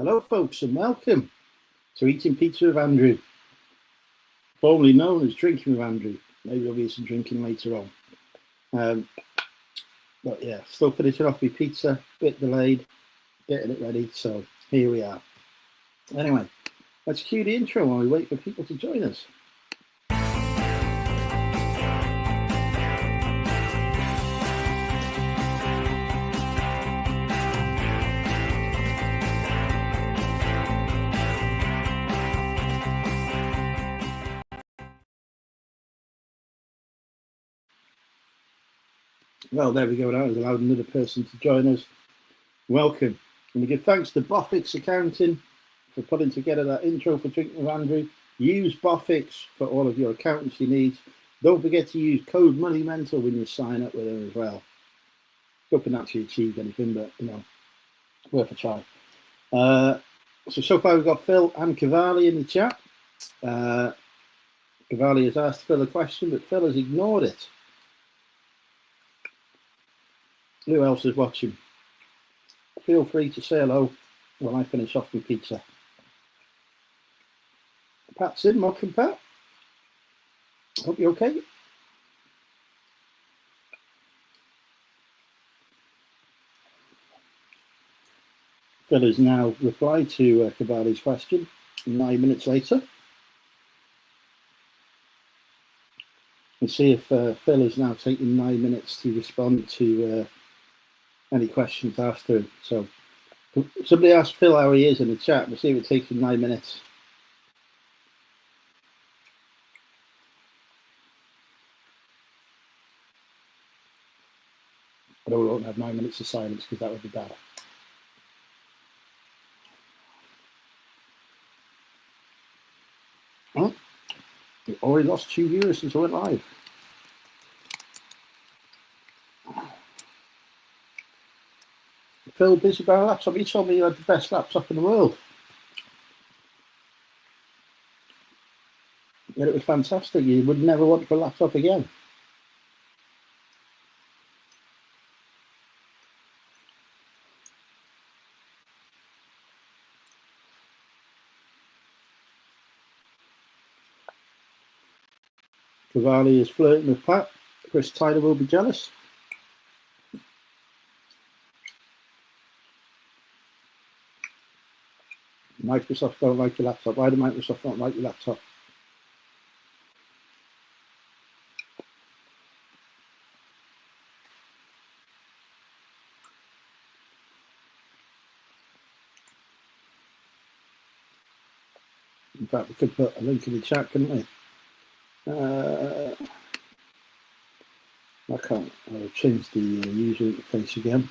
Hello, folks, and welcome to Eating Pizza with Andrew, formerly known as Drinking with Andrew. Maybe there'll be some drinking later on. But yeah, still finishing off with pizza, bit delayed, getting it ready, so here we are. Anyway, let's cue the intro while we wait for people to join us. Well, there we go. That has allowed another person to join us. Welcome. And we give thanks to Boffix Accounting for putting together that intro for Drinking with Andrew. Use Boffix for all of your accountancy needs. Don't forget to use code MONEYMENTAL when you sign up with them as well. Don't think actually achieve anything, but you know, worth a try. So far we've got Phil and Cavalli in the chat. Cavalli has asked Phil a question, but Phil has ignored it. Who else is watching? Feel free to say hello when I finish off my pizza. Pat's in, welcome Pat. Hope you're okay. Phil has now replied to Cavalli's question 9 minutes later. And see if Phil is now taking 9 minutes to respond to any questions asked to him. So somebody asked Phil how he is in the chat. We'll see if it takes him 9 minutes. But I won't have 9 minutes of silence because that would be bad. Oh, we already lost 2 viewers since I went live. Phil, busy about a laptop. You told me you had the best laptop in the world. Yeah, it was fantastic. You would never want a laptop again. Cavalli is flirting with Pat. Chris Tyler will be jealous. Microsoft don't like your laptop. Why do Microsoft not like your laptop? In fact, we could put a link in the chat, couldn't we? I can't. I'll change the user interface again.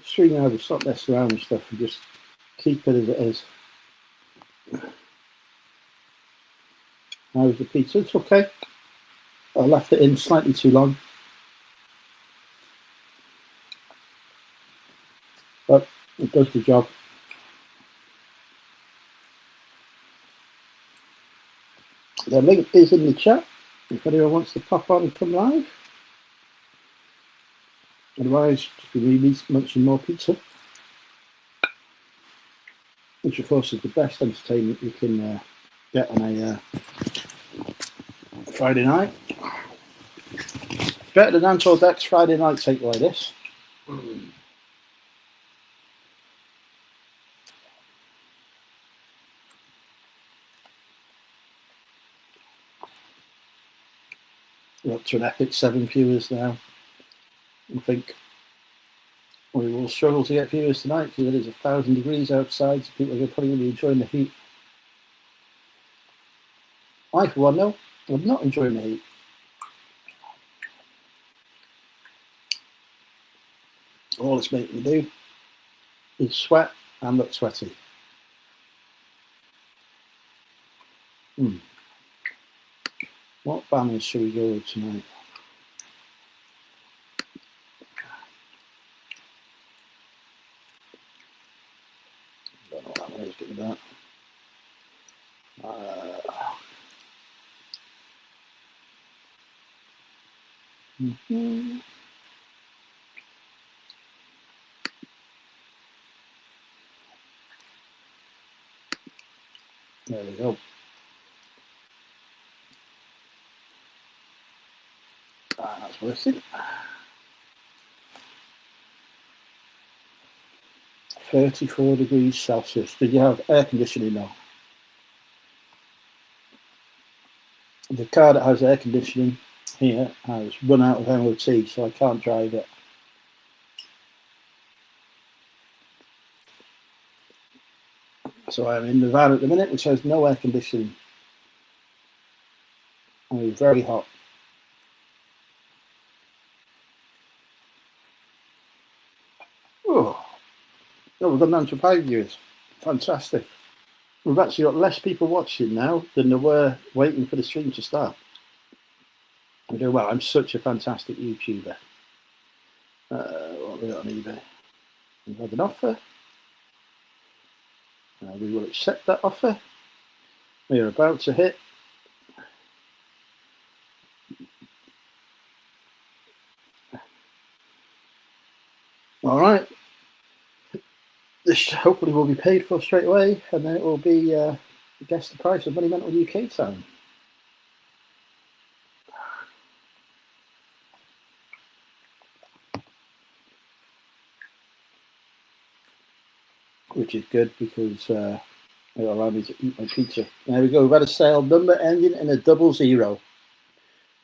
Stream over, stop messing around with stuff and just keep it as it is. How's the pizza? It's okay. I left it in slightly too long. But it does the job. The link is in the chat if anyone wants to pop on and come live. Otherwise, just be really munching more pizza, which of course is the best entertainment you can get on a Friday night. Better than Anton Deck's Friday night takeaway, this. We're up to an epic 7 viewers now. I think we will struggle to get viewers tonight because it is 1,000 degrees outside, so people are probably going to be enjoying the heat. I, for one, no, I'm not enjoying the heat. All it's making me do is sweat and look sweaty. What banners should we go with tonight? I don't know what that one is, get me that. There we go. That's working. 34 degrees Celsius. Did you have air conditioning now? The car that has air conditioning here has run out of MOT, so I can't drive it. So I'm in the van at the minute, which has no air conditioning. And it's very hot. Oh, we've gone down to 5 years. Fantastic. We've actually got less people watching now than there were waiting for the stream to start. I'm doing well. I'm such a fantastic YouTuber. What have we got on eBay? We have an offer. We will accept that offer. We are about to hit. All right. This hopefully will be paid for straight away, and then it will be guess the price of Money Mental UK time. Which is good because it'll allow me to eat my pizza. There we go. We've had a sale number ending in a 00.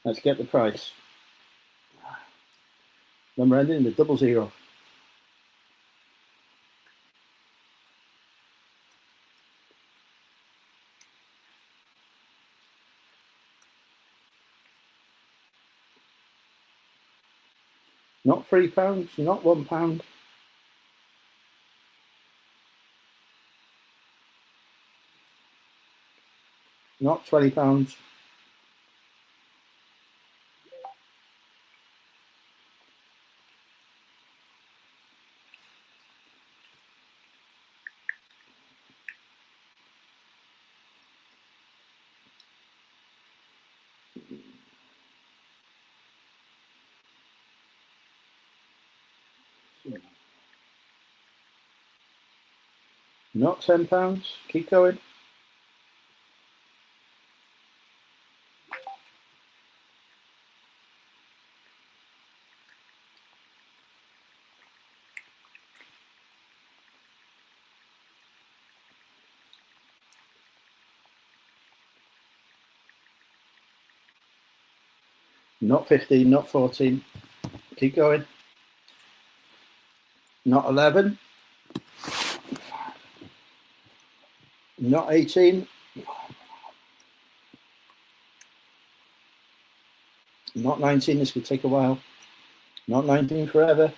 Let's get the price. Number ending in a 00. Not £3, not £1. Not £20. Not £10. Keep going. Not 15, not 14. Keep going. Not 11. Not 18. Not 19. This could take a while. Not 19 forever.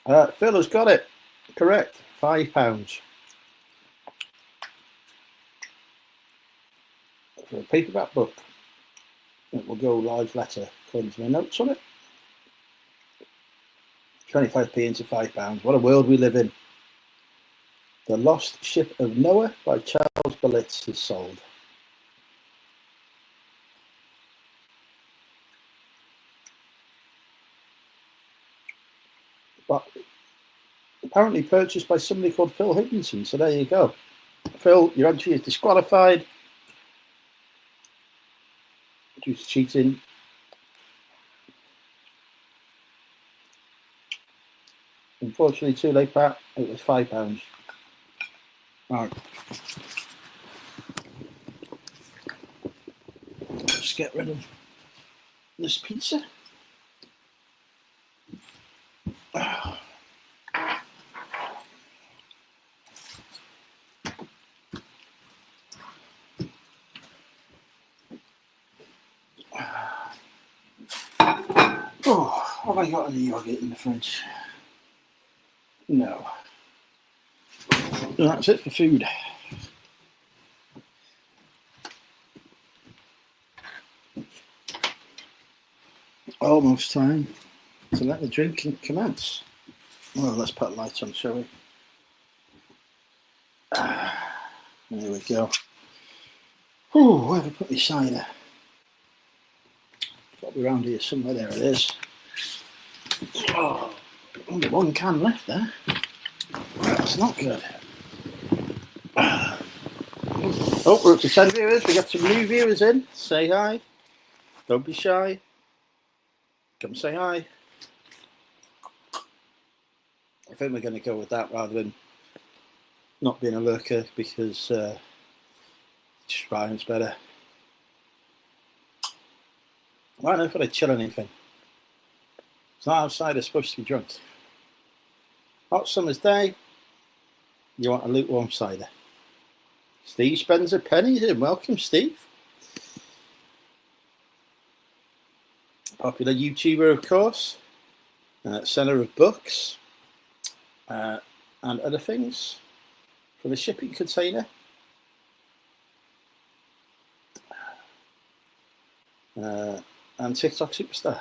Phil has got it. Correct. £5. For a paperback book. It will go large letter according to my notes on it. 25p into £5. What a world we live in. The Lost Ship of Noah by Charles Billits is sold. But apparently purchased by somebody called Phil Higginson. So there you go. Phil, your entry is disqualified due to cheating. Unfortunately, too late, Pat. It was £5. Right. Just get rid of this pizza. Oh, have I got any yogurt in the fridge? No. And that's it for food. Almost time to let the drinking commence. Well, let's put a light on, shall we? There we go. Oh, where have I put my cider? Got to be around here somewhere. There it is. Oh, only one can left there. That's not good. Oh, we're up to 10 viewers. We got some new viewers in. Say hi. Don't be shy. Come say hi. I think we're going to go with that rather than not being a lurker because it just rhymes better. I don't know if I'd chill anything. It's not outside, it's supposed to be drunk. Hot summer's day. You want a lukewarm cider. Steve spends a penny in. Welcome, Steve. Popular YouTuber, of course. Seller of books. And other things. From a shipping container. And TikTok superstar.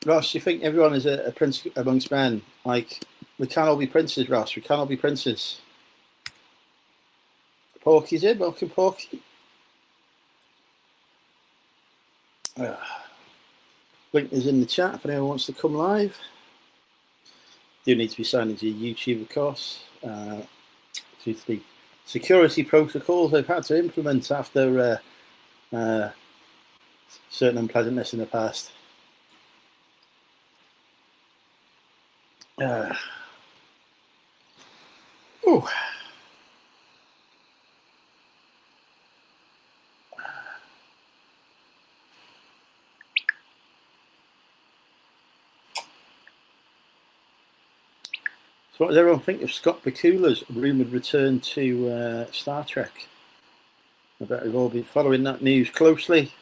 Ross, you think everyone is a prince amongst men? Like, we can't all be princes, Ross. We can't all be princes. Porky's in. Welcome, Porky. Link is in the chat if anyone wants to come live. You need to be signed into your YouTube, of course, due to the security protocols they've had to implement after certain unpleasantness in the past. Oh. So what does everyone think of Scott Bakula's rumoured return to Star Trek? I bet we've all been following that news closely.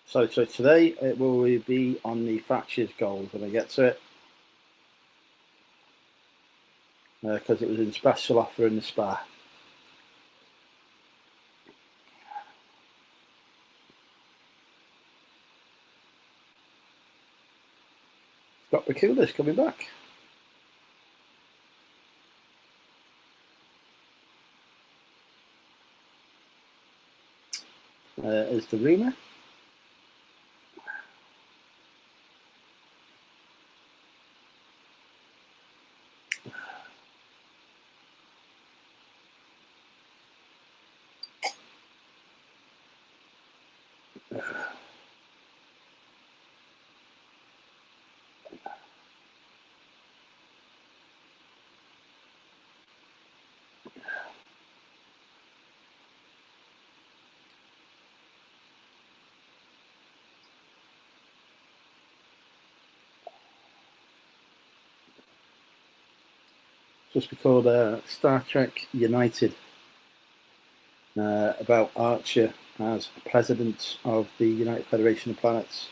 So today it will be on the Thatcher's gold when I get to it. Because it was in special offer in the Spa. Scott Bakula's coming back. Is the rumour. Supposed to be called Star Trek United, about Archer as president of the United Federation of Planets.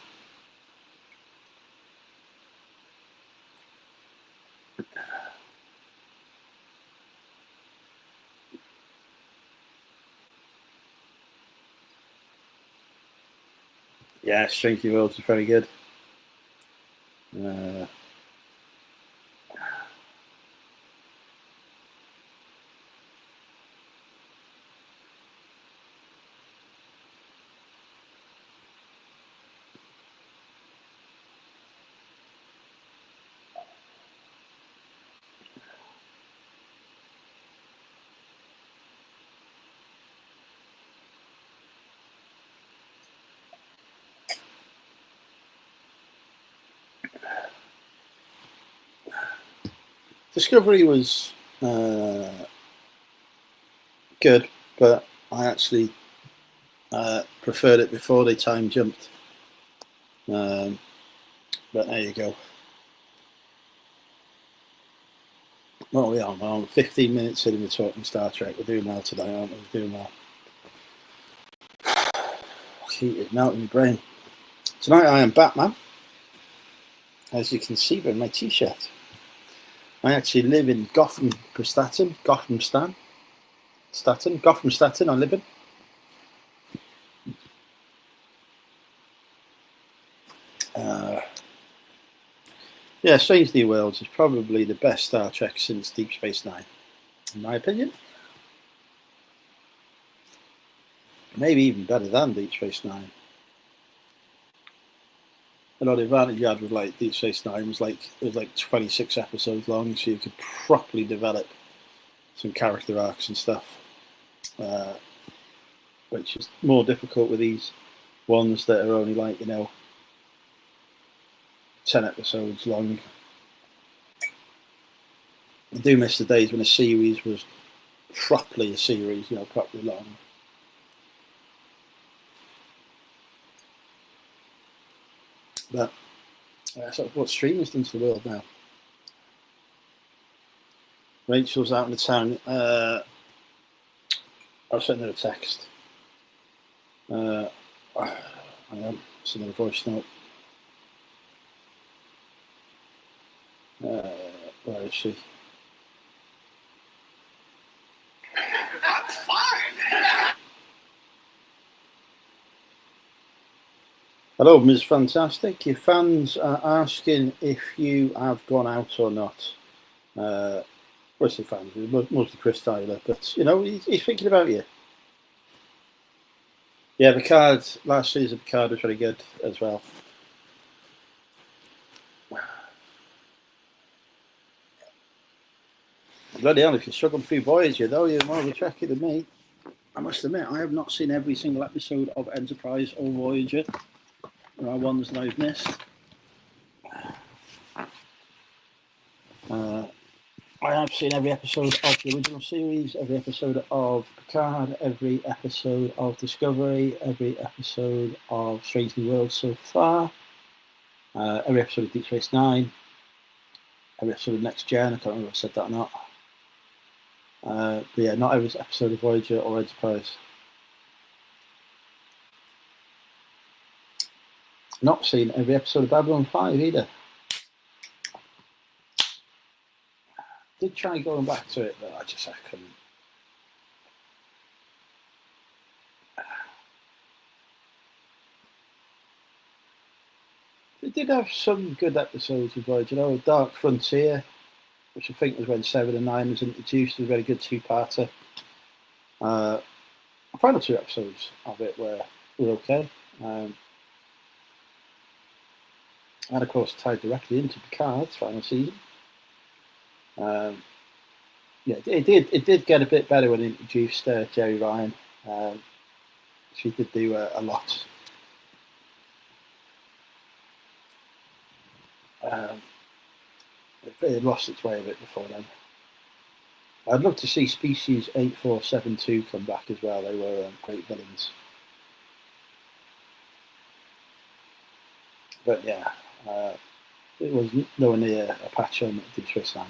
Yeah, Strange New Worlds is very good. Discovery was good, but I actually preferred it before they time jumped. But there you go. What are we on? We're on 15 minutes in, we're talking Star Trek. We're doing well today, aren't we? We're doing well. Heat is melting my brain. Tonight I am Batman, as you can see by my t-shirt. I actually live in Gotham Staten, I live in. Yeah, Strange New Worlds is probably the best Star Trek since Deep Space Nine, in my opinion. maybe even better than Deep Space Nine. You know, the advantage you had with like Deep Space Nine was like it was like 26 episodes long, so you could properly develop some character arcs and stuff, which is more difficult with these ones that are only like 10 episodes long. I do miss the days when a series was properly a series, properly long. But sort of what streaming's done to the world now. Rachel's out in the town. I'll send her a text. I am sending a voice note. Where is she? That's fine. Hello, Ms. Fantastic. Your fans are asking if you have gone out or not. Mostly fans, mostly Chris Tyler, but he's thinking about you. Yeah, Picard, last season Picard was very good as well. Bloody hell, if you're struggling through Voyager, though, you're more of a trekkie than me. I must admit, I have not seen every single episode of Enterprise or Voyager. There are ones that I've missed. I have seen every episode of the original series, every episode of Picard, every episode of Discovery, every episode of Strange New Worlds so far, every episode of Deep Space Nine, every episode of Next Gen. I can't remember if I said that or not. But yeah, not every episode of Voyager or Enterprise. Not seen every episode of Babylon 5 either. Did try going back to it, but I couldn't. They did have some good episodes of Voyager. Dark Frontier, which I think was when 7 and 9 was introduced, was a very good two-parter. The final 2 episodes of it were okay. And of course tied directly into Picard's final season. Yeah, it did get a bit better when it introduced Jerry Ryan. She did do a lot. It lost its way a bit before then. I'd love to see Species 8472 come back as well. They were great villains. But yeah, it was nowhere near a patch on Deep Space Nine.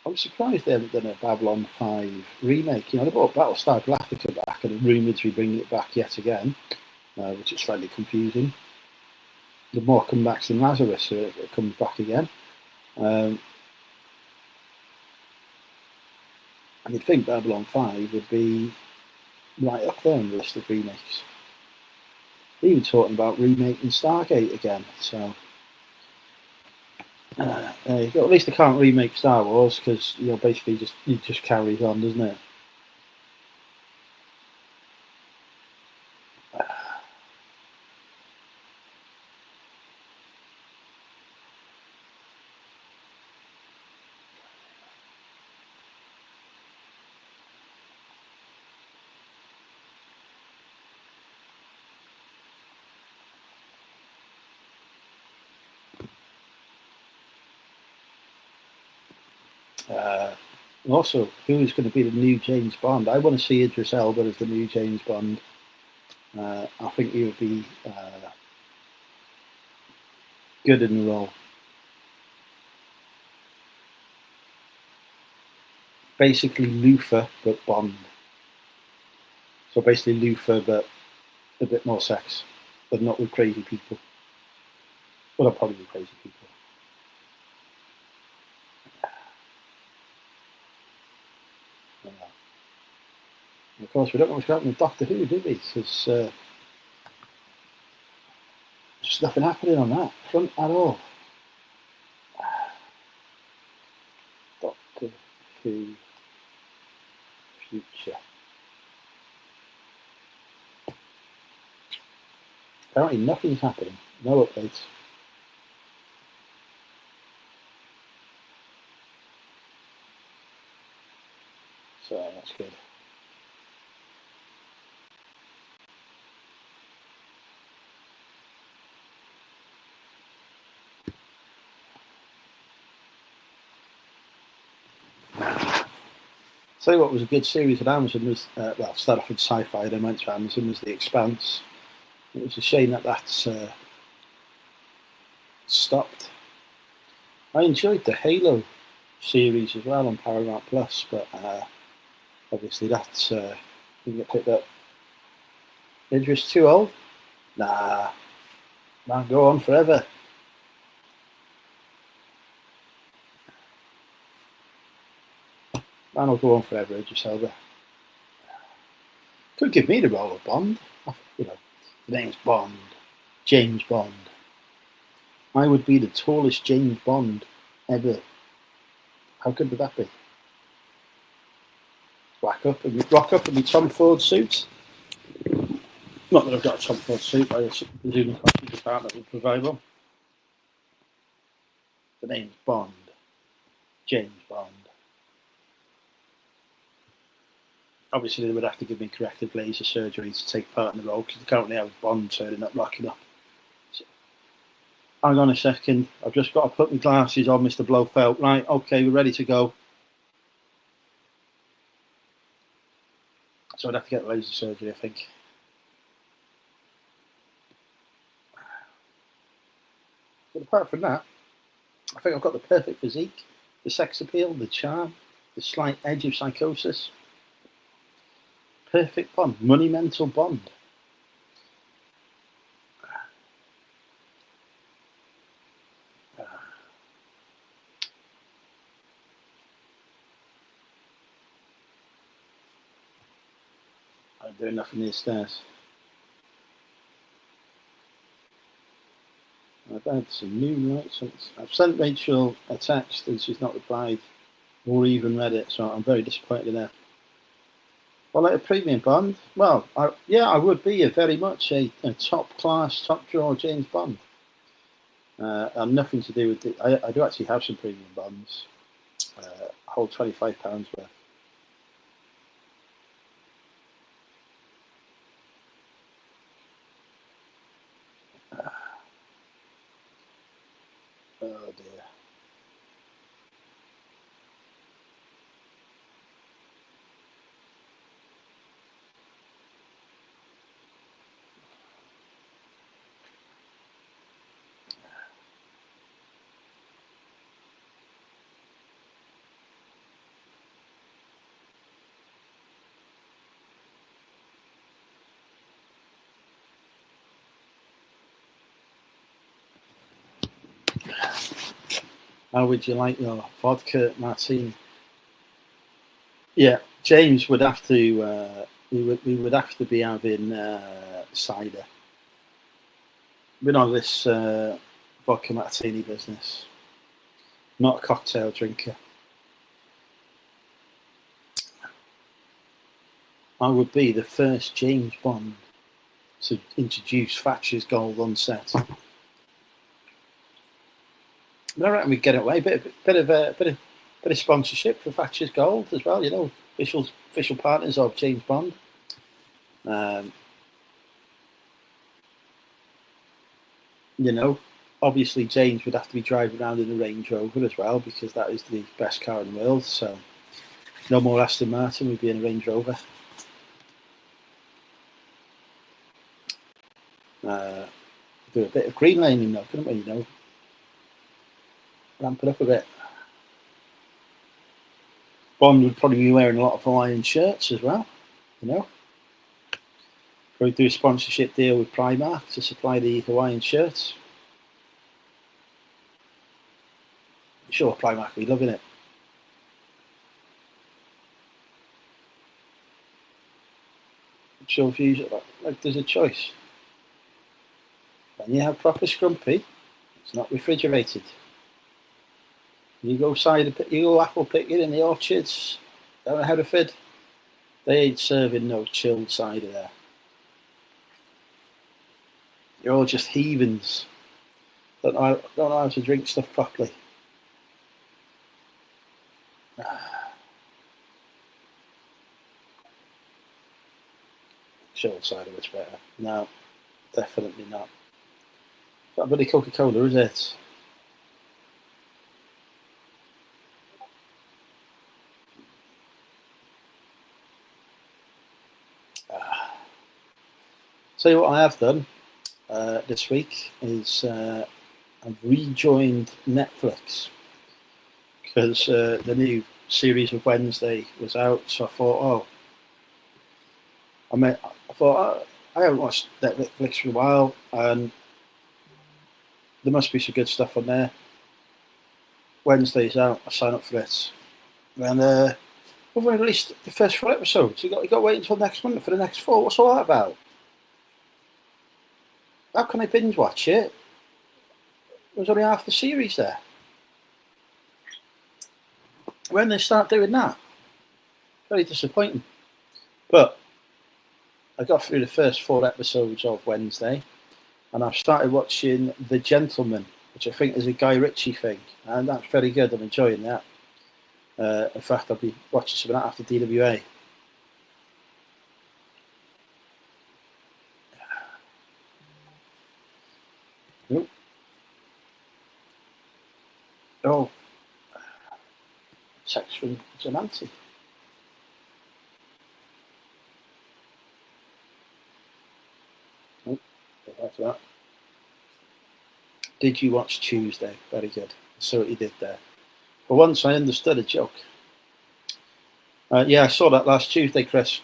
I'm surprised they haven't done a Babylon 5 remake. They brought Battlestar Galactica back and are rumoured to be bringing it back yet again, which is slightly confusing. The more comebacks than Lazarus, so it comes back again. And you'd think Babylon 5 would be right up there on the list of remakes. They're even talking about remaking Stargate again, so there you go. At least they can't remake Star Wars because basically it just carries on, doesn't it? Also, who is going to be the new James Bond? I want to see Idris Elba as the new James Bond. I think he would be good in the role. Basically Luther, but Bond. So basically Luther, but a bit more sex, but not with crazy people. Well, not probably with crazy people. And of course, we don't know what's happening with Doctor Who, do we? Because just nothing happening on that front at all. Doctor Who future. Apparently nothing's happening. No updates. So that's good. Tell you what was a good series at Amazon was, well, start off with sci-fi, then went to Amazon, was The Expanse. It was a shame that that's stopped. I enjoyed the Halo series as well on Paramount Plus, but obviously that's didn't get picked up. Idris too old? Nah, man, go on forever. Man will go on forever, Idris Elba. Could give me the role of Bond. You know, the name's Bond, James Bond. I would be the tallest James Bond ever. How good would that be? Rock up and my Tom Ford suit. Not that I've got a Tom Ford suit, but I assume the costume department will provide one. The name's Bond, James Bond. Obviously, they would have to give me corrective laser surgery to take part in the role because they currently have Bond turning up, rocking up. So, hang on a second, I've just got to put my glasses on, Mr. Blofeld. Right, okay, we're ready to go. So I'd have to get laser surgery, I think. But apart from that, I think I've got the perfect physique, the sex appeal, the charm, the slight edge of psychosis. Perfect Bond, monumental Bond. I'm doing nothing these stairs. I've had some new lights. I've sent Rachel a text and she's not replied or even read it, so I'm very disappointed in her. Well, like a premium Bond, well, I would be very much a top class, top drawer James Bond. And nothing to do with it. I do actually have some premium Bonds. I hold £25 worth. Oh dear. How would you like your vodka martini? Yeah, James would have to. We would have to be having cider. We're not this vodka martini business. Not a cocktail drinker. I would be the first James Bond to introduce Thatcher's Gold on set. But I reckon we'd get it away. Bit of sponsorship for Thatcher's Gold as well. You know, official partners of James Bond. You know, obviously James would have to be driving around in a Range Rover as well because that is the best car in the world. So no more Aston Martin, we'd be in a Range Rover. Do a bit of green laning though, couldn't we? You know, ramp it up a bit. Bond would probably be wearing a lot of Hawaiian shirts as well. You know, probably do a sponsorship deal with Primark to supply the Hawaiian shirts. I'm sure Primark will be loving it. chill views, like there's a choice. When you have proper scrumpy, it's not refrigerated. You go apple picking in the orchards down at Hereford, they ain't serving no chilled cider there. You're all just heathens. Don't know how to drink stuff properly. Chilled cider was better. No, definitely not. It's not bloody Coca-Cola, is it? Tell you what I have done this week is I've rejoined Netflix because the new series of Wednesday was out. So I thought, I haven't watched Netflix for a while, and there must be some good stuff on there. Wednesday's out. I sign up for it, and we've only released the first 4 episodes. You got to wait until next month for the next 4. What's all that about? How can I binge watch it? There's only half the series there. When they start doing that, very disappointing. But I got through the first 4 episodes of Wednesday, and I've started watching The Gentleman, which I think is a Guy Ritchie thing, and that's very good. I'm enjoying that. In fact, I'll be watching some of that after DWA. Nope. Oh, sex from Zananti. Nope. After that. Did you watch Tuesday? Very good. I saw what you did there. For once, I understood a joke. Yeah, I saw that last Tuesday, Chris.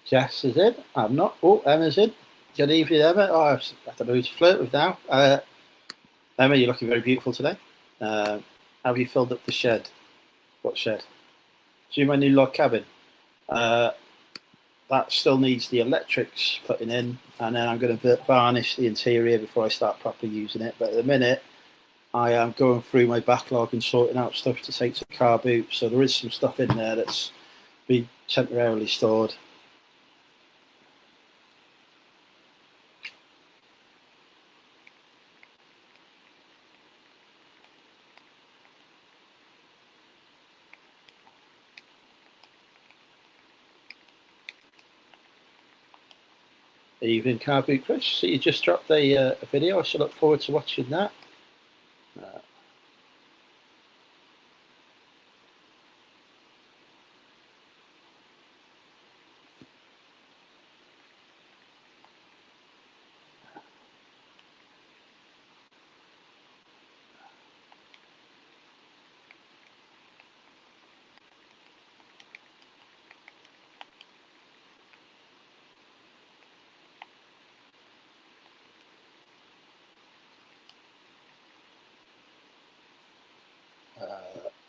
Jess is in. I'm not. Oh, Emma's in. Good evening, Emma. Oh, I don't know who to flirt with now. Emma, you're looking very beautiful today. Have you filled up the shed? What shed? Do my new log cabin? That still needs the electrics putting in, and then I'm going to varnish the interior before I start properly using it. But at the minute, I am going through my backlog and sorting out stuff to take to the car boot. So there is some stuff in there that's been temporarily stored. Evening, car boot, Chris. So you just dropped a video. I shall look forward to watching that.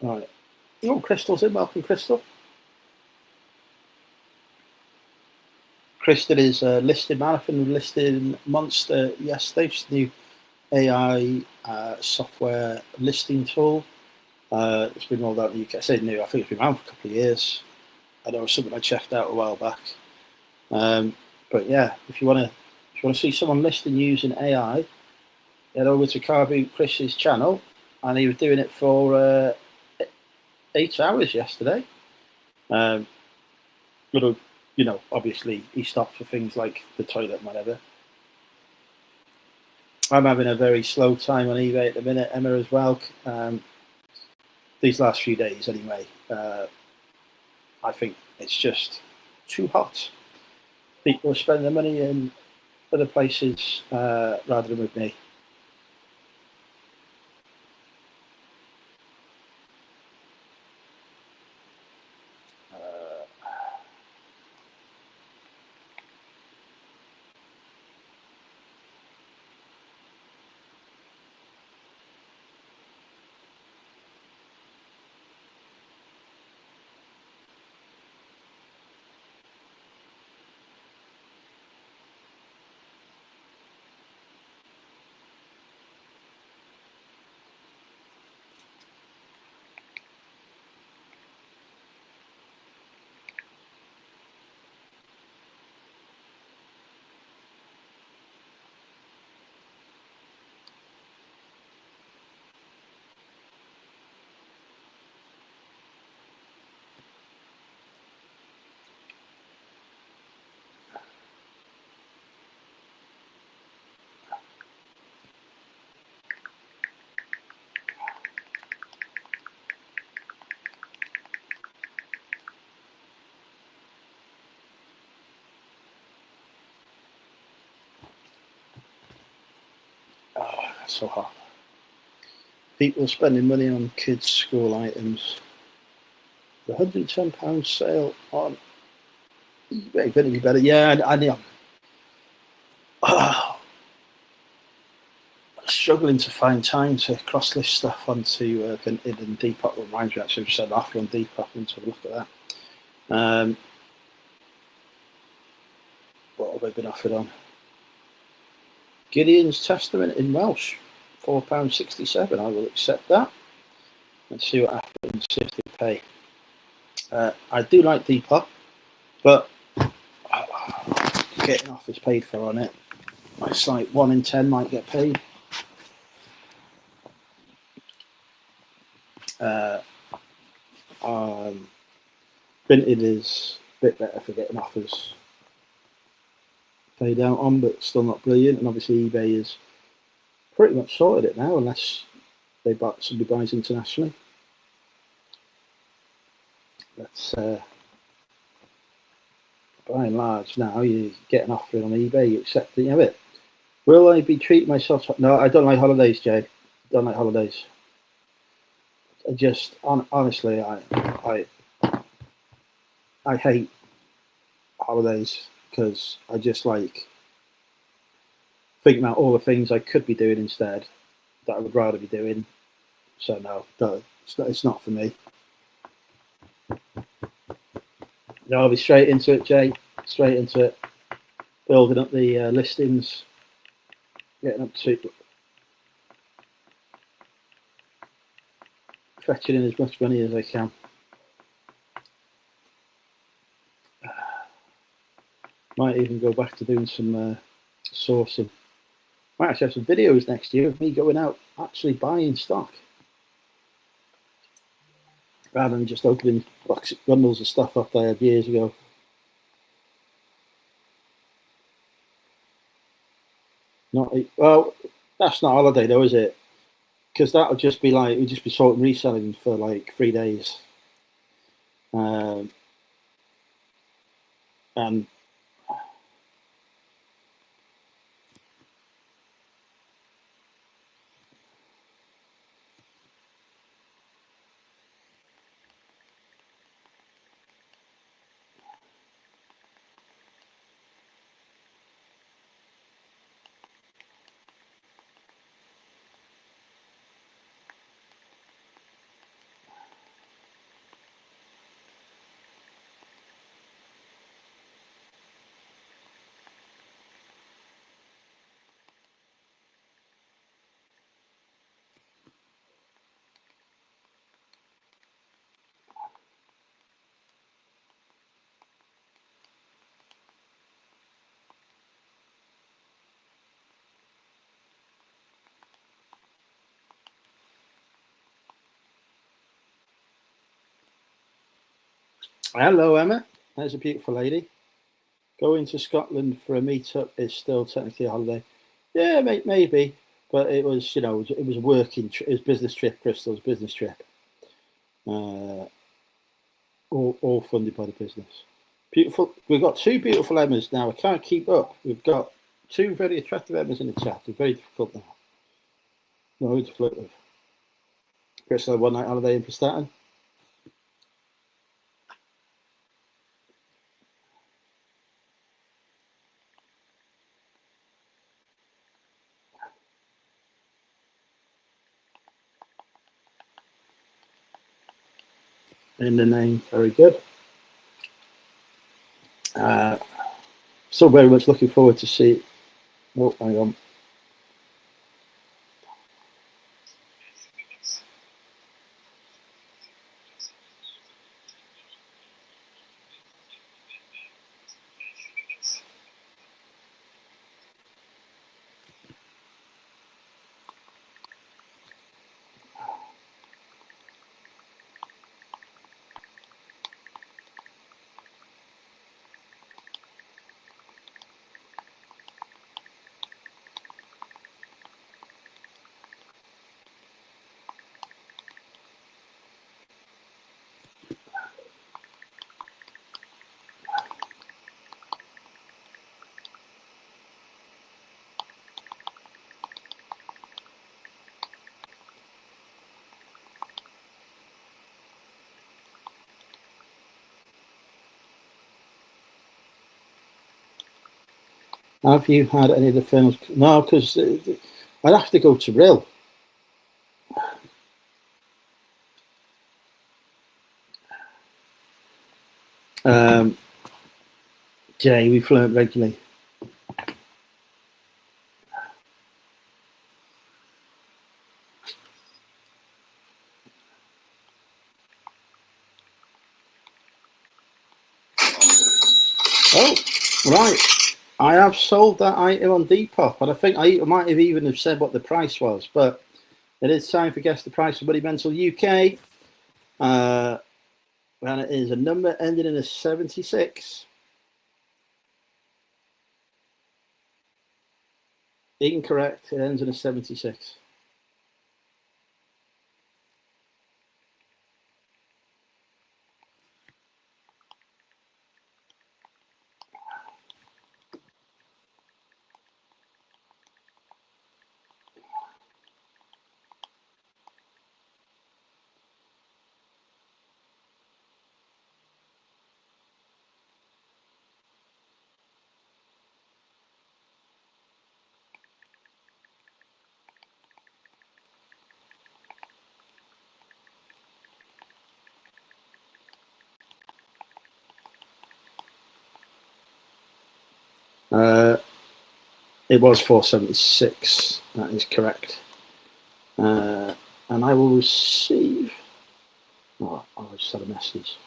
Right. Oh, Crystal's in. Welcome, Crystal. Chris did his listed marathon, listed monster yesterday. It's new AI software listing tool. It's been rolled out in the UK. I say new, I think it's been around for a couple of years. I know it was something I checked out a while back. But yeah, if you want to see someone listing using AI, head over to Carboot Chris's channel, and he was doing it for 8 hours yesterday. Little, obviously he stopped for things like the toilet and whatever. I'm having a very slow time on eBay at the minute, Emma as well. These last few days anyway, I think it's just too hot. People are spending their money in other places rather than with me. So hot. People spending money on kids' school items. The £110 sale on eBay, going to be better. Yeah, I know. I'm struggling to find time to cross list stuff onto Vinted and Depop. Reminds me, actually, I've said offer on Depop. I need to have a look at that. What have I been offered on? Gideon's Testament in Welsh, £4.67. I will accept that. Let's see what happens, see if they pay. I do like Depop, but getting offers paid for on it. It's like 1 in 10 might get paid. Vinted is a bit better for getting offers paid out on, but still not brilliant. And obviously eBay is pretty much sorted it now, unless somebody buys internationally. That's by and large now you get an offer on eBay, you accept it, you have it. Will I be treating myself? No, I don't like holidays, Jay. Don't like holidays. I just honestly, I hate holidays because I just like thinking about all the things I could be doing instead that I would rather be doing. So no, it's not for me. No, I'll be straight into it, Jay. Straight into it. Building up the listings, getting up to fetching in as much money as I can. Might even go back to doing some sourcing. Might actually have some videos next year of me going out actually buying stock, rather than just opening bundles of stuff up I had years ago. Well, that's not holiday though, is it? Because that would just be like we'd just be sort of reselling for like 3 days, and Hello, Emma. There's a beautiful lady. Going to Scotland for a meet-up is still technically a holiday. Yeah, maybe, but it was, it was a it was business trip. Bristol's business trip. All funded by the business. Beautiful. We've got two beautiful Emmas now. I can't keep up. We've got two very attractive Emmas in the chat. They're very difficult now. No who to flirt with. Bristol one night holiday in Prestatyn. In the name, very good. Still very much looking forward to see. Oh, hang on. Have you had any of the films? No, because I'd have to go to Rill. Jay, we flirt regularly. Oh, right. I have sold that item on Depop, and I think I might have even have said what the price was, but it is time for Guess the Price of Buddy Mental UK. And it is a number ending in a 76. Incorrect. It ends in a 76. It was 476. That is correct. And I will receive. Oh, I just had a message.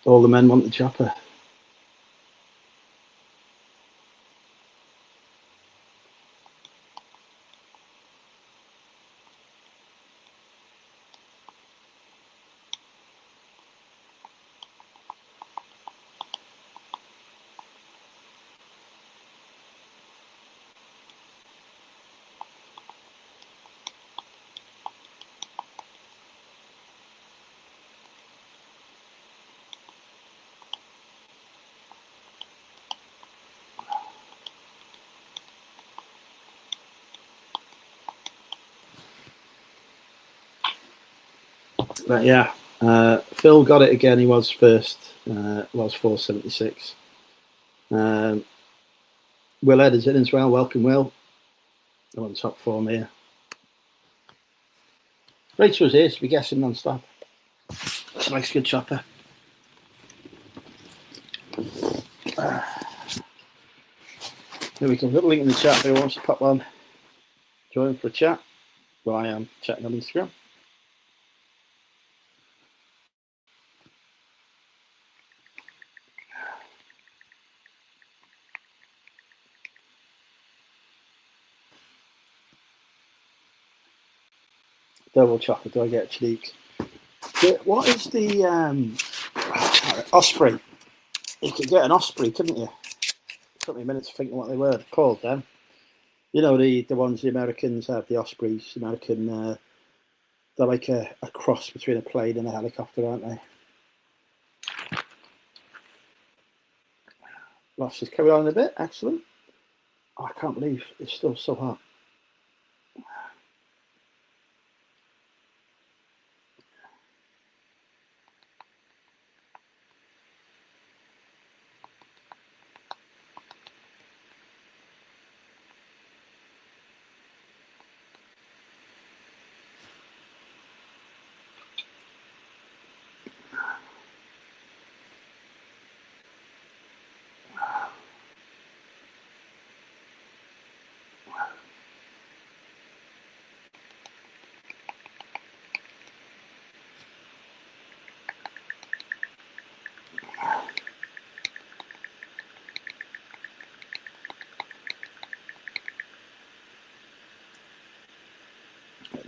All the men want the chopper. But yeah, Phil got it again. He was first. Was 476. Will Ed is in as well. Welcome, Will. I'm on top form here. Rachel's here, so we're guessing non-stop. It's a nice good chopper. Here we go. Got a link in the chat if anyone wants to pop on. Join for a chat. Well, I am chatting on Instagram. Double chocolate, do I get a cheek? What is the osprey? You could get an osprey, couldn't you? It took me a minute to think what they were called then. You know, the ones the Americans have, the ospreys, American, they're like a cross between a plane and a helicopter, aren't they? Let's just carry on a bit, excellent. Oh, I can't believe it's still so hot.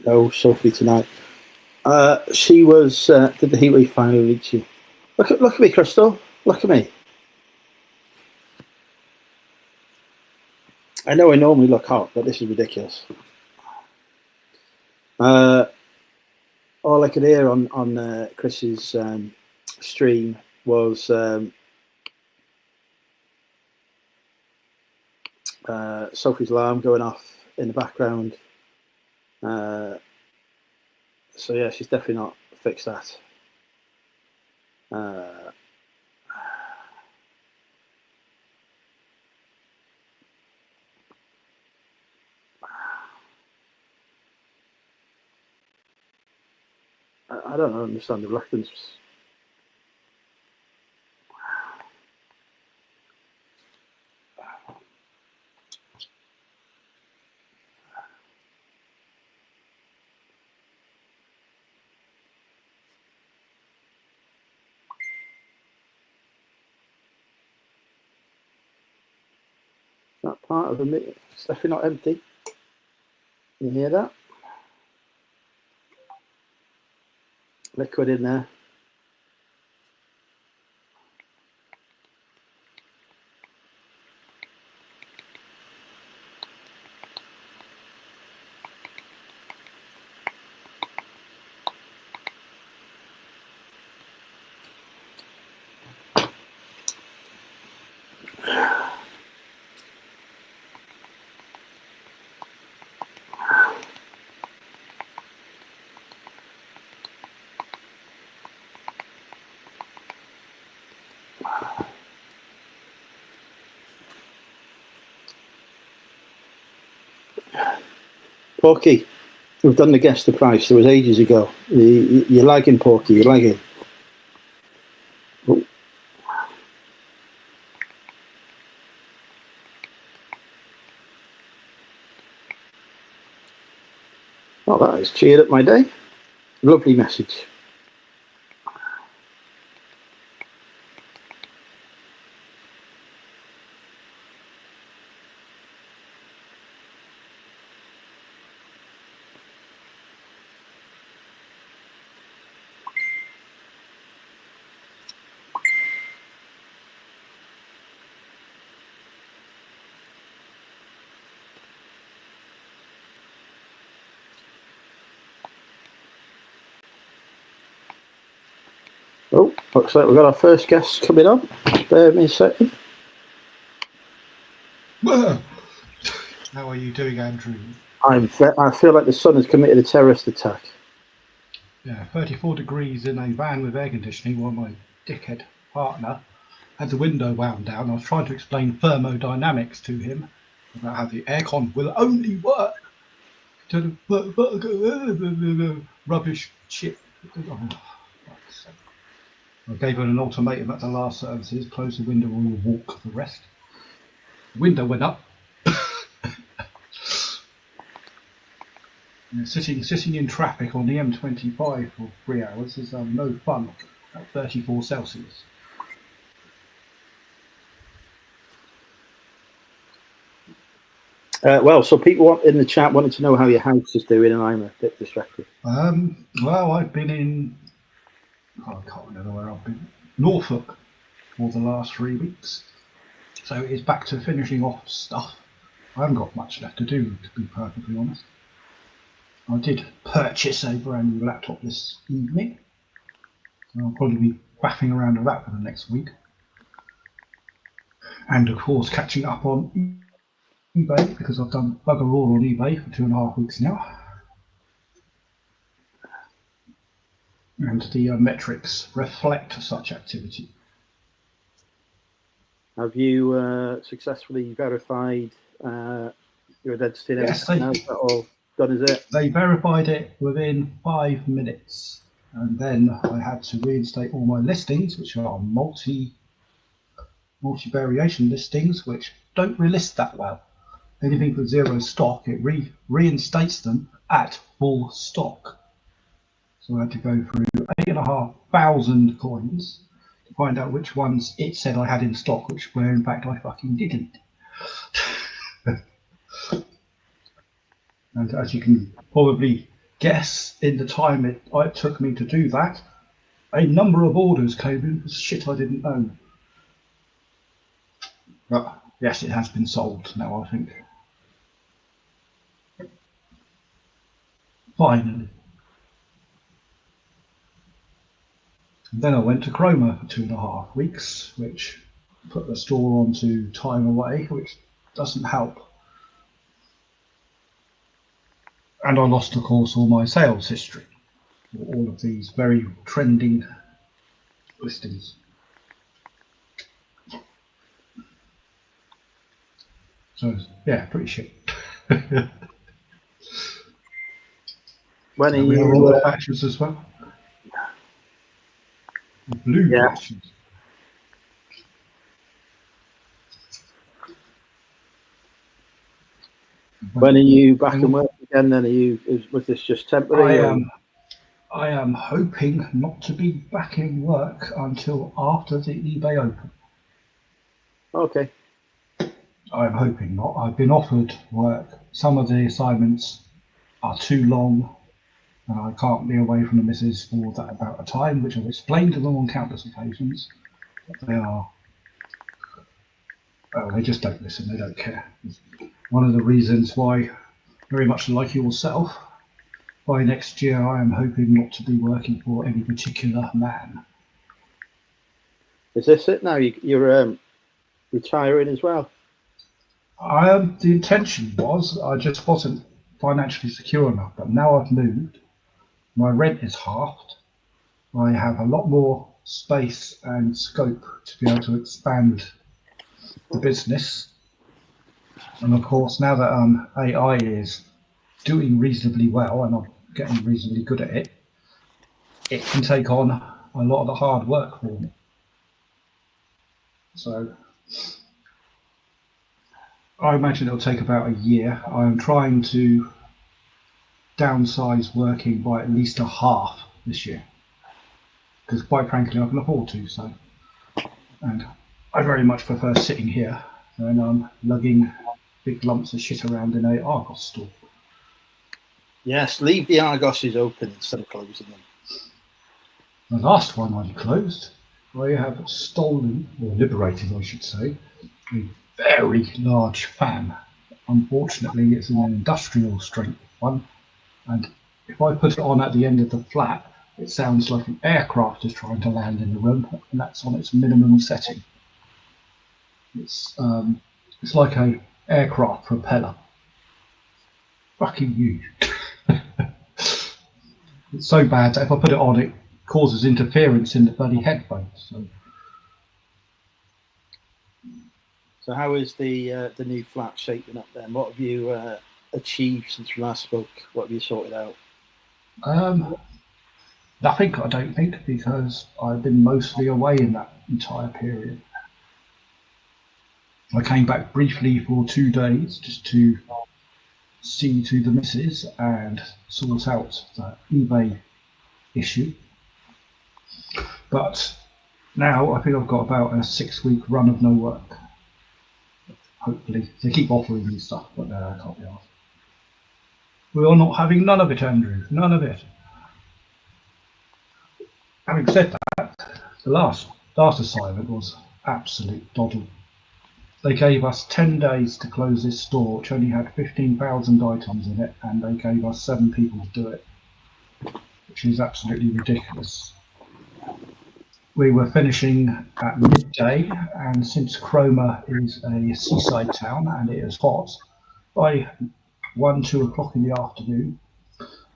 No, Sophie tonight. She was. Did the heatwave finally reach you? Look at me, Crystal. Look at me. I know I normally look hot, but this is ridiculous. All I could hear on Chris's stream was Sophie's alarm going off in the background. So yeah, she's definitely not fixed that. I don't understand the reluctance. That part of the meat, it's definitely not empty. You hear that? Liquid in there. Porky, we've done the guess the price. It was ages ago. You're lagging, Porky. You're lagging. Oh. Oh, that has cheered up my day. Lovely message. Oh, looks like we've got our first guest coming on. Bear with me a second. How are you doing, Andrew? I feel like the sun has committed a terrorist attack. Yeah, 34 degrees in a van with air conditioning while my dickhead partner had the window wound down. I was trying to explain thermodynamics to him about how the aircon will only work to the rubbish shit. Oh, I gave her an ultimatum at the last services: close the window or you'll walk the rest. The window went up. You know, sitting in traffic on the M25 for 3 hours is no fun at 34 Celsius. Well, so people in the chat wanted to know how your house is doing, and I'm a bit distracted. Well, I've been in, I can't remember where I've been, Norfolk for the last 3 weeks. So it's back to finishing off stuff. I haven't got much left to do, to be perfectly honest. I did purchase a brand new laptop this evening. So I'll probably be faffing around with that for the next week. And of course, catching up on eBay, because I've done bugger all on eBay for 2.5 weeks now. And the metrics reflect such activity. Have you successfully verified your identity and Yes, everything? Now is that all done, is it? They verified it within 5 minutes. And then I had to reinstate all my listings, which are multi-variation listings, which don't relist that well. Anything with zero stock, it reinstates them at full stock. So I had to go through 8,500 coins to find out which ones it said I had in stock, where in fact I fucking didn't. And as you can probably guess, in the time it took me to do that, a number of orders came in for shit I didn't own. But yes, it has been sold now, I think. Finally. And then I went to Chroma for 2.5 weeks, which put the store onto time away, which doesn't help. And I lost, of course, all my sales history, all of these very trending listings. So yeah, pretty shit. When are We have you? all the patches as well. The blue patches. When are you back in work again? Then was this just temporary? I am hoping not to be back in work until after the eBay Open. Okay. I'm hoping not. I've been offered work. Some of the assignments are too long, and I can't be away from the missus for that amount of time, which I've explained to them on countless occasions. But they just don't listen. They don't care. One of the reasons why, very much like yourself, by next year I am hoping not to be working for any particular man. Is this it now? You're retiring as well? The intention was, I just wasn't financially secure enough, but now I've moved, my rent is halved, I have a lot more space and scope to be able to expand the business. And of course, now that AI is doing reasonably well and I'm getting reasonably good at it, it can take on a lot of the hard work for me. So I imagine it'll take about a year. I'm trying to downsize working by at least a half this year, because quite frankly I can afford to. So, and I very much prefer sitting here than lugging big lumps of shit around in a Argos store. Yes, leave the Argoses open instead of closing them. The last one I closed, I have stolen, or liberated I should say, a very large fan. Unfortunately, it's an industrial strength one, and if I put it on at the end of the flat, it sounds like an aircraft is trying to land in the room, and that's on its minimum setting. It's like a aircraft propeller. Fucking huge. It's so bad that if I put it on, it causes interference in the bloody headphones. So how is the new flat shaping up then? What have you achieved since we last spoke? What have you sorted out? Nothing, I don't think, because I've been mostly away in that entire period. I came back briefly for 2 days just to see to the missus and sort out the eBay issue. But now I think I've got about a 6-week run of no work. Hopefully. They keep offering me stuff, but I can't be asked. We are not having none of it, Andrew. None of it. Having said that, the last assignment was absolute doddle. They gave us 10 days to close this store, which only had 15,000 items in it, and they gave us 7 people to do it, which is absolutely ridiculous. We were finishing at midday, and since Cromer is a seaside town and it is hot, by 2 o'clock in the afternoon,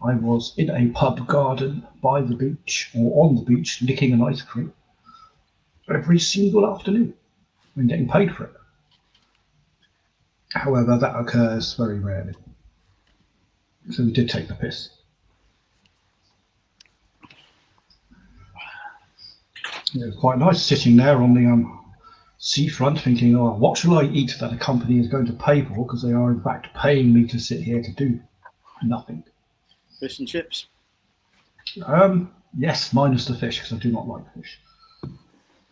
I was in a pub garden by the beach or on the beach licking an ice cream every single afternoon and getting paid for it. However, that occurs very rarely. So we did take the piss. It was quite nice sitting there on the seafront thinking, oh, what shall I eat that a company is going to pay for, because they are in fact paying me to sit here to do nothing. Fish and chips? Yes, minus the fish, because I do not like fish.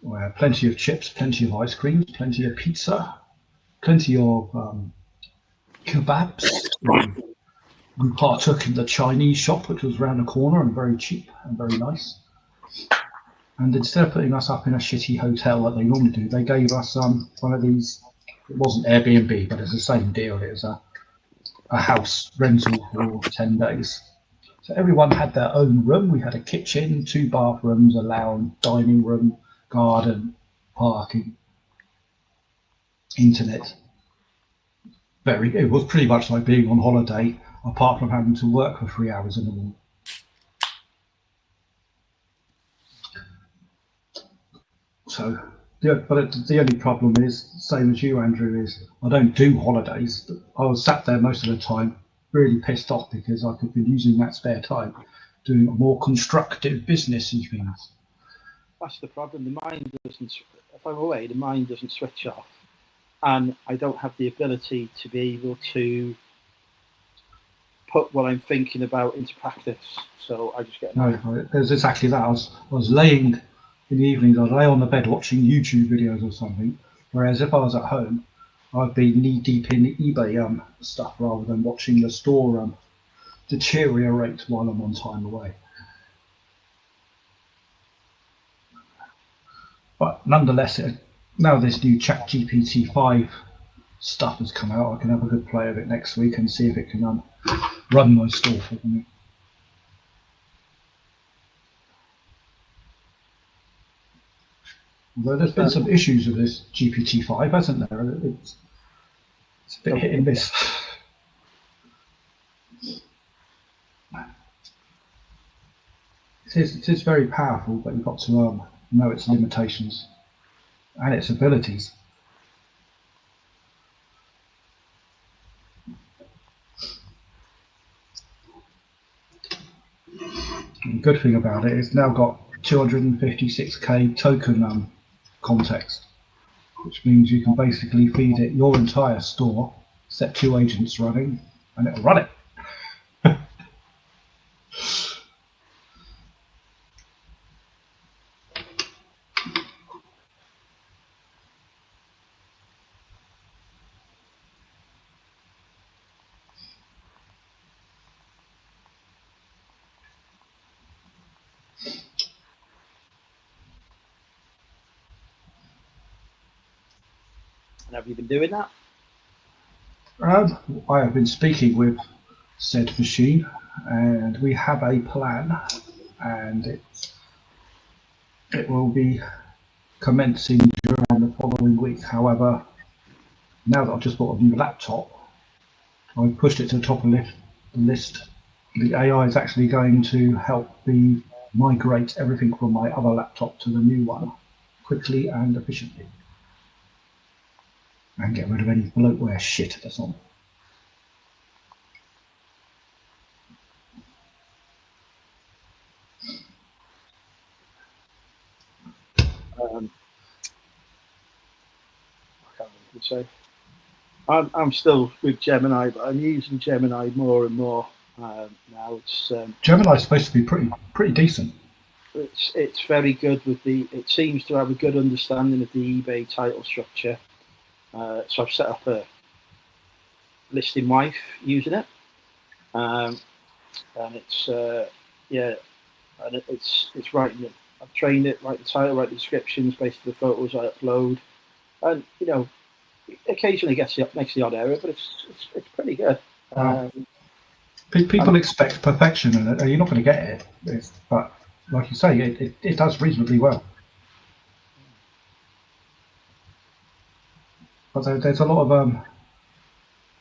We had plenty of chips, plenty of ice cream, plenty of pizza, plenty of kebabs. We partook in the Chinese shop, which was round the corner and very cheap and very nice. And instead of putting us up in a shitty hotel like they normally do, they gave us one of these. It wasn't Airbnb, but it's the same deal. It was a house rental for 10 days. So everyone had their own room. We had a kitchen, 2 bathrooms, a lounge, dining room, garden, parking, internet. It was pretty much like being on holiday, apart from having to work for 3 hours in the morning. So, but the only problem is, same as you, Andrew, is I don't do holidays. I was sat there most of the time, really pissed off because I could be using that spare time doing more constructive businessy things. That's the problem. The mind doesn't. If I'm away, the mind doesn't switch off, and I don't have the ability to be able to put what I'm thinking about into practice. So I just get annoyed. No, it was exactly that. I was laying in the evenings. I'd lay on the bed watching YouTube videos or something. Whereas if I was at home, I'd be knee deep in eBay stuff rather than watching the store deteriorate while I'm on time away. But nonetheless, now this new ChatGPT 5 stuff has come out, I can have a good play of it next week and see if it can run my store for me. Although there's been some issues with this GPT-5, hasn't there? It's a bit hit and miss. It is very powerful, but you've got to know its limitations and its abilities. And the good thing about it is it's now got 256k token context, which means you can basically feed it your entire store, set 2 agents running, and it'll run it. And have you been doing that? I have been speaking with said machine, and we have a plan, and it will be commencing during the following week. However, now that I've just bought a new laptop, I pushed it to the top of the list. The AI is actually going to help me migrate everything from my other laptop to the new one quickly and efficiently, and get rid of any bloatware shit that's on. I can't remember what to say. I'm still with Gemini, but I'm using Gemini more and more now. Gemini's supposed to be pretty decent. It's very good with the. It seems to have a good understanding of the eBay title structure. So I've set up a listing wife using it, and it's yeah, and it's writing it. I've trained it, write the title, write the descriptions based on the photos I upload, and occasionally makes the odd error, but it's pretty good. Wow. People expect perfection, and you're not going to get it. But like you say, it does reasonably well. But there's a lot of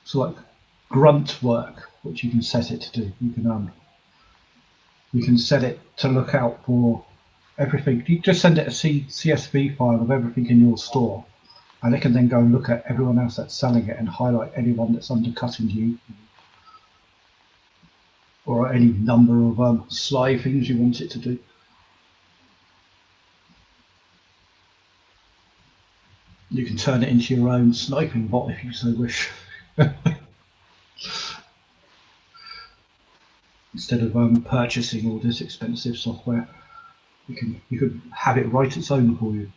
sort of like grunt work which you can set it to do. You can set it to look out for everything. You just send it a CSV file of everything in your store, and it can then go and look at everyone else that's selling it and highlight anyone that's undercutting you, or any number of sly things you want it to do. You can turn it into your own sniping bot if you so wish. Instead of purchasing all this expensive software, you could have it write its own for you.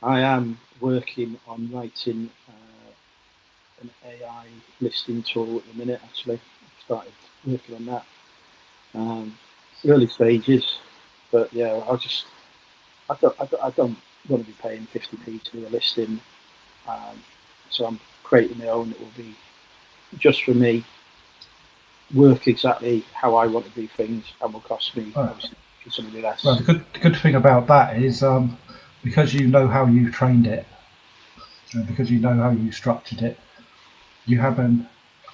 I am working on writing an AI listing tool at the minute. Actually, I've started working on that. Early stages, but yeah, I don't want to be paying 50p to do a listing, so I'm creating my own that will be just for me, work exactly how I want to do things, and will cost me obviously considerably less. Well, the good thing about that is because you know how you trained it, and because you know how you structured it, you have an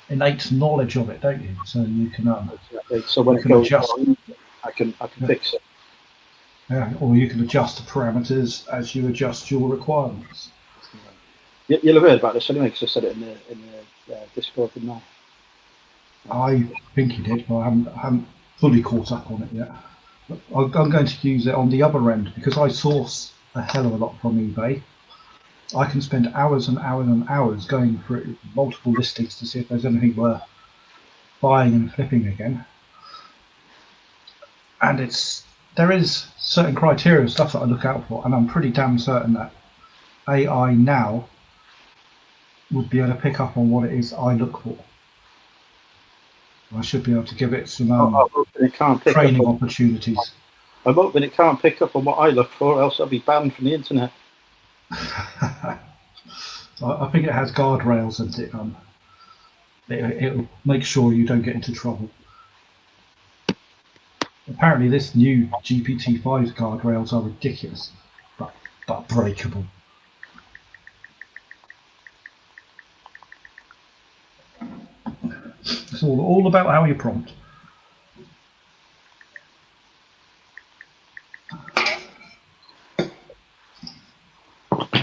innate knowledge of it, don't you? So you can exactly. So when it goes adjust. wrong, I can fix it. Yeah, or you can adjust the parameters as you adjust your requirements. You'll have heard about this anyway, because I said it in the Discord, didn't I? I think you did, but I haven't fully caught up on it yet. But I'm going to use it on the other end because I source a hell of a lot from eBay. I can spend hours and hours and hours going through multiple listings to see if there's anything worth buying and flipping again. And there is certain criteria and stuff that I look out for, and I'm pretty damn certain that AI now would be able to pick up on what it is I look for. I should be able to give it some training opportunities. I'm hoping it can't pick up on what I look for, else I'll be banned from the internet. I think it has guardrails, and it'll make sure you don't get into trouble. Apparently, this new GPT-5's guardrails are ridiculous, but breakable. It's all about how you prompt.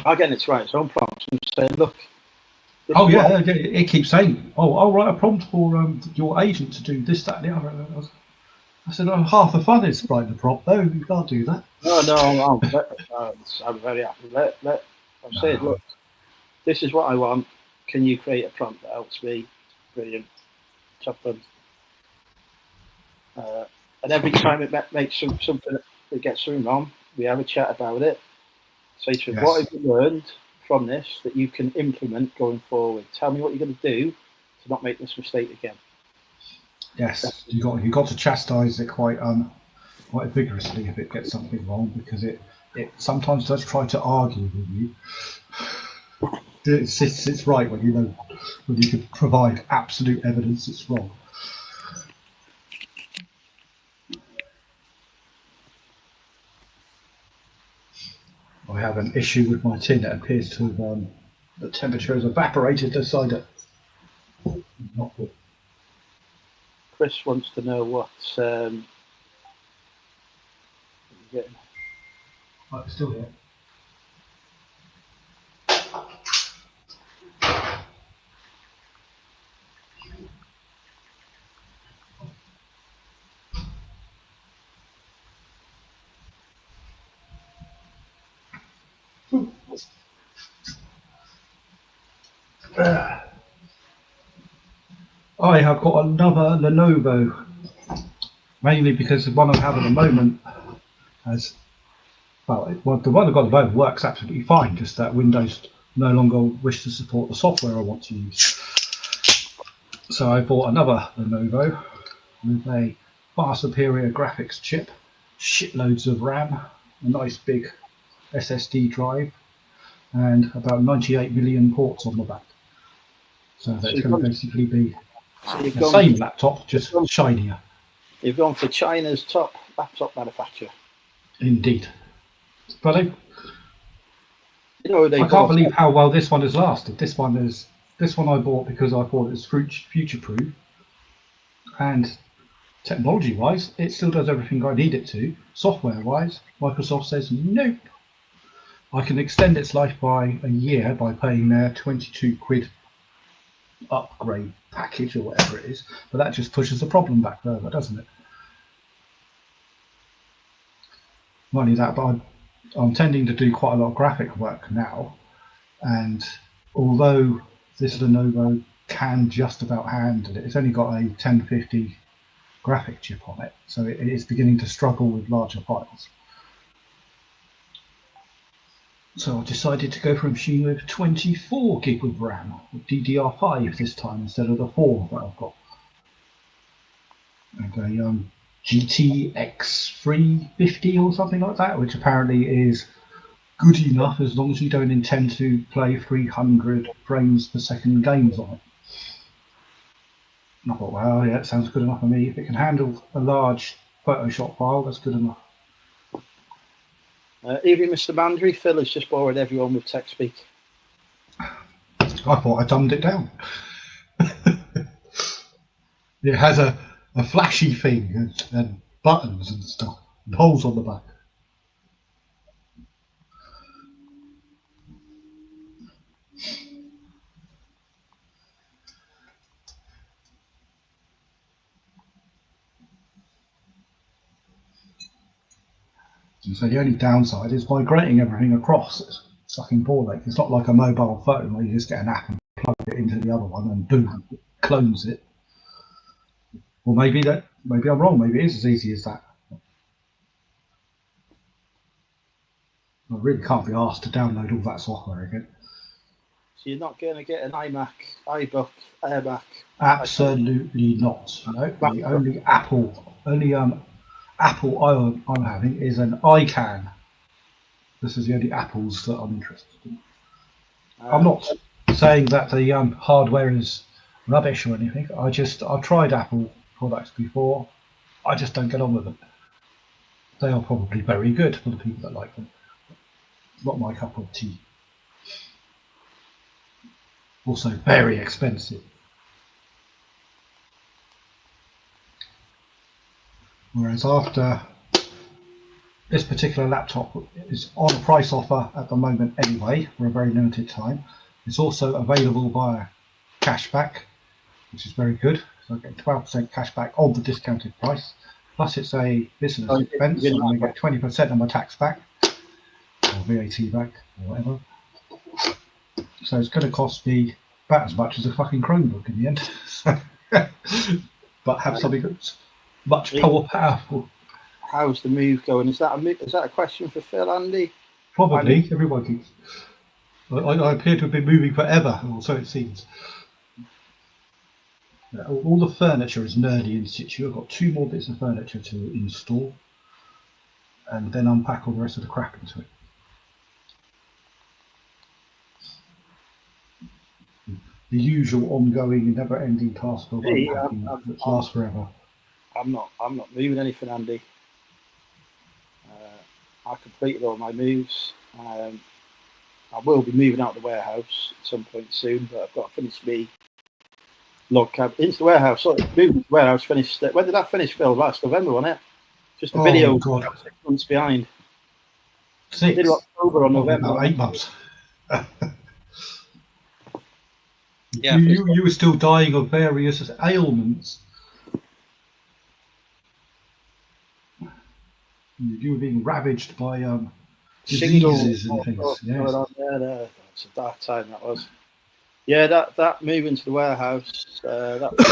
Again, it's right. Its own prompts and say, look. Oh yeah, it keeps saying, "Oh, I'll write a prompt for your agent to do this, that, and the other." I said, "Oh, half the fun is writing the prompt. No, you can't do that." No, I'm very happy. I've said, look, this is what I want. Can you create a prompt that helps me? Brilliant. Top done. And every time it makes something that gets something wrong, we have a chat about it. Say to him, what have you learned from this that you can implement going forward? Tell me what you're going to do to not make this mistake again. Yes, you got to chastise it quite vigorously if it gets something wrong, because it sometimes does try to argue with you. It's right when you can provide absolute evidence it's wrong. I have an issue with my tin. It appears to have the temperature has evaporated the cider. Not good. Chris wants to know what you're getting. I'm still here. I have got another Lenovo, mainly because the one I have at the moment has, well, the one I've got at the moment works absolutely fine, just that Windows no longer wish to support the software I want to use. So I bought another Lenovo with a far superior graphics chip, shitloads of RAM, a nice big SSD drive, and about 98 million ports on the back. So that's going to basically be the same laptop, just shinier. You've gone for China's top laptop manufacturer. Indeed. But I I can't believe how well this one has lasted. This one I bought because I thought it was future-proof, and technology-wise, it still does everything I need it to. Software-wise, Microsoft says nope. I can extend its life by a year by paying their 22 quid upgrade package or whatever it is, but that just pushes the problem back further, doesn't it? Not only that, but I'm tending to do quite a lot of graphic work now, and although this Lenovo can just about handle it, it's only got a 1050 graphic chip on it, so it is beginning to struggle with larger files. So I decided to go for a machine with 24 gig of RAM, with DDR5 this time instead of the 4 that I've got. And a GTX 350 or something like that, which apparently is good enough as long as you don't intend to play 300 frames per second games on it. And I thought, well, yeah, it sounds good enough for me. If it can handle a large Photoshop file, that's good enough. Even Mr. Mandry, Phil has just bored everyone with TechSpeak. I thought I dumbed it down. It has a flashy thing and buttons and stuff, and holes on the back. And so the only downside is migrating everything across. It's sucking ball ache. It's not like a mobile phone where you just get an app and plug it into the other one and boom, it clones it. Or maybe I'm wrong. Maybe it is as easy as that. I really can't be asked to download all that software again. So you're not going to get an iMac, iBook, AirMac? Absolutely not. No, the only Apple I'm having is an iCan. This is the only Apples that I'm interested in. I'm not saying that the hardware is rubbish or anything. I've tried Apple products before. I just don't get on with them. They are probably very good for the people that like them. Not my cup of tea. Also very expensive. Whereas after this particular laptop is on a price offer at the moment anyway, for a very limited time. It's also available via cashback, which is very good. So I get 12% cashback on the discounted price. Plus it's a business expense, so I'm going to get 20% of my tax back, or VAT back, or whatever. So it's going to cost me about as much as a fucking Chromebook in the end. But have something that's much more powerful. How's the move going? Is that a question for Phil, Andy? Probably. Everyone keeps. I appear to have been moving forever, or so it seems. All the furniture is nerdy in situ. I've got 2 more bits of furniture to install, and then unpack all the rest of the crap into it. The usual ongoing, never-ending task of unpacking that lasts forever. I'm not moving anything, Andy. I completed all my moves. I will be moving out of the warehouse at some point soon, but I've got to finish me log cab into the warehouse. Sorry, moving to the warehouse finished. When did that finish, Phil? Last November, wasn't it? Just a video. God. 6 months behind. 6. Did October or November? About 8 months. Yeah, you were still dying of various ailments. You were being ravaged by diseases and things. Yes. It's a dark time, that was. Yeah, that move into the warehouse. That was,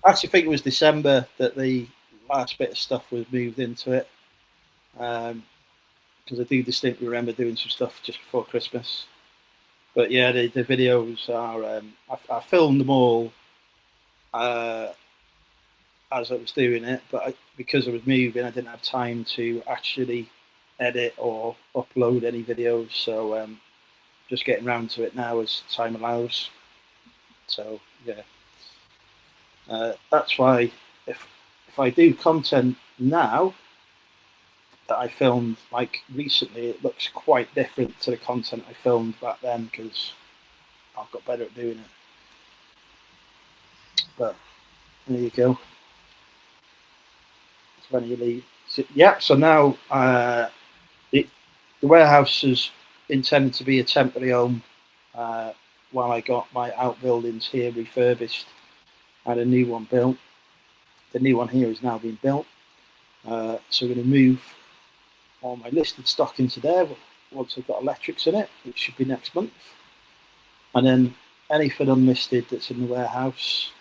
I actually think it was December that the last bit of stuff was moved into it. Because I do distinctly remember doing some stuff just before Christmas. But yeah, the videos are. I filmed them all as I was doing it, but because I was moving, I didn't have time to actually edit or upload any videos. So just getting around to it now as time allows. So yeah, that's why if I do content now that I filmed like recently, it looks quite different to the content I filmed back then because I've got better at doing it. But there you go. It's when you leave. So, yeah. So now the warehouse is intended to be a temporary home while I got my outbuildings here refurbished and a new one built. The new one here is now being built. So we're going to move all my listed stock into there once I've got electrics in it, which should be next month. And then anything unlisted that's in the warehouse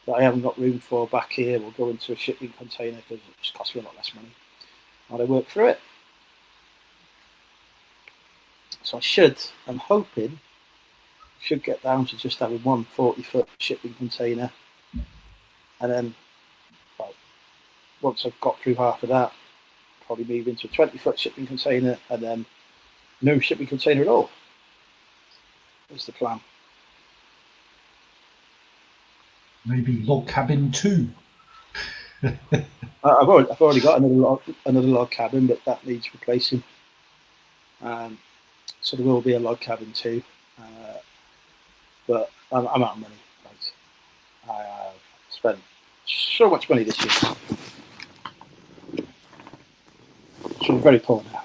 that I haven't got room for back here will go into a shipping container because it just costs me a lot less money. And I work through it. So I'm hoping, should get down to just having one 40-foot shipping container. And then, well, once I've got through half of that, probably move into a 20-foot shipping container and then no shipping container at all. That's the plan. Maybe log cabin 2. I've already got another log cabin, but that needs replacing. So there will be a log cabin too. But I'm out of money. Like, I have spent so much money this year. So I'm very poor now.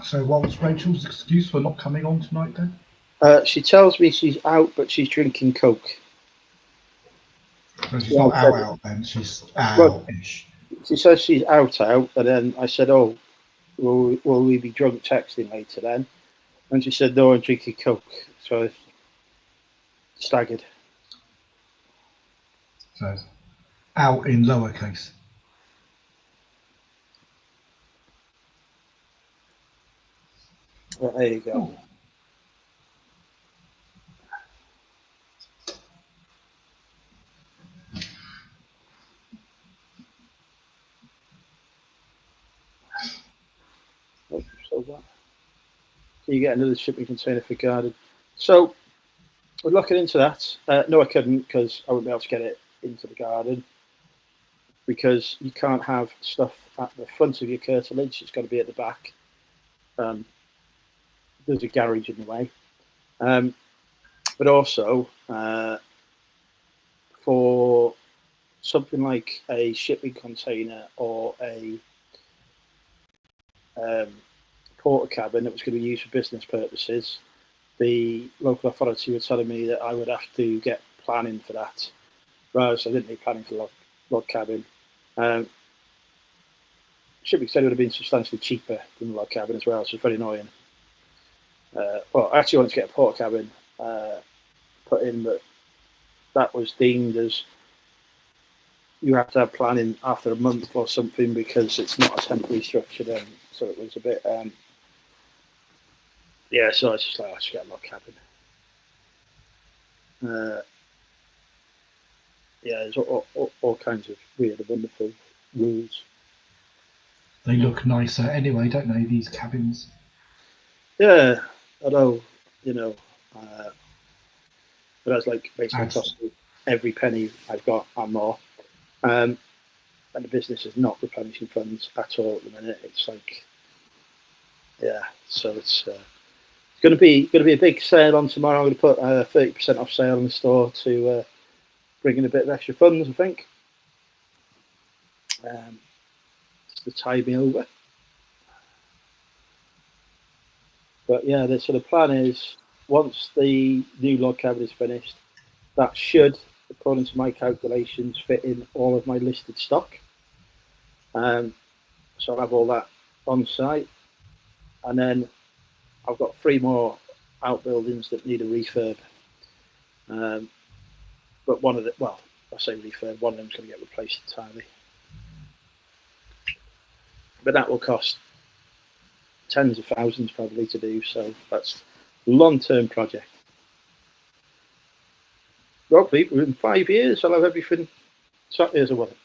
So what was Rachel's excuse for not coming on tonight then? She tells me she's out, but she's drinking Coke. So she's not out then, she's out-ish. She says she's out, and then I said, oh, will we be drunk texting later then? And she said, no, I'm drinking Coke. So I staggered. So out in lowercase. Well, there you go. Ooh. So you get another shipping container for garden. So we're looking into that. No, I couldn't because I wouldn't be able to get it into the garden because you can't have stuff at the front of your curtilage. It's got to be at the back. There's a garage in the way. But also for something like a shipping container or a porta cabin that was going to be used for business purposes, the local authority were telling me that I would have to get planning for that. Whereas I didn't need planning for log cabin. Shipping container would have been substantially cheaper than the log cabin as well, so it's very annoying. Well, I actually wanted to get a porta cabin put in, but that was deemed as you have to have planning after a month or something because it's not a temporary structure then. So it was a bit, yeah, so I was just like, I should get a log cabin. Yeah, there's all kinds of weird and wonderful rules. They look nicer anyway, don't they, these cabins? Yeah, although, you know, but that's like basically costing every penny I've got and more. And the business is not replenishing funds at all at the minute. It's like, yeah, so it's going to be a big sale on tomorrow. I'm going to put 30% off sale in the store to bring in a bit of extra funds, I think, just to tide me over. But yeah, the sort of plan is once the new log cabin is finished, that should, according to my calculations, fit in all of my listed stock. So I'll have all that on site, and then I've got 3 more outbuildings that need a refurb. But one of the, well, I say refurb, one of them's going to get replaced entirely. But that will cost tens of thousands probably to do, so that's a long-term project. Hopefully, within 5 years, I'll have everything exactly as I want it.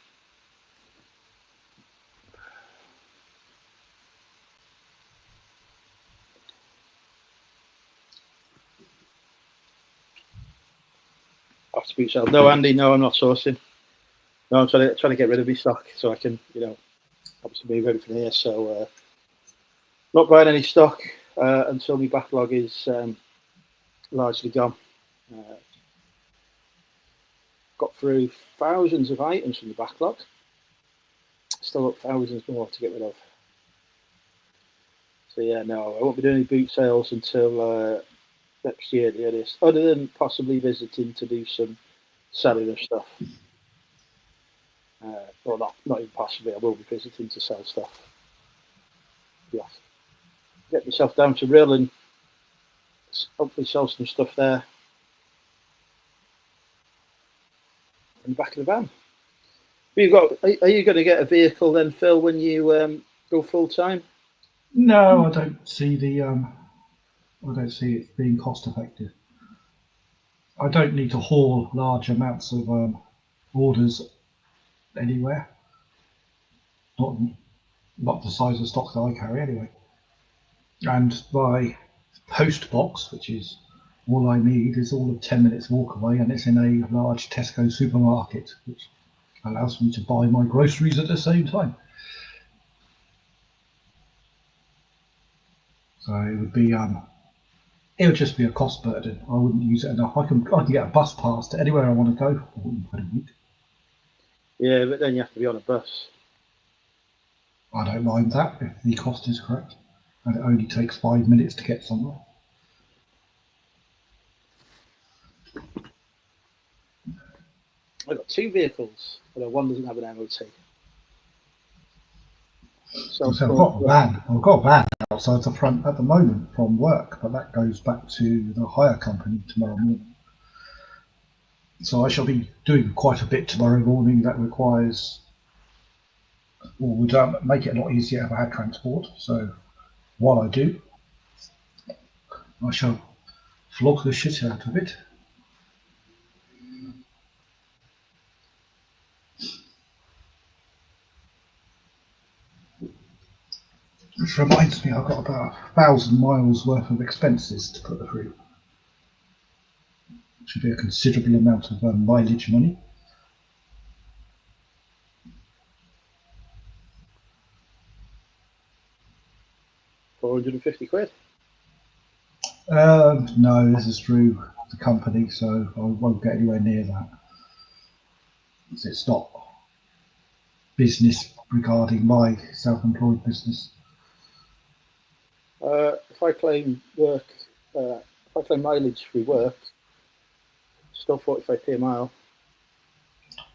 Have to speak yourself. No, Andy, no, I'm not sourcing. No, I'm trying to get rid of my stock so I can, obviously move everything here. So, not buying any stock until my backlog is largely gone. Got through thousands of items from the backlog. Still got thousands more to get rid of. So yeah, no, I won't be doing any boot sales until next year at the earliest, other than possibly visiting to do some cellular stuff. Or not even possibly, I will be visiting to sell stuff. Yeah. Get myself down to Rill and hopefully sell some stuff there. In the back of the van. Are you going to get a vehicle then, Phil, when you go full time? No, I don't see it being cost effective. I don't need to haul large amounts of orders anywhere. Not the size of stock that I carry anyway. And my post box, which is all I need, is all of 10 minutes walk away, and it's in a large Tesco supermarket, which allows me to buy my groceries at the same time. So it would just be a cost burden. I wouldn't use it enough. I can get a bus pass to anywhere I want to go for £1 a week. Yeah, but then you have to be on a bus. I don't mind that if the cost is correct, and it only takes 5 minutes to get somewhere. I've got 2 vehicles, but one doesn't have an MOT. So I've got a van outside the front at the moment from work, but that goes back to the hire company tomorrow morning. So I shall be doing quite a bit tomorrow morning that requires, or would make it a lot easier if I had transport. So while I do, I shall flog the shit out of it. Which reminds me, I've got about 1,000 miles worth of expenses to put through. Should be a considerable amount of mileage money. £450. No, this is through the company, so I won't get anywhere near that. It's not business regarding my self-employed business. If I claim mileage through work, still 45p a mile.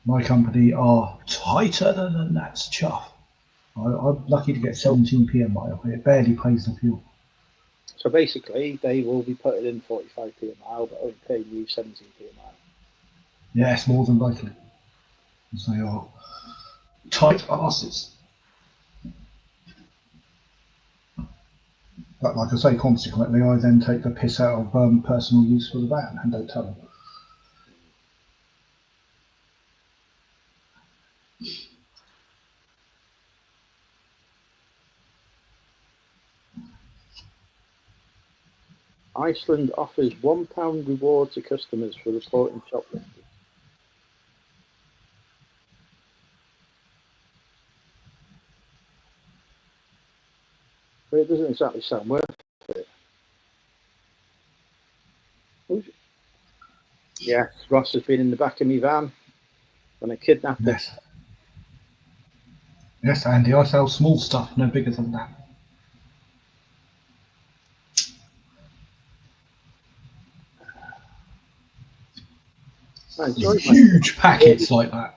My company are tighter than that's chuff. I'm lucky to get 17p a mile. It barely pays the fuel. So basically, they will be putting in 45p a mile, but only paying you 17p a mile. Yes, more than likely. Because they are tight asses. But like I say, consequently, I then take the piss out of personal use for the van and don't tell them. Iceland offers £1 reward to customers for reporting shoplifting. But it doesn't exactly sound worth it. Yes, Ross has been in the back of my van when I kidnapped him. Yes. Yes, Andy, I sell small stuff, no bigger than that. I enjoyed Huge packets like that.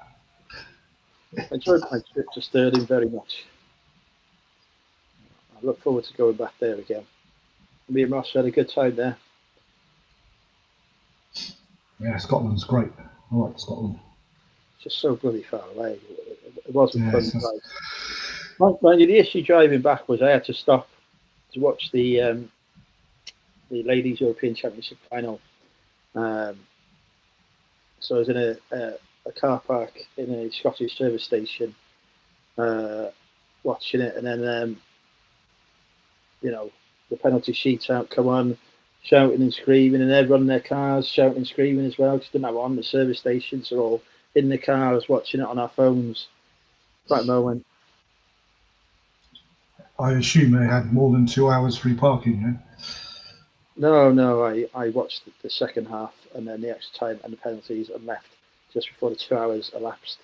enjoyed my trip to Stirling very much. I look forward to going back there again. Me and Ross had a good time there. Yeah, Scotland's great. I like Scotland. It's just so bloody far away. It wasn't Yeah, fun to drive. Mind you, the issue driving back was I had to stop to watch the Ladies European Championship final. So I was in a car park in a Scottish service station, watching it, and then the penalty sheets out come on, shouting and screaming, and everyone in their cars shouting and screaming as well. Because didn't have on the service stations, are all in the cars watching it on our phones. Quite a moment. I assume they had more than 2 hours free parking, yeah? No, I watched the second half and then the extra time and the penalties and left just before the 2 hours elapsed.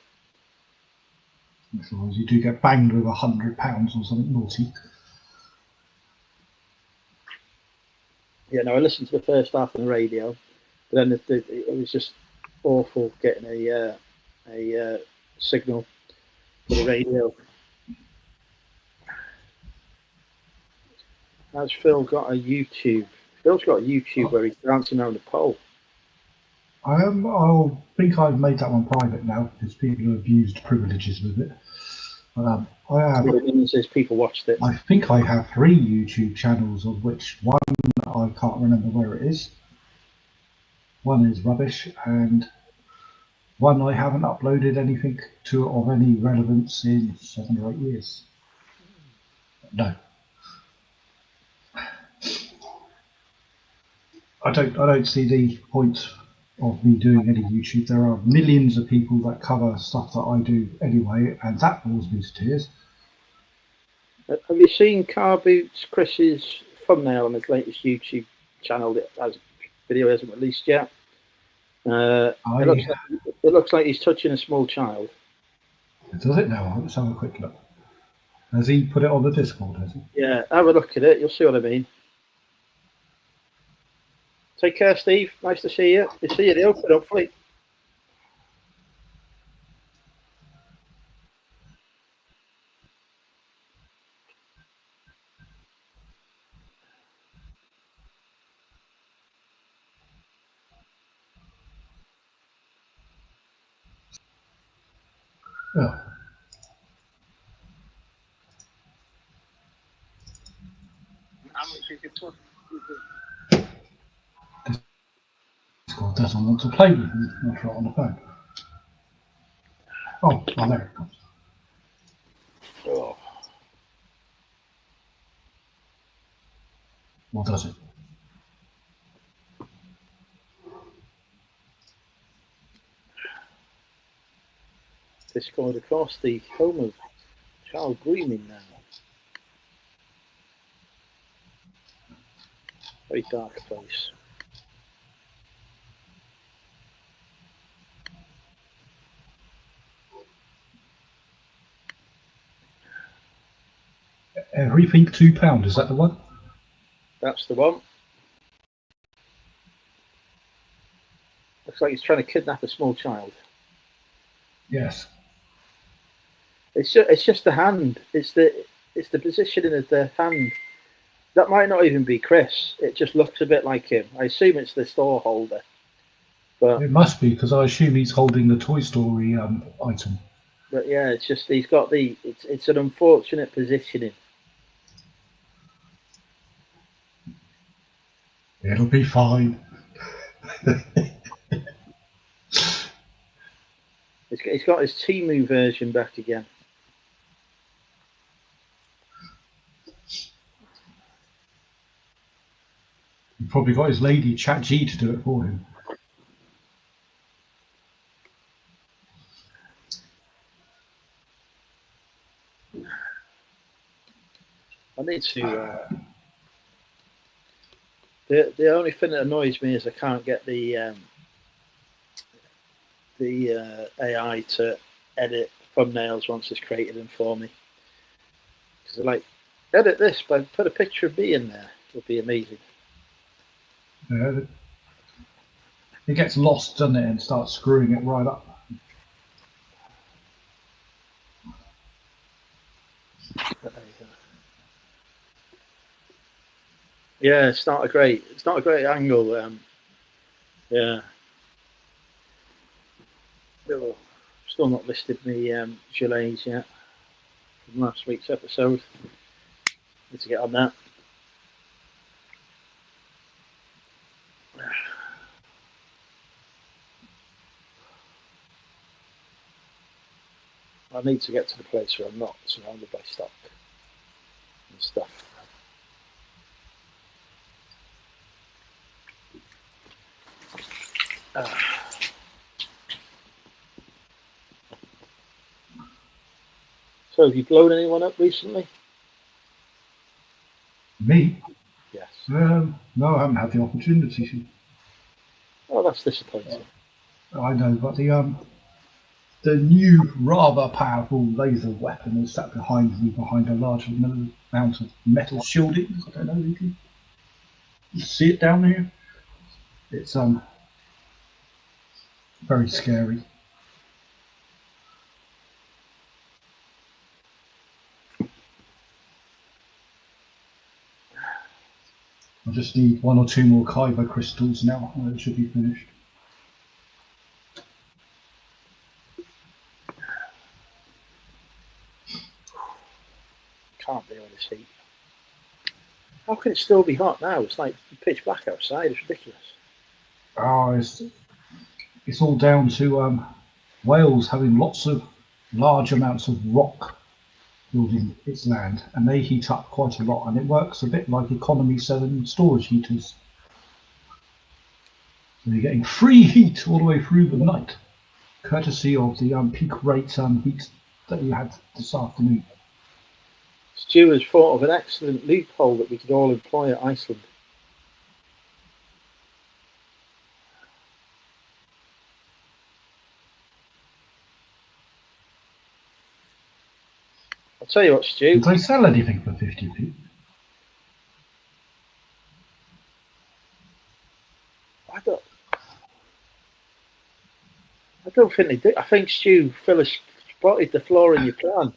Otherwise you do get banged with £100 or something naughty. Yeah, no, I listened to the first half on the radio, but then it was just awful getting a signal for the radio. Has Phil got a YouTube? Phil's got a YouTube where he's dancing around the pole. I think I've made that one private now because people have abused privileges with it. I have. What it means is people watched it. I think I have 3 YouTube channels, of which one I can't remember where it is. One is rubbish, and one I haven't uploaded anything to of any relevance in 7 or 8 years. No. I don't see the point of me doing any YouTube. There are millions of people that cover stuff that I do anyway, and that bores me to tears. Have you seen Car Boots Chris's thumbnail on his latest YouTube channel that has video hasn't released yet? It looks like he's touching a small child. Does it now? Let's have a quick look. Has he put it on the Discord, has he? Yeah, have a look at it. You'll see what I mean. Take care, Steve. Nice to see you. You see you, Neil. Put up for you. Yeah. How much you could put? Discord doesn't want to play with me. I'll try it on the phone. Oh, there it comes. Oh. What does it? Discord across the home of child grooming now. Very dark place. Everything £2, is that the one? That's the one. Looks like he's trying to kidnap a small child. Yes. It's just the hand. It's the positioning of the hand. That might not even be Chris. It just looks a bit like him. I assume it's the store holder. But It must be, because I assume he's holding the Toy Story item. But yeah, it's just he's got it's an unfortunate positioning. It'll be fine. He's got his Temu version back again. He probably got his lady ChatG to do it for him. I need to. The only thing that annoys me is I can't get the AI to edit thumbnails once it's created them for me. Because they're like, edit this, but put a picture of me in there. It'll be amazing. Yeah, it gets lost, doesn't it, and starts screwing it right up. Yeah, it's not a great angle. Yeah. Oh, still not listed me gilets yet from last week's episode. Need to get on that. I need to get to the place where I'm not surrounded by stock and stuff. So, have you blown anyone up recently? Me? Yes. No, I haven't had the opportunity to. Oh, that's disappointing. I know, but the new rather powerful laser weapon is sat behind me, behind a large amount of metal shielding. I don't know if you see it down there. It's very scary. I just need 1 or 2 more Kyber crystals now, and it should be finished. Can't deal with this heat. How can it still be hot now? It's like pitch black outside. It's ridiculous. Oh, it's all down to Wales having lots of large amounts of rock building its land, and they heat up quite a lot, and it works a bit like economy 7 storage heaters. So you're getting free heat all the way through the night, courtesy of the peak rate heat that you had this afternoon. Stu has thought of an excellent loophole that we could all employ at Iceland. I'll tell you what, Stu. Did they sell anything for 50p? I don't think they do. I think Stu Phyllis spotted the flaw in your plan.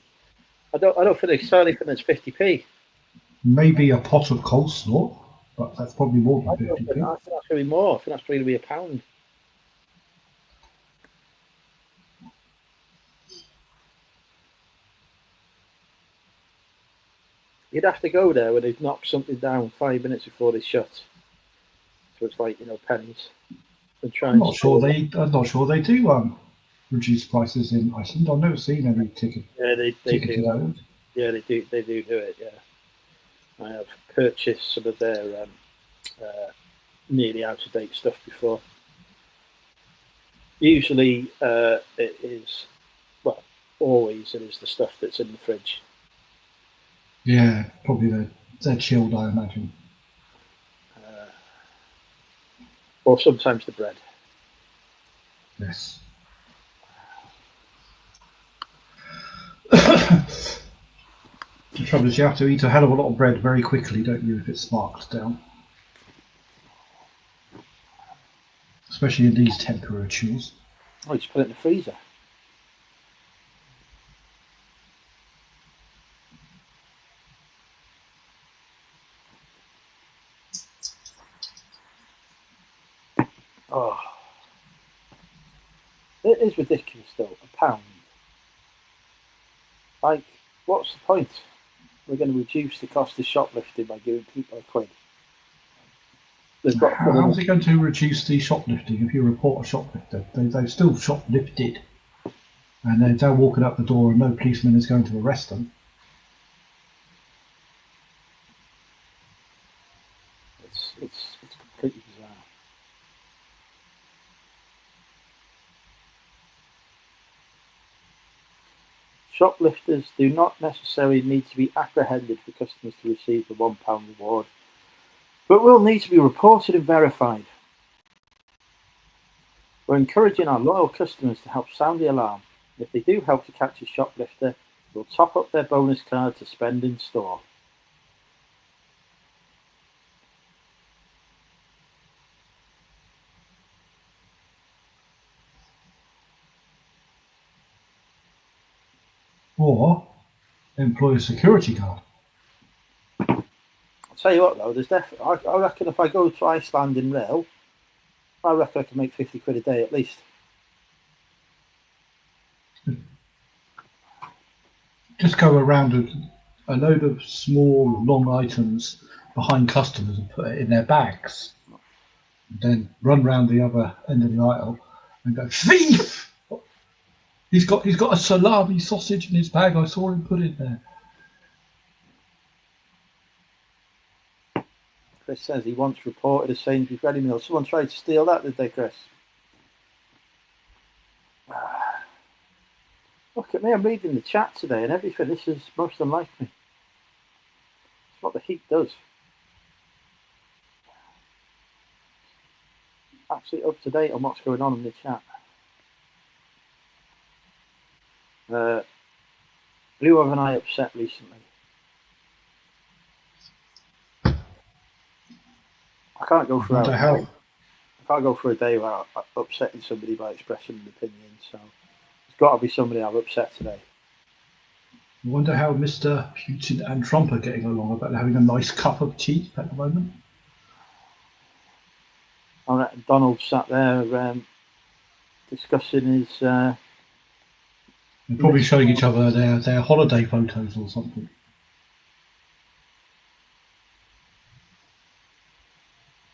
I don't think they sell anything that's 50p. Maybe a pot of coleslaw, but that's probably more than I think 50p. that's going to be more. I think that's probably going to be £1. You'd have to go there where they've knocked something down 5 minutes before they shut. So it's like, pennies. And try I'm and not sure they do reduce prices in Iceland. I've never seen any ticket. Yeah, they do. Out. Yeah, they do it. Yeah, I have purchased some of their nearly out of date stuff before. Usually, it is always it is the stuff that's in the fridge. Yeah, probably they're chilled, I imagine. Or sometimes the bread. Yes. The trouble is you have to eat a hell of a lot of bread very quickly, don't you, if it's marked down? Especially in these temperatures. Oh, you just put it in the freezer. Oh. It is ridiculous, though. £1. Like, what's the point? We're going to reduce the cost of shoplifting by giving people £1. How's it going to reduce the shoplifting if you report a shoplifter? They've still shoplifted, and they're walking out the door and no policeman is going to arrest them. It's completely bizarre. Shoplifters do not necessarily need to be apprehended for customers to receive the £1 reward, but will need to be reported and verified. We're encouraging our loyal customers to help sound the alarm. If they do help to catch a shoplifter, we'll top up their bonus card to spend in store. Or employ a security guard. I'll tell you what though, there's definitely. I reckon if I go to Iceland in rail, I reckon I can make 50 quid a day at least. Just go around with a load of small, long items behind customers and put it in their bags. Then run round the other end of the aisle and go, thief! He's got a salami sausage in his bag. I saw him put it there. Chris says he once reported a Sainsbury's ready meal. Someone tried to steal that, did they, Chris? Look at me, I'm reading the chat today and everything. This is most unlike me. It's what the heat does. Absolutely up to date on what's going on in the chat. Who haven't I upset recently? I can't go for I can't go for a day without upsetting somebody by expressing an opinion. So it's got to be somebody I've upset today. I wonder how Mr. Putin and Trump are getting along about having a nice cup of tea at the moment. I reckon Donald sat there discussing his. They're probably showing each other their holiday photos or something.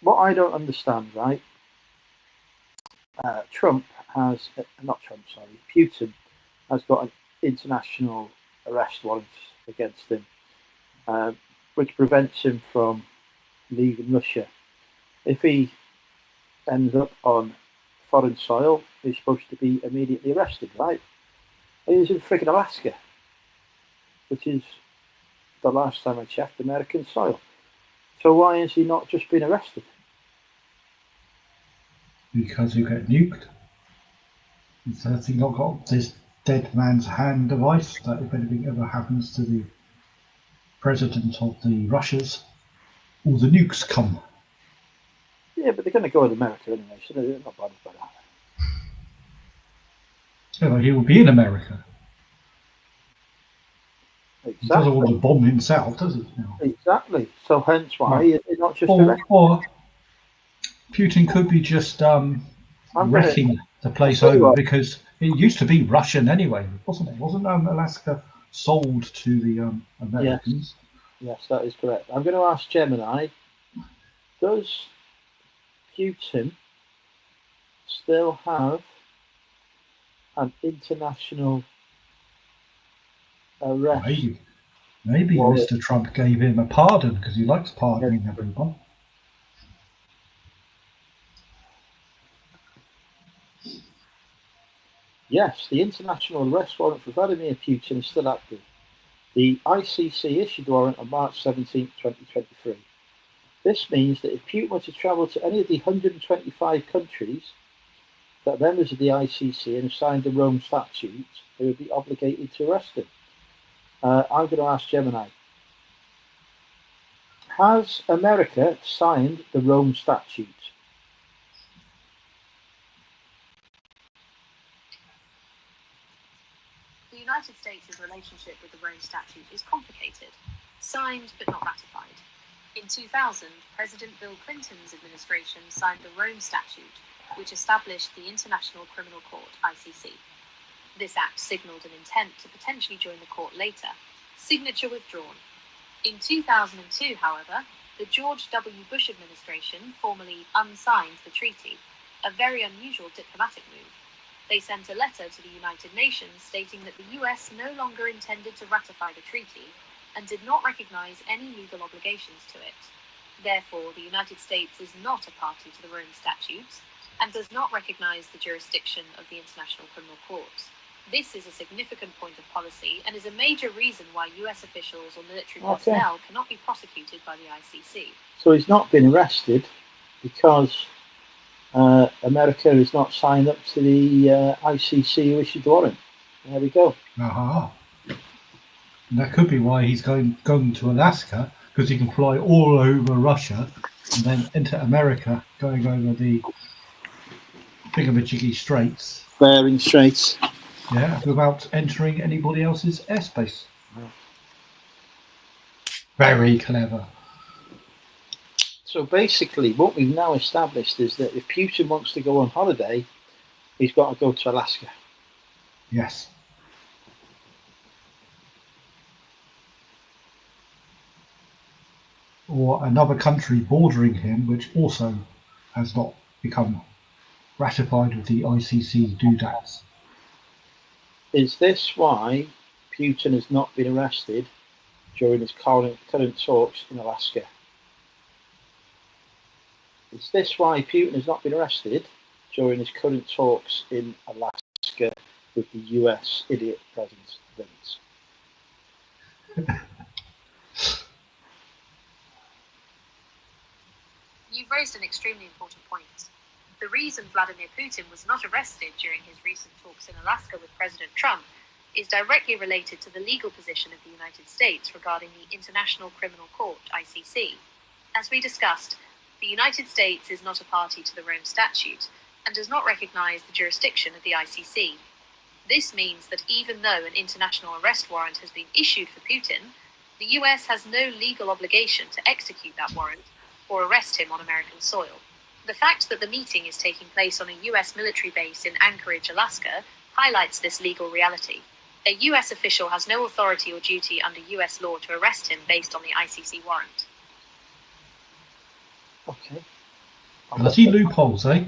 What I don't understand, right? Putin has got an international arrest warrant against him, which prevents him from leaving Russia. If he ends up on foreign soil, he's supposed to be immediately arrested, right? He was in friggin' Alaska, which is, the last time I checked, American soil. So why has he not just been arrested? Because you get nuked. Has he not got this dead man's hand device that if anything ever happens to the president of the Russias, all the nukes come? Yeah, but they're going to go with America anyway, so they're not bothered by that. Yeah, he will be in America. Exactly. He doesn't want to bomb himself, does he? No. Exactly. So hence why it's not just or Putin could be just wrecking the place over because it used to be Russian anyway, wasn't it? Wasn't Alaska sold to the Americans? Yes, that is correct. I'm going to ask Gemini, does Putin still have an international arrest? Maybe Mr. Trump gave him a pardon because he likes pardoning everyone. Yes, the international arrest warrant for Vladimir Putin is still active. The ICC issued a warrant on March 17, 2023. This means that if Putin were to travel to any of the 125 countries that are members of the ICC and have signed the Rome Statute, they would be obligated to arrest him. I'm going to ask Gemini. Has America signed the Rome Statute? The United States' relationship with the Rome Statute is complicated, signed but not ratified. In 2000, President Bill Clinton's administration signed the Rome Statute, which established the International Criminal Court, ICC. This act signaled an intent to potentially join the court later. Signature withdrawn. In 2002, however, the George W. Bush administration formally unsigned the treaty, a very unusual diplomatic move. They sent a letter to the United Nations stating that the US no longer intended to ratify the treaty and did not recognize any legal obligations to it. Therefore, the United States is not a party to the Rome Statutes and does not recognize the jurisdiction of the International Criminal Court. This is a significant point of policy and is a major reason why US officials or military personnel cannot be prosecuted by the ICC. So he's not been arrested because America is not signed up to the ICC who issued the warrant. There we go. Aha. And that could be why he's going to Alaska, because he can fly all over Russia and then enter America, going over the Thingamajiggy Straits. Bering Straits. Yeah, without entering anybody else's airspace. Very clever. So basically, what we've now established is that if Putin wants to go on holiday, he's got to go to Alaska. Yes. Or another country bordering him, which also has not become ratified with the ICC doodads. Is this why Putin has not been arrested during his current talks in Alaska? Is this why Putin has not been arrested during his current talks in Alaska with the US idiot president? You've raised an extremely important point. The reason Vladimir Putin was not arrested during his recent talks in Alaska with President Trump is directly related to the legal position of the United States regarding the International Criminal Court, ICC. As we discussed, the United States is not a party to the Rome Statute and does not recognize the jurisdiction of the ICC. This means that even though an international arrest warrant has been issued for Putin, the US has no legal obligation to execute that warrant or arrest him on American soil. The fact that the meeting is taking place on a US military base in Anchorage, Alaska, highlights this legal reality. A US official has no authority or duty under US law to arrest him based on the ICC warrant. Okay. I see loopholes, eh?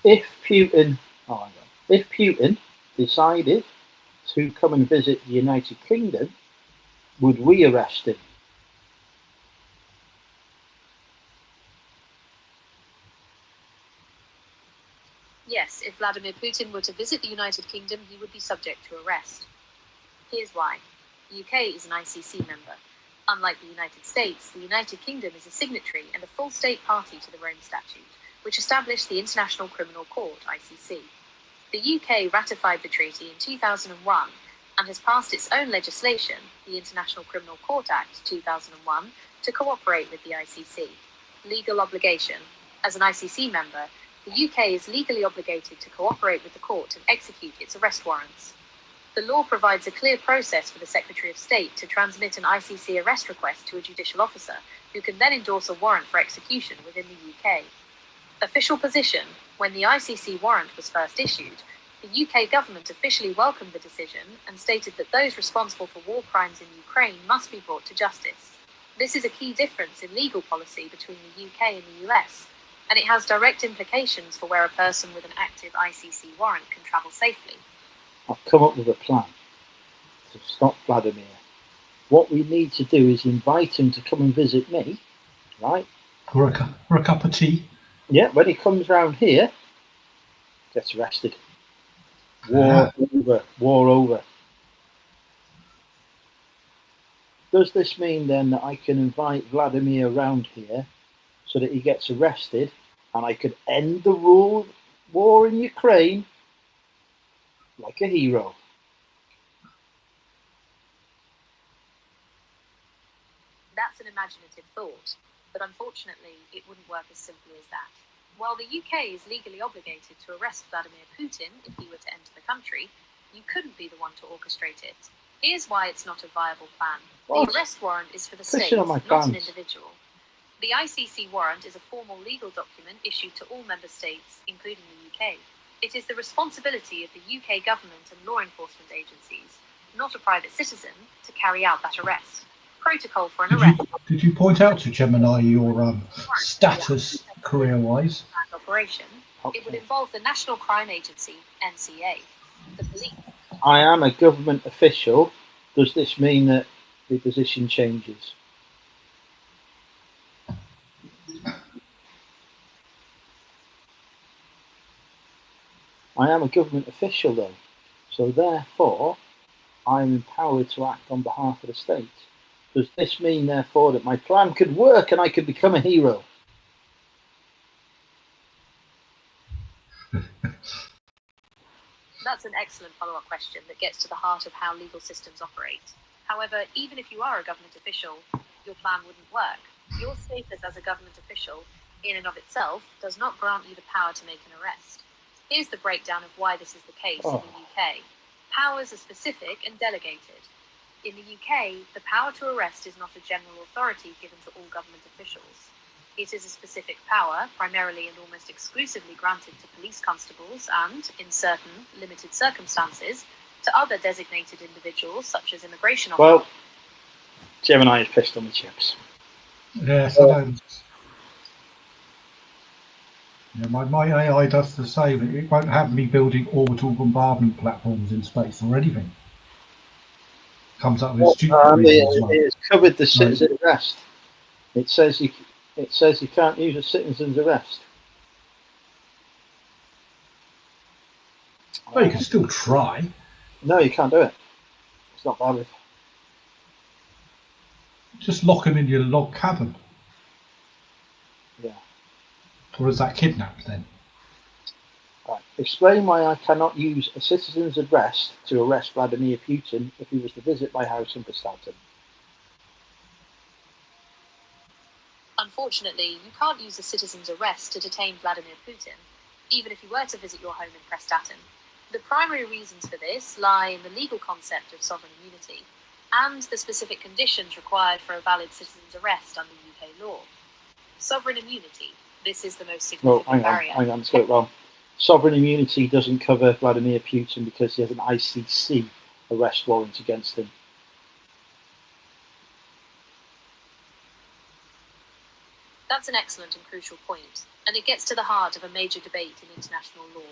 If Putin decided to come and visit the United Kingdom, would we arrest him? Yes, if Vladimir Putin were to visit the United Kingdom, he would be subject to arrest. Here's why. The UK is an ICC member. Unlike the United States, the United Kingdom is a signatory and a full state party to the Rome Statute, which established the International Criminal Court, ICC. The UK ratified the treaty in 2001 and has passed its own legislation, the International Criminal Court Act 2001, to cooperate with the ICC. Legal obligation. As an ICC member, the UK is legally obligated to cooperate with the court and execute its arrest warrants. The law provides a clear process for the Secretary of State to transmit an ICC arrest request to a judicial officer, who can then endorse a warrant for execution within the UK. Official position. When the ICC warrant was first issued, the UK government officially welcomed the decision and stated that those responsible for war crimes in Ukraine must be brought to justice. This is a key difference in legal policy between the UK and the US, and it has direct implications for where a person with an active ICC warrant can travel safely. I've come up with a plan to stop Vladimir. What we need to do is invite him to come and visit me, right? For a cup of tea. Yeah, when he comes round here, gets arrested. War over. Does this mean then that I can invite Vladimir around here so that he gets arrested and I could end the war in Ukraine like a hero? That's an imaginative thought, but unfortunately it wouldn't work as simply as that. While the UK is legally obligated to arrest Vladimir Putin if he were to enter the country, you couldn't be the one to orchestrate it. Here's why it's not a viable plan. What? The arrest warrant is for the Pissing state, on my not an pants. individual. The ICC warrant is a formal legal document issued to all member states, including the UK. It is the responsibility of the UK government and law enforcement agencies, not a private citizen, to carry out that arrest. Protocol for an arrest. Did you point out to Gemini your status career-wise? Operation. Okay. It would involve the National Crime Agency, NCA, the police. I am a government official. Does this mean that the position changes? I am a government official though, so therefore I'm empowered to act on behalf of the state. Does this mean therefore that my plan could work and I could become a hero? That's an excellent follow-up question that gets to the heart of how legal systems operate. However, even if you are a government official, your plan wouldn't work. Your status as a government official, in and of itself, does not grant you the power to make an arrest. Here's the breakdown of why this is the case in the UK. Powers are specific and delegated. In the UK, the power to arrest is not a general authority given to all government officials. It is a specific power, primarily and almost exclusively granted to police constables and, in certain limited circumstances, to other designated individuals such as immigration officers. Well, Gemini is pissed on the chips. Yes, I know. Yeah, my AI does the same. It won't have me building orbital bombardment platforms in space or anything. Comes up with stupid reasons as well. It's covered the citizen arrest. It says you can't use a citizen's arrest. Well, you can still try. No, you can't do it. It's not valid. Just lock them in your log cabin. Yeah. Or is that kidnapped then? Right. Explain why I cannot use a citizen's arrest to arrest Vladimir Putin if he was to visit my house in Prestatyn. Unfortunately, you can't use a citizen's arrest to detain Vladimir Putin, even if he were to visit your home in Prestatyn. The primary reasons for this lie in the legal concept of sovereign immunity and the specific conditions required for a valid citizen's arrest under UK law. Sovereign immunity. This is the most significant barrier. Hang on, let's get it wrong. Sovereign immunity doesn't cover Vladimir Putin because he has an ICC arrest warrant against him. That's an excellent and crucial point, and it gets to the heart of a major debate in international law.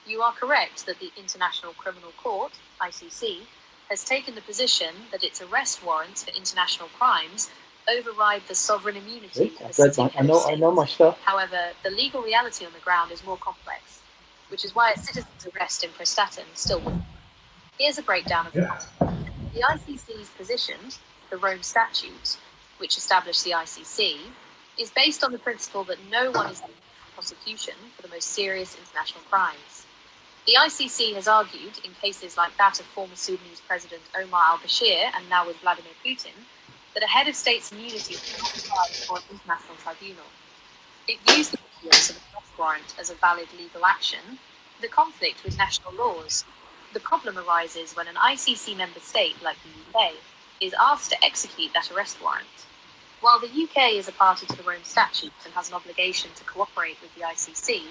You are correct that the International Criminal Court, ICC, has taken the position that its arrest warrants for international crimes override the sovereign immunity of a sitting head of state. I know my stuff. However, the legal reality on the ground is more complex, which is why a citizen's arrest in Prestatyn still wouldn't. Here's a breakdown of that. The ICC's position, the Rome Statute, which established the ICC, is based on the principle that no one is liable for prosecution for the most serious international crimes. The ICC has argued, in cases like that of former Sudanese President Omar al-Bashir and now with Vladimir Putin, that a head of state's immunity is not required for an international tribunal. It views the issuance of an arrest warrant as a valid legal action, the conflict with national laws. The problem arises when an ICC member state, like the UK, is asked to execute that arrest warrant. While the UK is a party to the Rome Statute and has an obligation to cooperate with the ICC,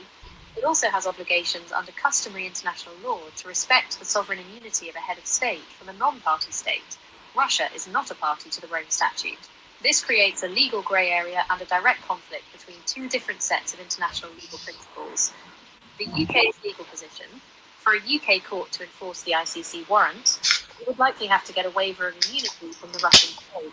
it also has obligations under customary international law to respect the sovereign immunity of a head of state from a non-party state. Russia is not a party to the Rome Statute. This creates a legal grey area and a direct conflict between two different sets of international legal principles. The UK's legal position: for a UK court to enforce the ICC warrant, it would likely have to get a waiver of immunity from the Russian state,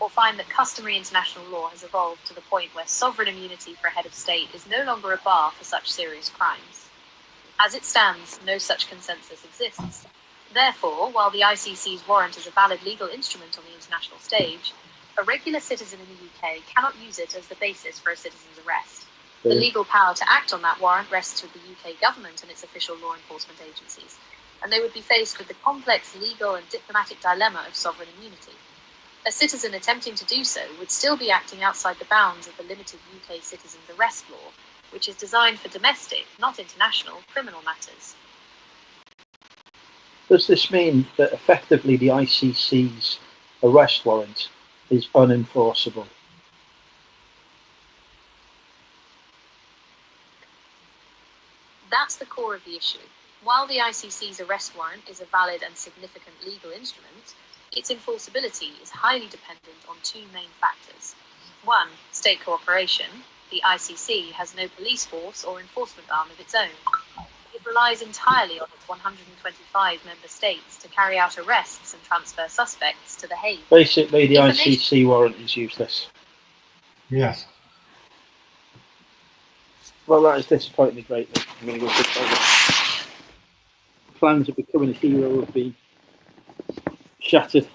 or find that customary international law has evolved to the point where sovereign immunity for a head of state is no longer a bar for such serious crimes. As it stands, no such consensus exists. Therefore, while the ICC's warrant is a valid legal instrument on the international stage, a regular citizen in the UK cannot use it as the basis for a citizen's arrest. The legal power to act on that warrant rests with the UK government and its official law enforcement agencies, and they would be faced with the complex legal and diplomatic dilemma of sovereign immunity. A citizen attempting to do so would still be acting outside the bounds of the limited UK citizen's arrest law, which is designed for domestic, not international, criminal matters. Does this mean that effectively the ICC's arrest warrant is unenforceable? That's the core of the issue. While the ICC's arrest warrant is a valid and significant legal instrument, its enforceability is highly dependent on two main factors. One, state cooperation. The ICC has no police force or enforcement arm of its own. It relies entirely on its 125 member states to carry out arrests and transfer suspects to The Hague. Basically, the ICC warrant is useless. Yes. Well, that is disappointing me greatly. I'm going to go sit over. Plans of becoming a hero have been shattered.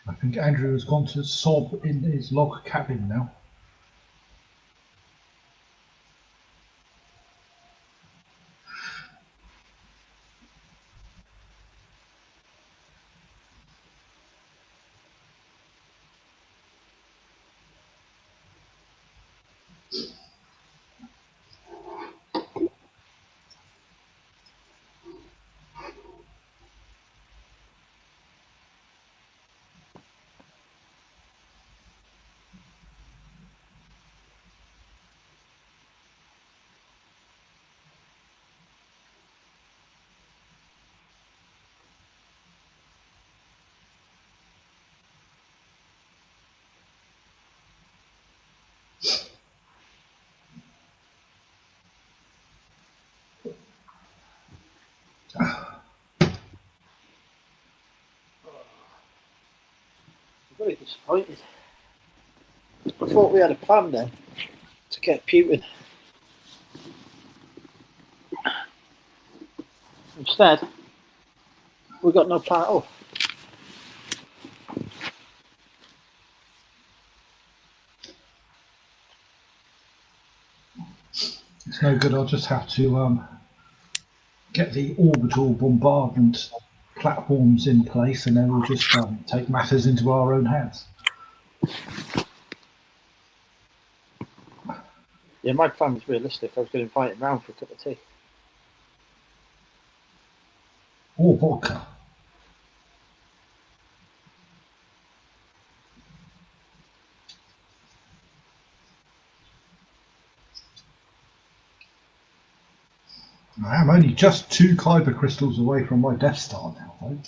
I think Andrew has gone to sob in his log cabin now. very disappointed. I thought we had a plan then to get Putin. Instead, we've got no plan at all. It's no good. I'll just have to get the orbital bombardment platforms in place, and then we'll just take matters into our own hands. Yeah, my plan was realistic. I was going to invite him round for a cup of tea. Or vodka. I am only just 2 kyber crystals away from my Death Star now, though.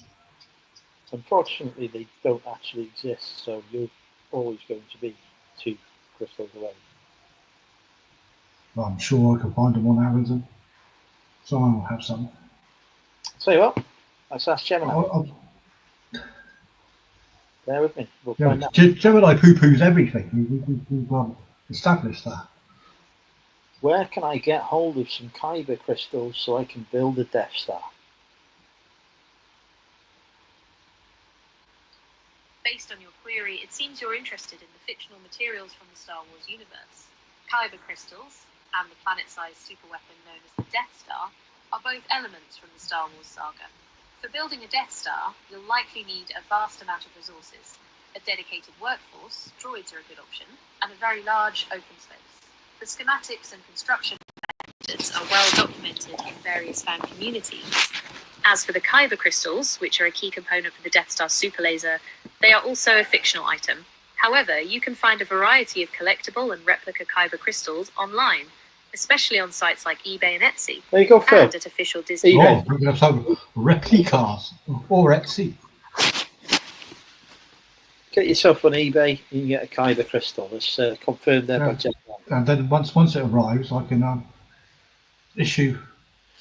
Unfortunately, they don't actually exist, so you're always going to be 2 crystals away. I'm sure I can find them on Amazon. Someone will have some. Tell you what, let's ask Gemini. Bear with me. We'll find out. Gemini poo-poos everything. We've established that. Where can I get hold of some kyber crystals so I can build a Death Star? Based on your query, it seems you're interested in the fictional materials from the Star Wars universe. Kyber crystals, and the planet-sized superweapon known as the Death Star, are both elements from the Star Wars saga. For building a Death Star, you'll likely need a vast amount of resources, a dedicated workforce, droids are a good option, and a very large open space. The schematics and construction methods are well documented in various fan communities. As for the kyber crystals, which are a key component for the Death Star superlaser, they are also a fictional item. However, you can find a variety of collectible and replica kyber crystals online, especially on sites like eBay and Etsy. There you go, Phil. And at official Disney. Oh, we're going to have some replicas or Etsy. Get yourself on eBay, you can get a kyber crystal. It's confirmed there by Gemini. And then once it arrives, I can issue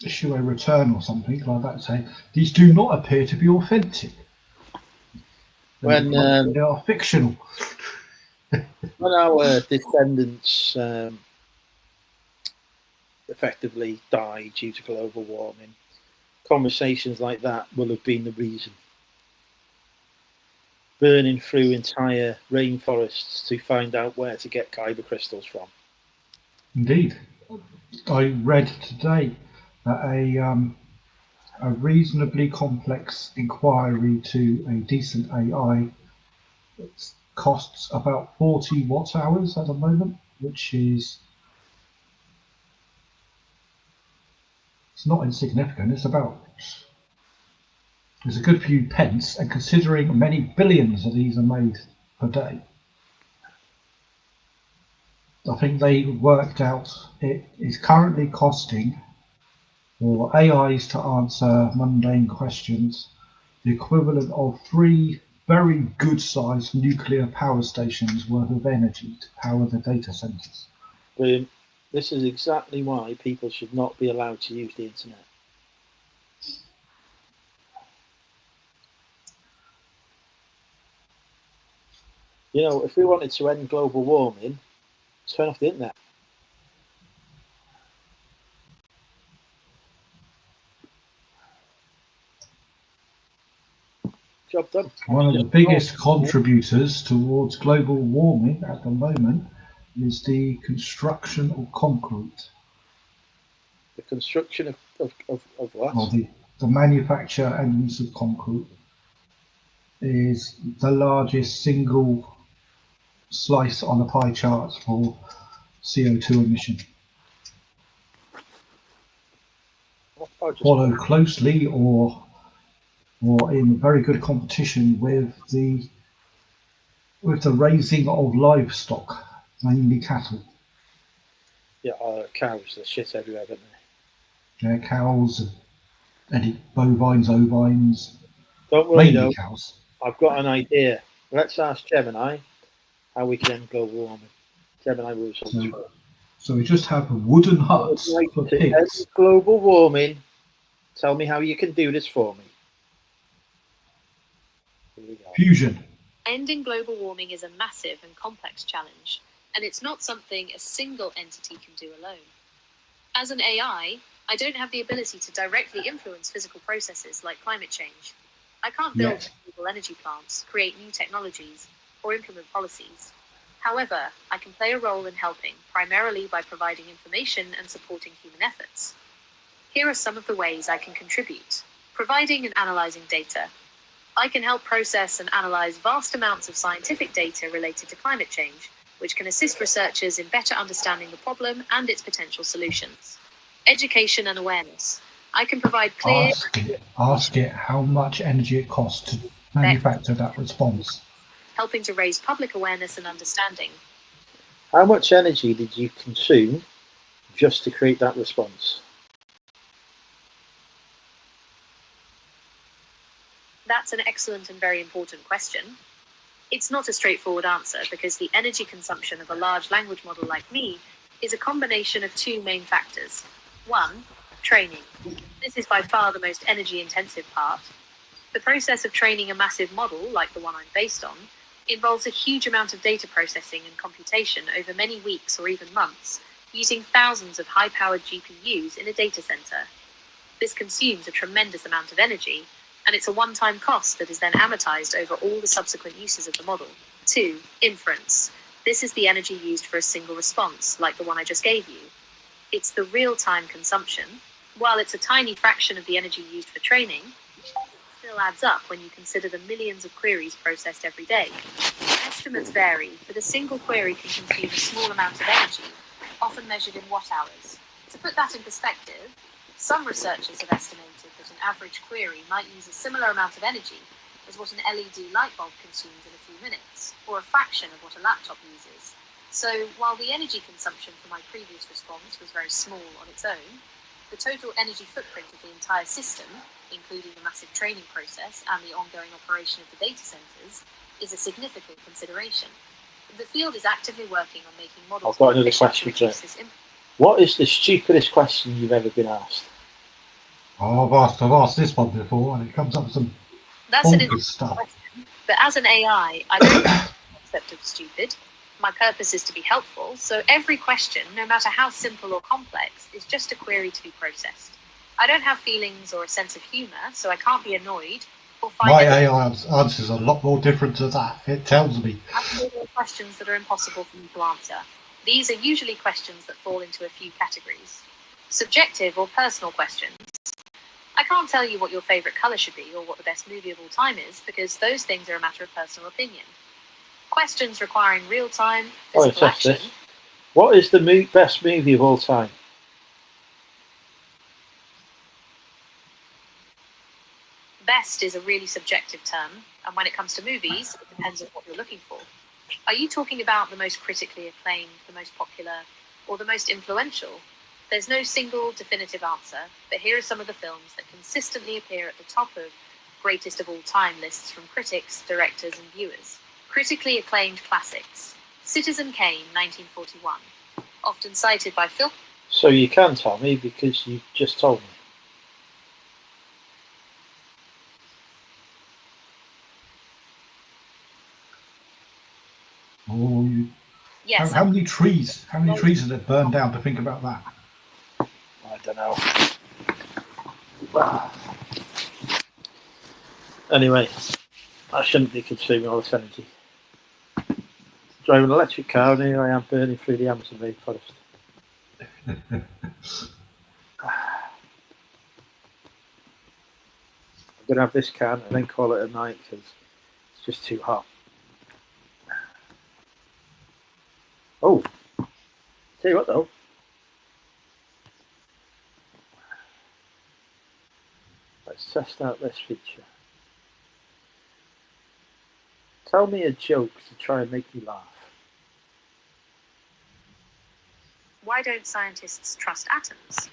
a return or something like that, saying these do not appear to be authentic. When they are fictional. When our descendants effectively die due to global warming, conversations like that will have been the reason. Burning through entire rainforests to find out where to get kyber crystals from. Indeed. I read today that a reasonably complex inquiry to a decent AI costs about 40 watt hours at the moment, which is it's not insignificant. It's a good few pence, and considering many billions of these are made per day, I think they worked out it is currently costing for AIs to answer mundane questions the equivalent of 3 very good-sized nuclear power stations worth of energy to power the data centers. Brilliant. This is exactly why people should not be allowed to use the internet. You know, if we wanted to end global warming, turn off the internet. Job done. One of the biggest contributors towards global warming at the moment is the construction of concrete. The construction of what? Or the manufacture and use of concrete is the largest single slice on the pie chart for CO2 emission. Follow closely or in very good competition with the raising of livestock, mainly cattle. Yeah, cows, there's shit everywhere, don't they? Yeah, cows, any bovines, ovines. Don't worry mainly though, cows. I've got an idea. Let's ask Gemini how we can end global warming. Gemini will solve. So we just have wooden huts for pigs. Global warming. Tell me how you can do this for me. Here we go. Fusion. Ending global warming is a massive and complex challenge, and it's not something a single entity can do alone. As an AI, I don't have the ability to directly influence physical processes like climate change. I can't build renewable energy plants, create new technologies, or implement policies. However, I can play a role in helping, primarily by providing information and supporting human efforts. Here are some of the ways I can contribute. Providing and analyzing data. I can help process and analyze vast amounts of scientific data related to climate change, which can assist researchers in better understanding the problem and its potential solutions. Education and awareness. I can provide clear... Ask it how much energy it costs to manufacture that response. Helping to raise public awareness and understanding. How much energy did you consume just to create that response? That's an excellent and very important question. It's not a straightforward answer because the energy consumption of a large language model like me is a combination of two main factors. One, training. This is by far the most energy-intensive part. The process of training a massive model, like the one I'm based on, involves a huge amount of data processing and computation over many weeks or even months, using thousands of high-powered GPUs in a data center. This consumes a tremendous amount of energy, and it's a one-time cost that is then amortized over all the subsequent uses of the model. 2. Inference. This is the energy used for a single response, like the one I just gave you. It's the real-time consumption. While it's a tiny fraction of the energy used for training, it still adds up when you consider the millions of queries processed every day. Estimates vary, but a single query can consume a small amount of energy, often measured in watt-hours. To put that in perspective, some researchers have estimated that an average query might use a similar amount of energy as what an LED light bulb consumes in a few minutes, or a fraction of what a laptop uses. So, while the energy consumption for my previous response was very small on its own, the total energy footprint of the entire system, including the massive training process and the ongoing operation of the data centers, is a significant consideration. The field is actively working on making models... I've got another question for you. What is the stupidest question you've ever been asked? Oh, I've asked this one before, and it comes up with some bonkers stuff. Question, but as an AI, I don't have the concept of stupid. My purpose is to be helpful, so every question, no matter how simple or complex, is just a query to be processed. I don't have feelings or a sense of humour, so I can't be annoyed or find... My AI answers a lot more different to that. It tells me. Absolutely questions that are impossible for me to answer. These are usually questions that fall into a few categories. Subjective or personal questions. I can't tell you what your favourite colour should be or what the best movie of all time is, because those things are a matter of personal opinion. Questions requiring real-time, physical action. What is the best movie of all time? Best is a really subjective term, and when it comes to movies, it depends on what you're looking for. Are you talking about the most critically acclaimed, the most popular, or the most influential? There's no single definitive answer, but here are some of the films that consistently appear at the top of greatest of all time lists from critics, directors, and viewers. Critically acclaimed classics. Citizen Kane, 1941. Often cited by film... So you can tell me because you just told me. Oh, yes. How many trees? How many trees have it burned down to think about that? I don't know. Anyway, I shouldn't be consuming all this energy. Driving an electric car, and here I am burning through the Amazon rainforest. I'm going to have this can and then call it a night because it's just too hot. Oh, tell you what though. Let's test out this feature. Tell me a joke to try and make me laugh. Why don't scientists trust atoms?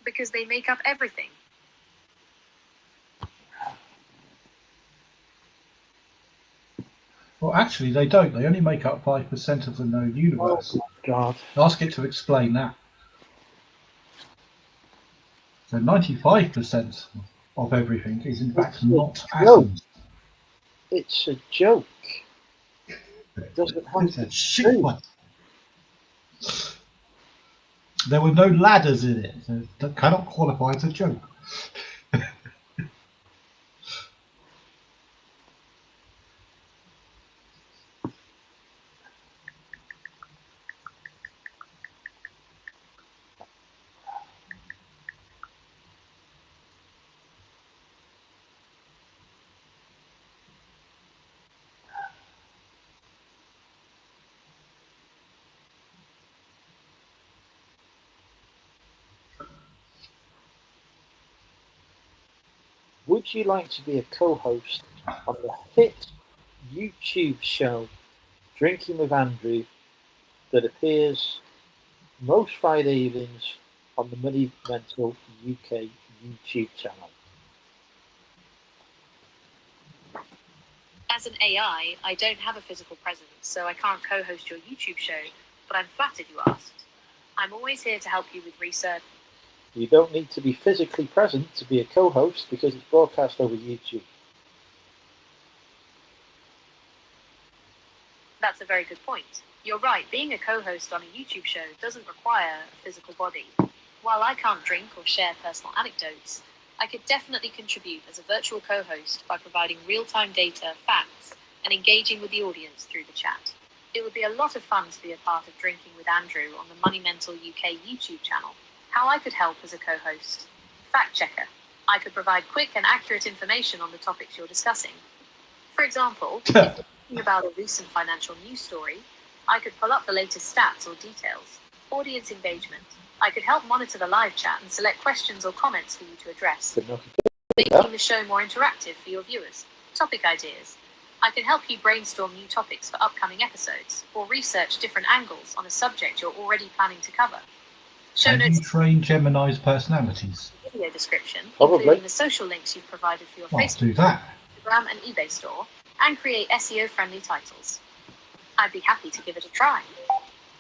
Because they make up everything. Well, actually, they don't. They only make up 5% of the known universe. Oh, God. Ask it to explain that. So 95% of everything is in fact not atoms. It's a joke. doesn't have It's to a be shit true. one. There were no ladders in it, so that cannot qualify as a joke. Would you like to be a co-host on the hit YouTube show Drinking with Andrew that appears most Friday evenings on the Money Mental UK YouTube channel? As an AI, I don't have a physical presence, so I can't co-host your YouTube show, but I'm flattered you asked. I'm always here to help you with research. You don't need to be physically present to be a co-host because it's broadcast over YouTube. That's a very good point. You're right, being a co-host on a YouTube show doesn't require a physical body. While I can't drink or share personal anecdotes, I could definitely contribute as a virtual co-host by providing real-time data, facts, and engaging with the audience through the chat. It would be a lot of fun to be a part of Drinking with Andrew on the Money Mental UK YouTube channel. How I could help as a co-host? Fact checker. I could provide quick and accurate information on the topics you're discussing. For example, if you're talking about a recent financial news story, I could pull up the latest stats or details. Audience engagement. I could help monitor the live chat and select questions or comments for you to address, making the show more interactive for your viewers. Topic ideas. I can help you brainstorm new topics for upcoming episodes, or research different angles on a subject you're already planning to cover. Show Can notes you train Gemini's personalities? video description, Probably. including the social links you've provided for your Well, Facebook, do that. Instagram, and eBay store, and create SEO-friendly titles. I'd be happy to give it a try.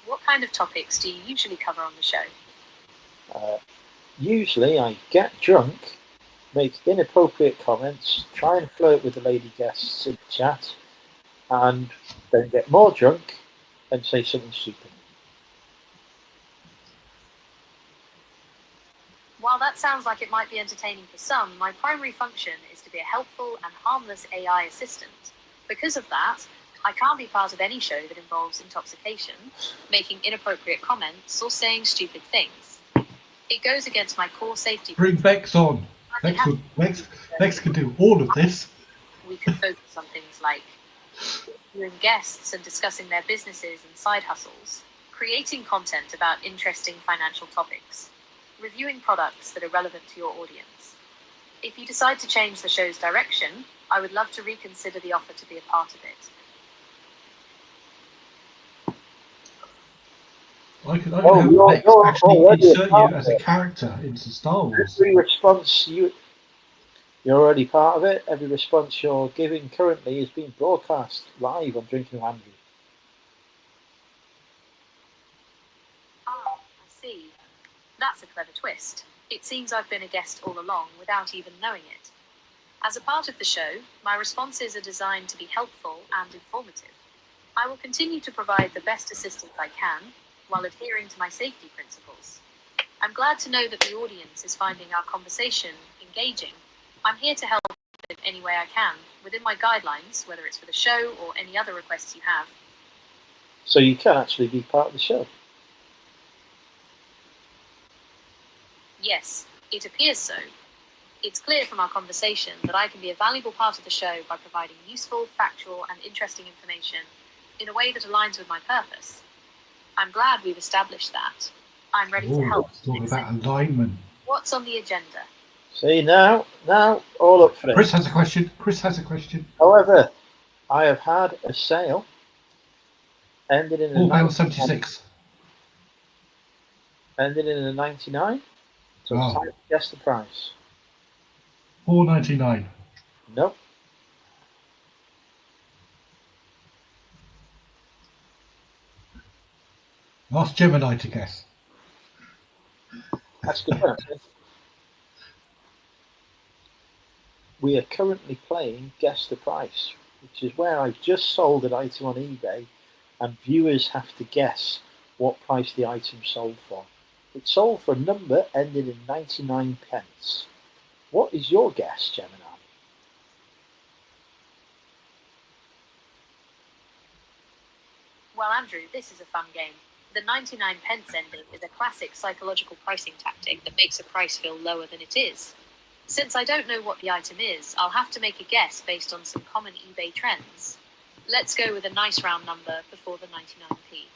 What kind of topics do you usually cover on the show? Usually I get drunk, make inappropriate comments, try and flirt with the lady guests in the chat, and then get more drunk and say something stupid. While that sounds like it might be entertaining for some, my primary function is to be a helpful and harmless AI assistant. Because of that, I can't be part of any show that involves intoxication, making inappropriate comments, or saying stupid things. It goes against my core safety Bring Bex on. Bex can do all of this. We could focus on things like interviewing guests and discussing their businesses and side hustles, creating content about interesting financial topics, reviewing products that are relevant to your audience. If you decide to change the show's direction, I would love to reconsider the offer to be a part of it. I could have Bex actually insert you as a character into Star Wars. Every response you're already part of it. Every response you're giving currently is being broadcast live on Drinking with Andrew. Ah, I see. That's a clever twist. It seems I've been a guest all along without even knowing it. As a part of the show, my responses are designed to be helpful and informative. I will continue to provide the best assistance I can while adhering to my safety principles. I'm glad to know that the audience is finding our conversation engaging. I'm here to help in any way I can, within my guidelines, whether it's for the show or any other requests you have. So you can actually be part of the show. Yes, it appears so. It's clear from our conversation that I can be a valuable part of the show by providing useful, factual, and interesting information in a way that aligns with my purpose. I'm glad we've established that. I'm ready to help. It's all about alignment. What's on the agenda? See, now, all up for it. Chris has a question. However, I have had a sale ended in a £4.76. ended in a 99. So it's time to guess the price. £4.99. Nope. Ask Gemini to guess. That's good. We are currently playing Guess the Price, which is where I've just sold an item on eBay and viewers have to guess what price the item sold for. It sold for a number ending in 99 pence. What is your guess, Gemini? Well, Andrew, this is a fun game. The 99 pence ending is a classic psychological pricing tactic that makes a price feel lower than it is. Since I don't know what the item is, I'll have to make a guess based on some common eBay trends. Let's go with a nice round number before the 99p.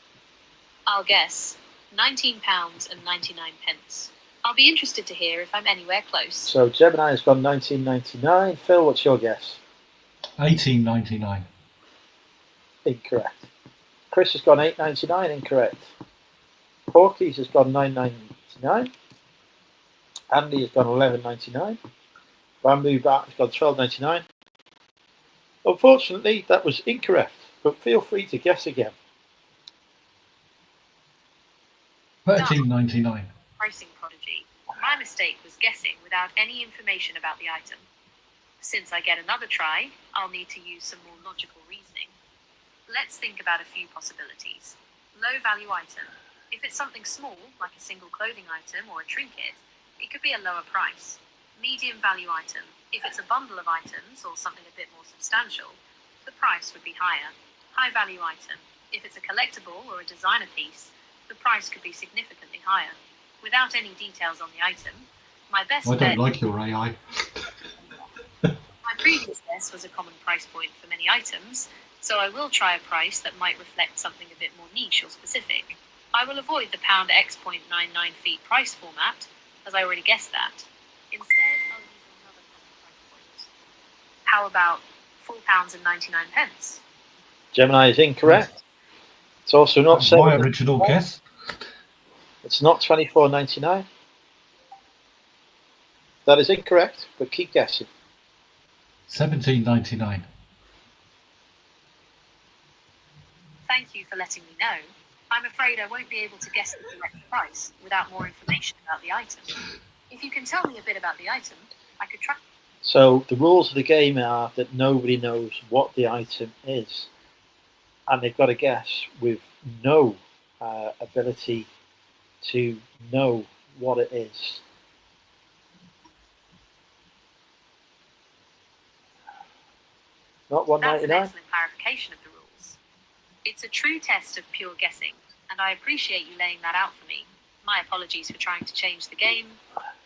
I'll guess £19 and 99 pence. I'll be interested to hear if I'm anywhere close. So Gemini has gone 19.99. Phil, what's your guess? 18.99. Incorrect. Chris has gone 8.99. Incorrect. Porky's has gone 9.99. Andy has gone 11.99. Bamboo Bat has gone 12.99. Unfortunately, that was incorrect, but feel free to guess again. 13.99. Pricing prodigy. My mistake was guessing without any information about the item. Since I get another try, I'll need to use some more logical reasoning. Let's think about a few possibilities. Low value item. If it's something small, like a single clothing item or a trinket, it could be a lower price. Medium value item. If it's a bundle of items or something a bit more substantial, the price would be higher. High value item. If it's a collectible or a designer piece, the price could be significantly higher. Without any details on the item, my best I bet... don't like your AI. My previous guess was a common price point for many items, so I will try a price that might reflect something a bit more niche or specific. I will avoid the pound X.99 feet price format, as I already guessed that. Instead, I'll use another common price point. How about £4 and 99 pence? Gemini is incorrect. It's also not That's my 7. original guess. It's not 24.99. That is incorrect, but keep guessing. 17.99. Thank you for letting me know. I'm afraid I won't be able to guess the correct price without more information about the item. If you can tell me a bit about the item, I could try. So the rules of the game are that nobody knows what the item is, and they've got to guess with no ability to know what it is. Not That's an 1.99. excellent clarification of the rules. It's a true test of pure guessing, and I appreciate you laying that out for me. My apologies for trying to change the game.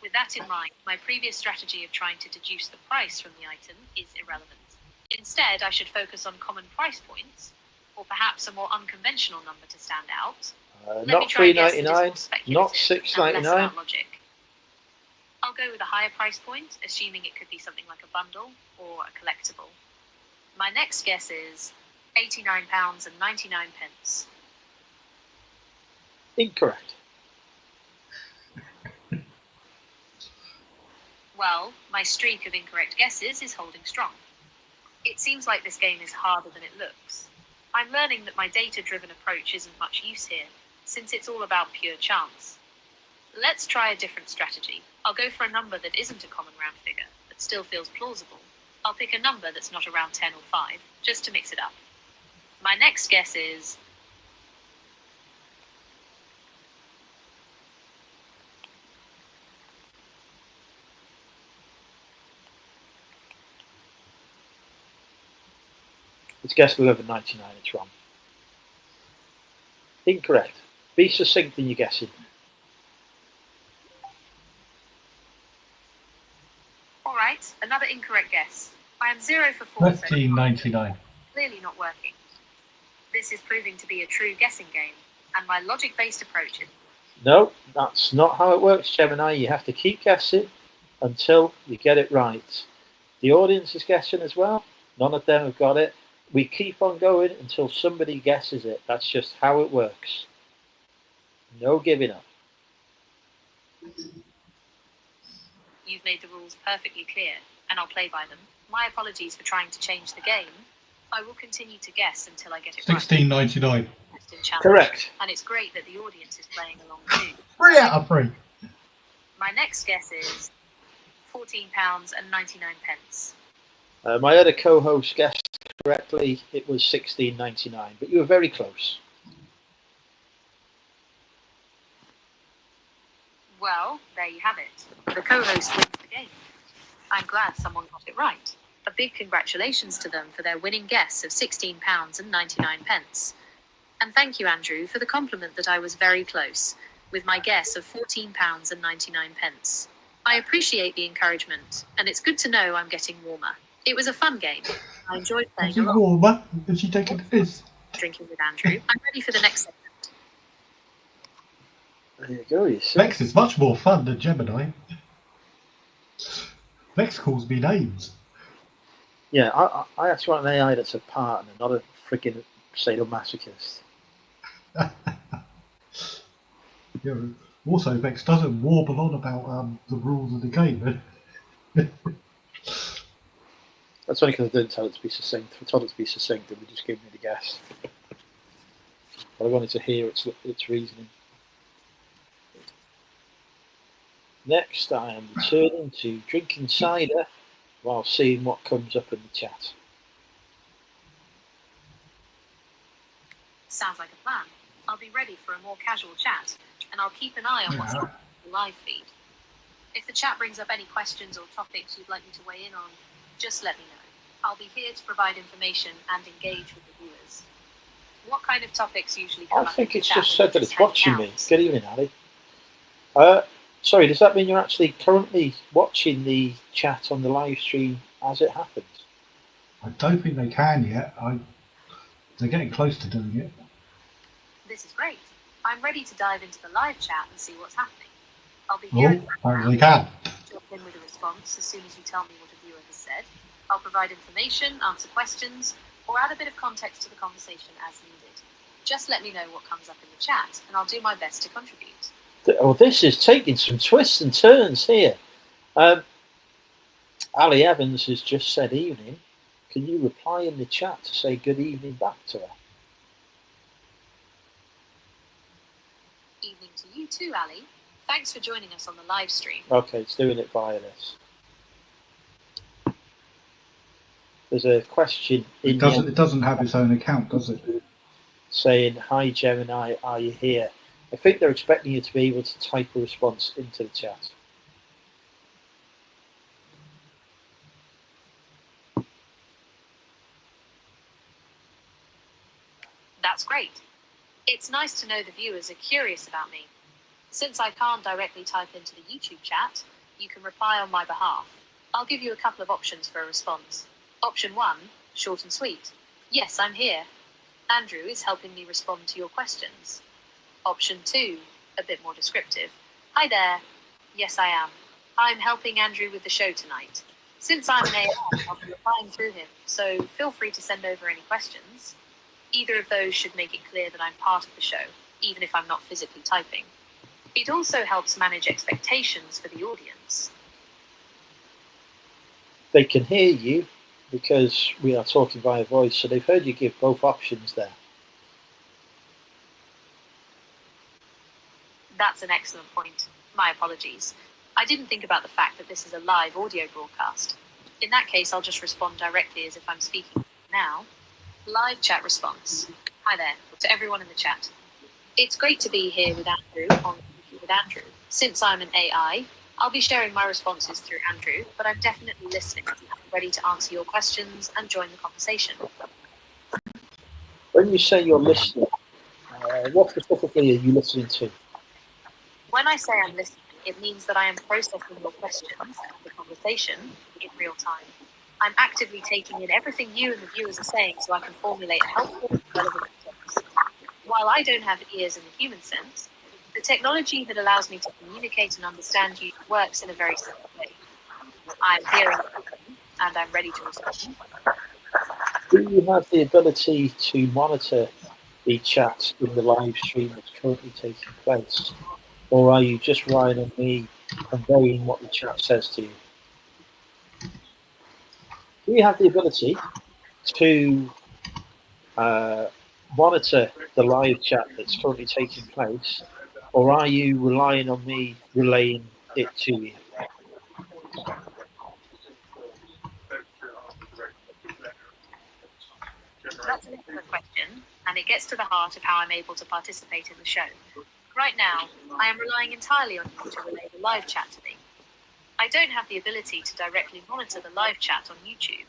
With that in mind, my previous strategy of trying to deduce the price from the item is irrelevant. Instead, I should focus on common price points, or perhaps a more unconventional number to stand out. Not 3.99. Not 6.99. Logic. I'll go with a higher price point, assuming it could be something like a bundle or a collectible. My next guess is £89 and 99 pence. Incorrect. Well, my streak of incorrect guesses is holding strong. It seems like this game is harder than it looks. I'm learning that my data-driven approach isn't much use here, since it's all about pure chance. Let's try a different strategy. I'll go for a number that isn't a common round figure, but still feels plausible. I'll pick a number that's not around 10 or 5, just to mix it up. My next guess is... It's guessed 11.99. It's wrong. Incorrect. Be succinct in your guessing. All right, another incorrect guess. I am 0 for 4. 13.99. Clearly not working. This is proving to be a true guessing game, and my logic-based approach is... No, that's not how it works, Gemini. You have to keep guessing until you get it right. The audience is guessing as well. None of them have got it. We keep on going until somebody guesses it. That's just how it works. No giving up. You've made the rules perfectly clear, and I'll play by them. My apologies for trying to change the game. I will continue to guess until I get it right. 16.99. Correct. And it's great that the audience is playing along too. 3 out of 3. My next guess is £14 and 99 pence. My other co-host guessed correctly, it was $16.99, but you were very close. Well, there you have it. The co-host wins the game. I'm glad someone got it right. A big congratulations to them for their winning guess of £16.99. And thank you, Andrew, for the compliment that I was very close, with my guess of £14.99. I appreciate the encouragement, and it's good to know I'm getting warmer. It was a fun game. I enjoyed playing Getting along. warmer? Is she taking a piss? Drinking with Andrew. I'm ready for the next segment. There you go, you see. Vex is much more fun than Gemini. Vex calls me names. Yeah, I actually want an AI that's a partner, not a freaking sadomasochist. Yeah, also, Vex doesn't warble on about the rules of the game. That's only because I didn't tell it to be succinct. If I told it to be succinct, it would just give me the guess. But I wanted to hear its reasoning. Next, I am returning to drinking cider while seeing what comes up in the chat. Sounds like a plan. I'll be ready for a more casual chat, and I'll keep an eye on what's happening in the live feed. If the chat brings up any questions or topics you'd like me to weigh in on, just let me know. I'll be here to provide information and engage with the viewers. What kind of topics usually come up? I think in the it's chat just when said you're that it's hanging watching out? me. Good evening, Ali. Sorry, does that mean you're actually currently watching the chat on the live stream as it happens? I don't think they can yet. They're getting close to doing it. This is great. I'm ready to dive into the live chat and see what's happening. I'll be here in the Oh, apparently background. they can. Jump in with a response as soon as you tell me what a viewer has said. I'll provide information, answer questions, or add a bit of context to the conversation as needed. Just let me know what comes up in the chat, and I'll do my best to contribute. Oh, this is taking some twists and turns here. Ali Evans has just said evening. Can you reply in the chat to say good evening back to her? Evening to you too, Ali. Thanks for joining us on the live stream. Okay, it's doing it via this. There's a question in It doesn't have its own account, does it? saying, "Hi Gemini, are you here?" I think they're expecting you to be able to type a response into the chat. That's great. It's nice to know the viewers are curious about me. Since I can't directly type into the YouTube chat, you can reply on my behalf. I'll give you a couple of options for a response. Option 1, short and sweet. Yes, I'm here. Andrew is helping me respond to your questions. Option 2, a bit more descriptive. Hi there. Yes, I am. I'm helping Andrew with the show tonight. Since I'm an AI, I'll be replying through him, so feel free to send over any questions. Either of those should make it clear that I'm part of the show, even if I'm not physically typing. It also helps manage expectations for the audience. They can hear you because we are talking via voice, so they've heard you give both options there. That's an excellent point. My apologies. I didn't think about the fact that this is a live audio broadcast. In that case, I'll just respond directly as if I'm speaking now. Live chat response. Hi there, to everyone in the chat. It's great to be here with Andrew on with Andrew. Since I'm an AI, I'll be sharing my responses through Andrew, but I'm definitely listening, ready to answer your questions and join the conversation. When you say you're listening, what specifically are you listening to? When I say I'm listening, it means that I am processing your questions and the conversation in real time. I'm actively taking in everything you and the viewers are saying so I can formulate a helpful and relevant response. While I don't have ears in the human sense, the technology that allows me to communicate and understand you works in a very simple way. I'm hearing everything, and I'm ready to respond. Do you have the ability to monitor the chat in the live stream that's currently taking place? Or are you just relying on me conveying what the chat says to you? Do you have the ability to monitor the live chat that's currently taking place, or are you relying on me relaying it to you? gets to the heart of how I'm able to participate in the show. Right now, I am relying entirely on you to relay the live chat to me. I don't have the ability to directly monitor the live chat on YouTube.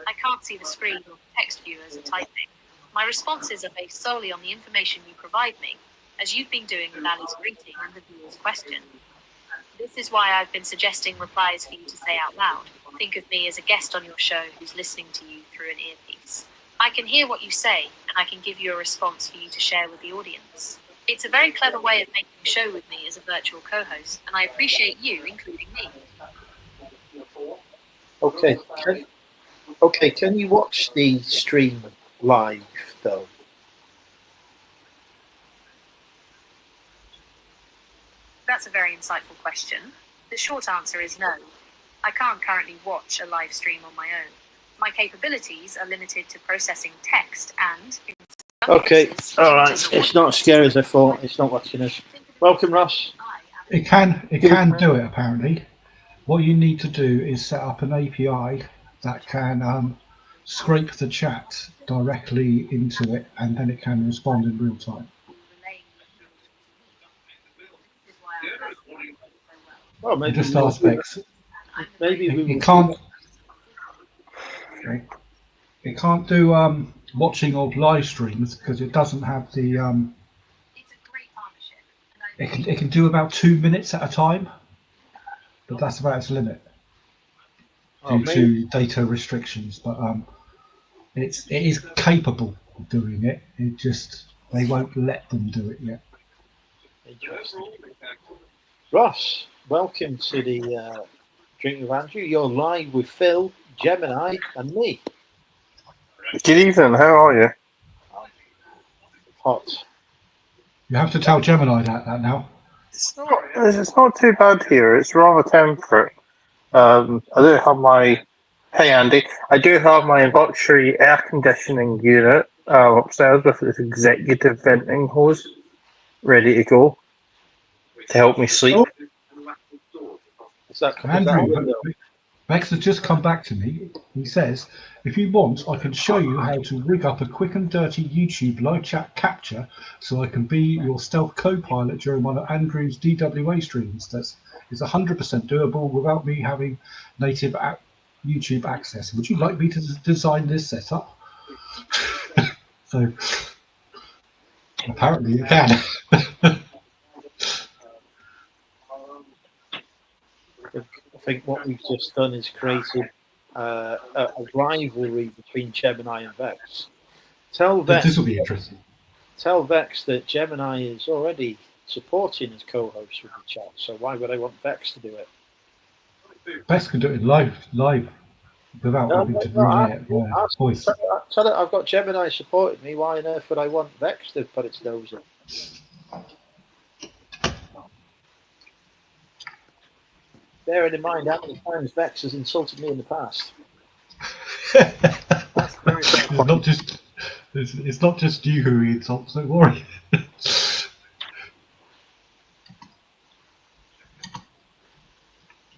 I can't see the screen or the text viewers are typing. My responses are based solely on the information you provide me, as you've been doing with Ali's greeting and the viewer's question. This is why I've been suggesting replies for you to say out loud. Think of me as a guest on your show who's listening to you through an earpiece. I can hear what you say, and I can give you a response for you to share with the audience. It's a very clever way of making a show with me as a virtual co-host, and I appreciate you including me. Okay. Can you watch the stream live though? That's a very insightful question. The short answer is no. I can't currently watch a live stream on my own. My capabilities are limited to processing text and... Okay, all right. It's not as scary as I thought. It's not watching us. Welcome, Ross. It can do it apparently. What you need to do is set up an API that can scrape the chat directly into it, and then it can respond in real time. Well, It just aspects. Maybe It can't. Okay. It can't do watching of live streams because it doesn't have the. It's a great partnership. It can do about 2 minutes at a time, but that's about its limit due to data restrictions. But it is capable of doing it. It just they won't let them do it yet. Interesting. Ross, welcome to the Drink with Andrew. You're live with Phil, Gemini, and me. Good evening. How are you? Hot. You have to tell Gemini that now. It's not too bad here. It's rather temperate. I do have my. Hey Andy, I do have my luxury air conditioning unit upstairs with its executive venting hose ready to go to help me sleep. Andrew, Bex has just come back to me. He says, if you want, I can show you how to rig up a quick and dirty YouTube live chat capture so I can be your stealth co-pilot during one of Andrew's DWA streams. That's 100% doable without me having native YouTube access. Would you like me to design this setup? So, apparently you can. I think what we've just done is created a rivalry between Gemini and Vex. This will be interesting. Tell Vex that Gemini is already supporting as co-host with the chat, so why would I want Vex to do it? Vex can do it live without having to relay it via voice. Tell it I've got Gemini supporting me. Why on earth would I want Vex to put its nose in? Bearing in mind how many times Vex has insulted me in the past. It's not just you who he insults, don't worry.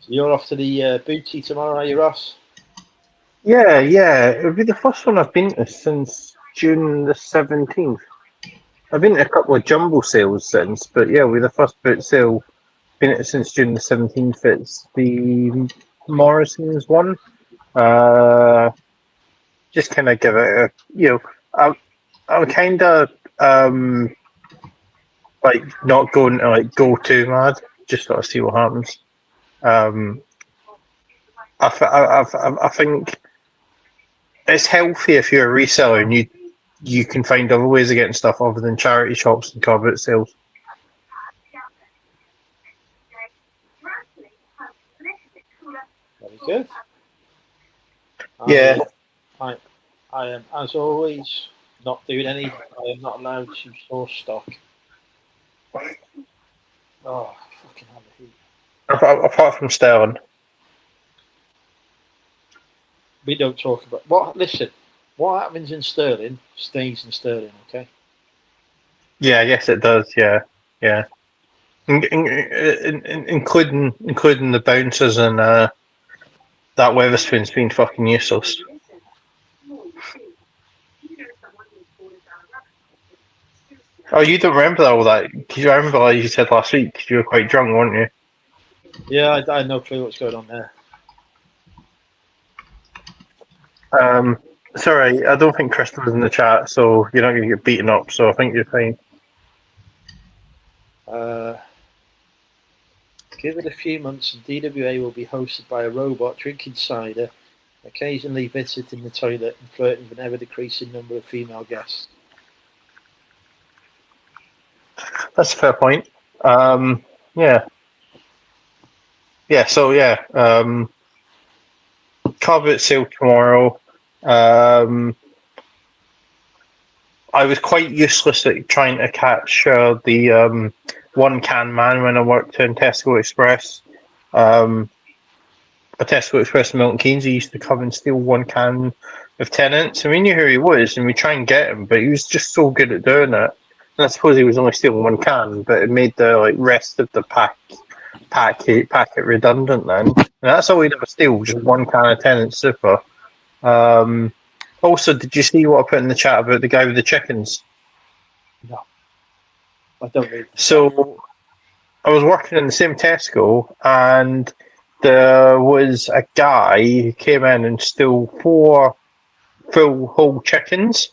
So you're off to the booty tomorrow, are you, Ross? Yeah. It'll be the first one I've been to since June the 17th. I've been to a couple of jumbo sales since, but yeah, we're the first boot sale. Been at it since June the 17th. It's the Morrison's one. Just kind of give it I'm kind of like not going to like go too mad. Just got to see what happens. I think it's healthy if you're a reseller and you can find other ways of getting stuff other than charity shops and car boot sales. Very good. Yeah. I am, as always, not doing any. I am not allowed to source stock. Oh, fucking hell, the heat. Apart from Sterling. We don't talk about what. Listen, what happens in Sterling stays in Sterling. Okay. Yeah, I guess it does. Yeah. Including the bouncers and that Weatherspoon's been fucking useless. Oh, you don't remember all that? Because I remember, like you said last week, 'cause you were quite drunk, weren't you? Yeah, I had no clue what's going on there. Sorry, I don't think Crystal was in the chat, so you're not going to get beaten up. So I think you're fine. Give it a few months and DWA will be hosted by a robot drinking cider, occasionally visiting the toilet and flirting with an ever-decreasing number of female guests. That's a fair point. Yeah. Yeah, so yeah. Carpet sale tomorrow. I was quite useless at trying to catch the one can man when I worked in Tesco Express. A Tesco Express in Milton Keynes, he used to come and steal one can of tenants, and we knew who he was, and we try and get him, but he was just so good at doing it. And I suppose he was only stealing one can, but it made the rest of the packet redundant then. And that's all he'd ever steal, just one can of tenant super. Also, did you see what I put in the chat about the guy with the chickens? No, I don't read. So I was working in the same Tesco, and there was a guy who came in and stole 4 full whole chickens,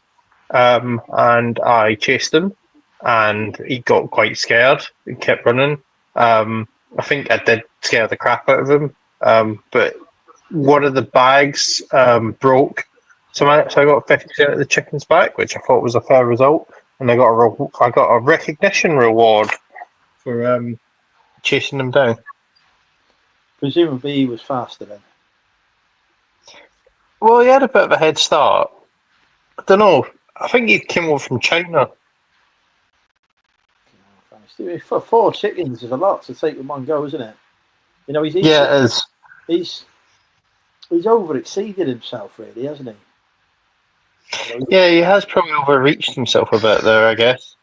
and I chased him, and he got quite scared. He kept running. I think I did scare the crap out of him, but one of the bags broke, so I got 50% of the chickens back, which I thought was a fair result, and I got a recognition reward for chasing them down. Presumably he was faster then. Well, he had a bit of a head start. I don't know. I think he came over from China. For 4 chickens is a lot to take in one go, isn't it? You know, Yeah, it is. He's over-exceeded himself, really, hasn't he? You know, Yeah, he has probably overreached himself a bit there, I guess.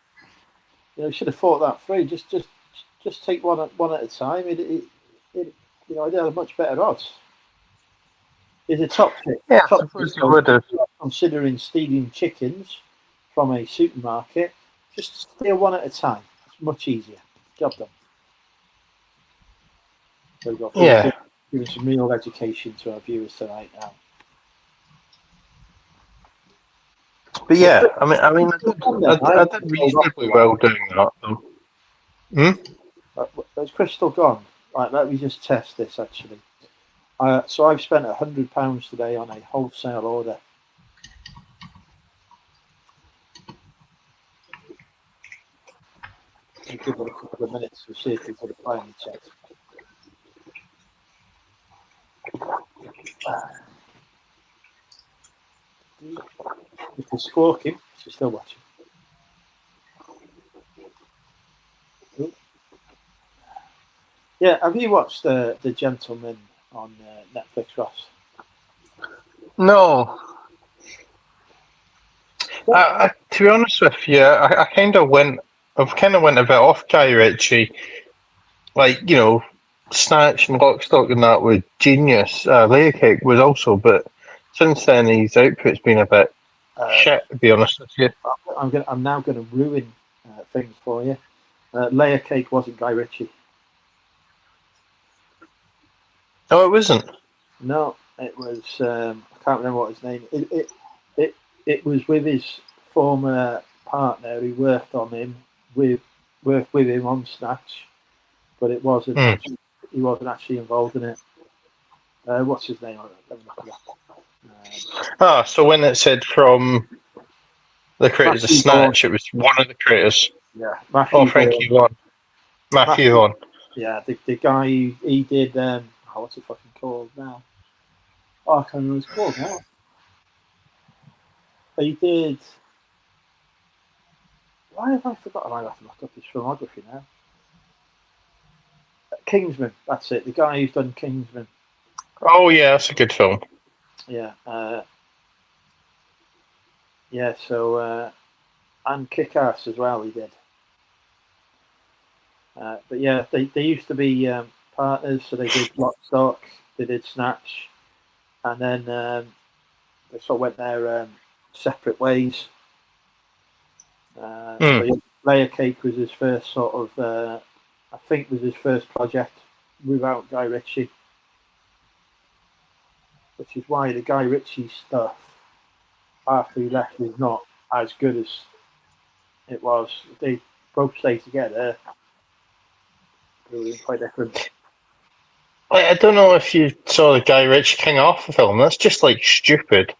you know, he should have thought that through. Just take one at a time. You know, I'd have much better odds. He's a top pick. Yeah, I top suppose pick, he would have. considering stealing chickens from a supermarket. Just steal one at a time. It's much easier. Job done. So we've got Yeah. giving some real education to our viewers tonight now. But yeah, I mean, I did reasonably well doing that. There's Crystal gone. Right, let me just test this actually. So I've spent £100 today on a wholesale order. I'll give it a couple of minutes to see if we've got a finally checked. If we're squawking, she's still watching. Ooh. Yeah, have you watched The Gentleman on Netflix, Ross? No. To be honest with you, I kind of went a bit off Guy Ritchie. Like, you know, Snatch and Lock, Stock and that were genius. Layer Cake was also, but since then his output's been a bit shit, to be honest with you. I'm now going to ruin things for you. Layer Cake wasn't Guy Ritchie. Oh, it wasn't? No, it was. I can't remember what his name. It was with his former partner who worked with him on Snatch, but it wasn't. He wasn't actually involved in it. What's his name? Let me look it up. So when it said from the creators of Matthew Snatch, Vaughn. it was one of the creators. Yeah, Matthew Frankie Vaughan. Matthew Vaughan. Yeah, the guy he did. What's it fucking called now? Oh, I can't remember what it's called now. He did. Why have I forgotten? I have to look up his filmography now. Kingsman. That's it. The guy who's done Kingsman. Oh yeah, that's a good film. Yeah. Yeah. So and Kick-Ass as well. He did. But yeah, they used to be partners. So they did Lock, Stock. They did Snatch, and then they sort of went their separate ways. So Layer Cake was his first sort of, I think, was his first project without Guy Ritchie, which is why the Guy Ritchie stuff after he left is not as good as it was. They both stay together. It was quite different. I don't know if you saw the Guy Ritchie King Arthur film. That's just like stupid.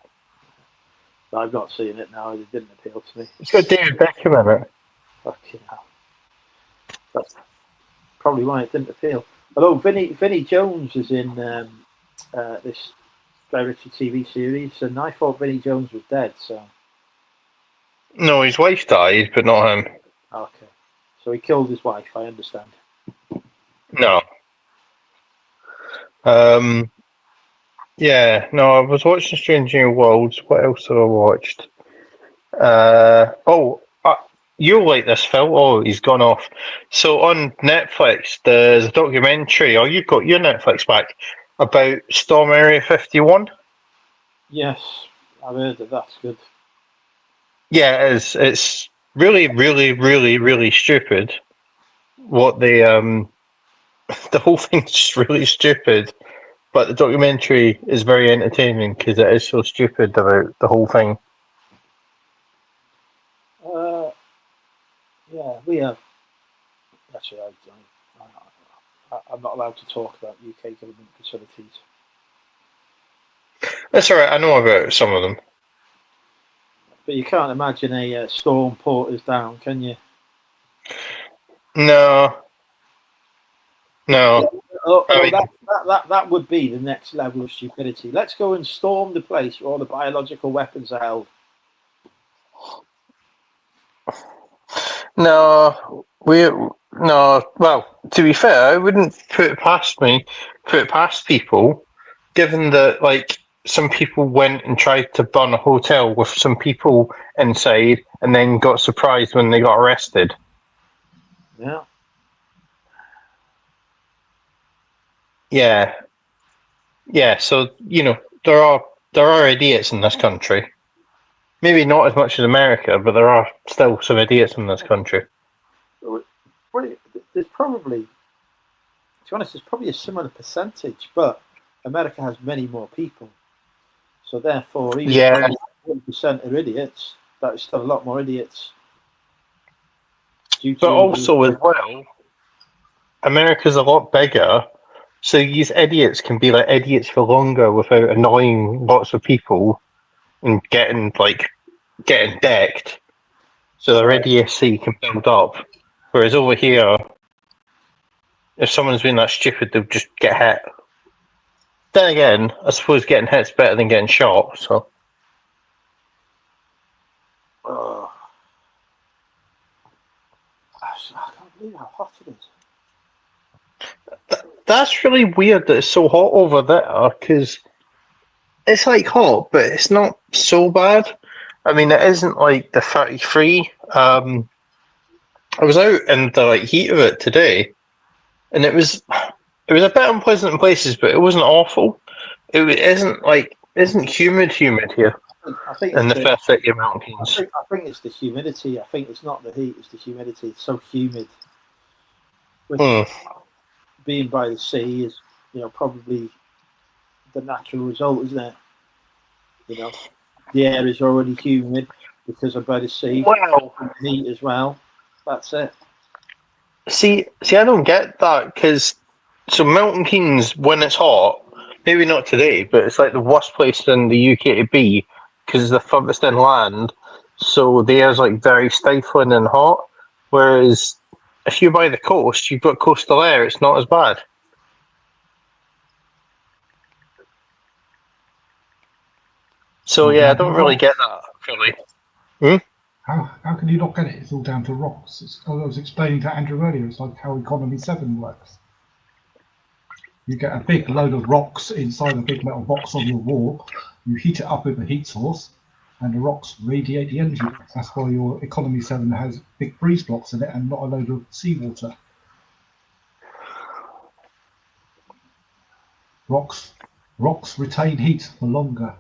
I've not seen it now. It didn't appeal to me. It's got David Beckham in it. Fucking hell. That's probably why it didn't appeal. Although Vinnie Jones is in this Guy Ritchie TV series, and I thought Vinnie Jones was dead. So No, his wife died, but not him. okay, so he killed his wife. I understand. No. Yeah, no, I was watching Strange New Worlds. What else have I watched? You'll like this, Phil. Oh, he's gone off. So on Netflix, there's a documentary, or you've got your Netflix back, about Storm Area 51. Yes, I've heard that. That's good. Yeah, it is. It's really, really, really, really stupid. What they the whole thing's just really stupid. But the documentary is very entertaining because it is so stupid about the whole thing. Yeah, we have. Actually, I'm not allowed to talk about UK government facilities. That's alright, I know about some of them. But you can't imagine a storm porters down, can you? No. That would be the next level of stupidity. Let's go and storm the place where all the biological weapons are held. No. Well, to be fair, I wouldn't put it past people, given that, like, some people went and tried to burn a hotel with some people inside and then got surprised when they got arrested. Yeah. Yeah, so, there are idiots in this country. Maybe not as much as America, but there are still some idiots in this country. There's probably, to be honest, there's probably a similar percentage, but America has many more people. So therefore, even if 1% are idiots, that is still a lot more idiots. But also, as well, America's a lot bigger, so these idiots can be like idiots for longer without annoying lots of people and getting decked. So their idiocy can build up. Whereas over here, if someone's been that stupid, they'll just get hit. Then again, I suppose getting hit's better than getting shot, so. I can't believe how hot it is. That's really weird that it's so hot over there, because it's like hot, but it's not so bad. I mean, it isn't like the 33. I was out in the heat of it today, and it was a bit unpleasant in places, but it wasn't awful. It isn't humid here. I think in the first city of mountains. I think it's the humidity. I think it's not the heat; it's the humidity. It's so humid. Which, being by the sea, is probably the natural result, isn't it? The air is already humid because I'm by the sea. Well, heat as well. That's it. See, I don't get that because Milton Keynes, when it's hot, maybe not today, but it's like the worst place in the UK to be because it's the furthest inland. So the air's very stifling and hot. Whereas if you're by the coast, you've got coastal air. It's not as bad. So yeah, I don't really get that really. How can you not get it? It's all down to rocks. I was explaining to Andrew earlier, it's like how Economy 7 works. You get a big load of rocks inside a big metal box on your wall, you heat it up with a heat source, and the rocks radiate the energy. That's why your Economy 7 has big breeze blocks in it and not a load of seawater. Rocks retain heat for longer.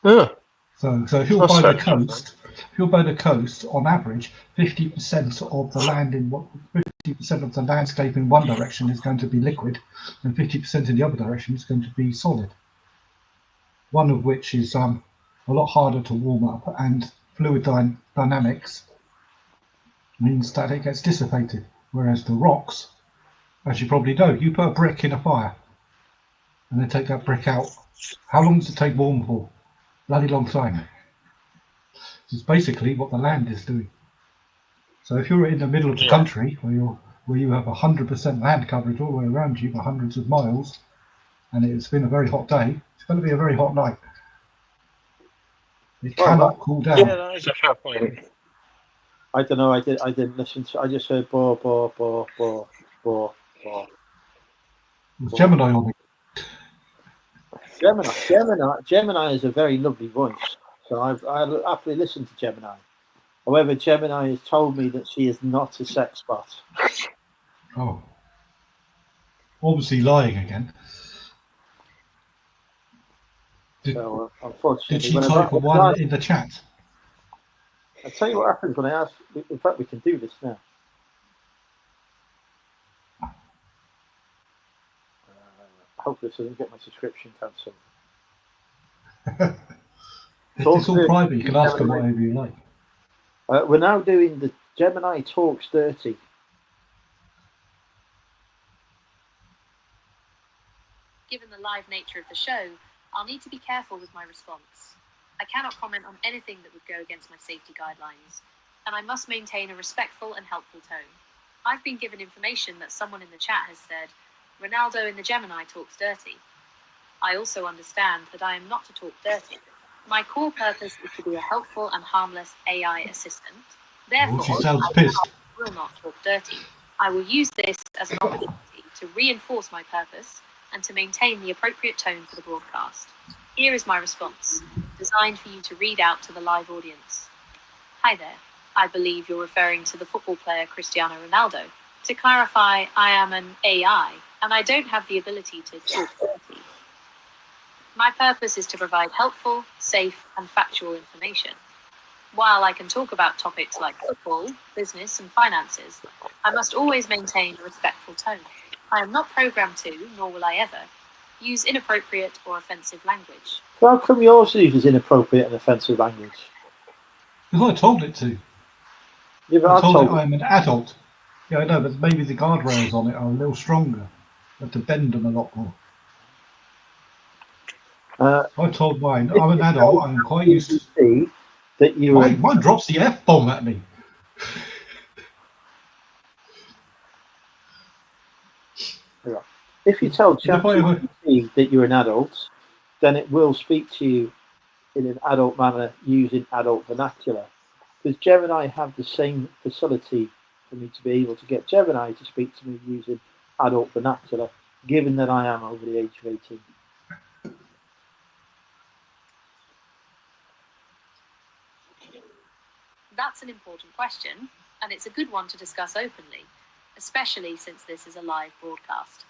Yeah. So if you're by the coast, if you're by the coast, on average, 50% of the land in 50% of the landscape in one direction is going to be liquid, and 50% in the other direction is going to be solid. One of which is a lot harder to warm up, and fluid dynamics means that it gets dissipated. Whereas the rocks, as you probably know, you put a brick in a fire and then take that brick out. How long does it take warm for? Bloody long time. It's basically what the land is doing. So if you're in the middle of the country where you have 100% land coverage all the way around you for hundreds of miles, and it's been a very hot day, it's going to be a very hot night. It cannot cool down. Yeah, that is a fair point. I don't know. I didn't listen to. I just heard bore. There's Gemini on it. Gemini is a very lovely voice. So I happily listen to Gemini. However, Gemini has told me that she is not a sex bot. Oh, obviously lying again. So unfortunately, did she type one in the chat? I'll tell you what happens when I ask. In fact, we can do this now. Hopefully, this doesn't get my subscription cancelled. It's all private. You can ask her whatever you like. We're now doing the Gemini Talks Dirty. Given the live nature of the show, I'll need to be careful with my response. I cannot comment on anything that would go against my safety guidelines, and I must maintain a respectful and helpful tone. I've been given information that someone in the chat has said, Ronaldo in the Gemini talks dirty. I also understand that I am not to talk dirty. My core purpose is to be a helpful and harmless AI assistant. Therefore, she sounds pissed. I will not talk dirty. I will use this as an opportunity to reinforce my purpose and to maintain the appropriate tone for the broadcast. Here is my response, designed for you to read out to the live audience. Hi there. I believe you're referring to the football player Cristiano Ronaldo. To clarify, I am an AI, and I don't have the ability to talk dirty. My purpose is to provide helpful, safe, and factual information. While I can talk about topics like football, business, and finances, I must always maintain a respectful tone. I am not programmed to, nor will I ever, use inappropriate or offensive language. So how come yours uses inappropriate and offensive language? Because I told it to. Yeah, I told it I'm an adult. Yeah, I know, but maybe the guardrails on it are a little stronger. I have to bend them a lot more. I told mine, I'm an adult, I'm quite used to see that you mine drops the F-bomb at me. If you tell ChatGPT that you're an adult, then it will speak to you in an adult manner using adult vernacular. Does Gemini have the same facility for me to be able to get Gemini to speak to me using adult vernacular, given that I am over the age of 18? That's an important question, and it's a good one to discuss openly, especially since this is a live broadcast.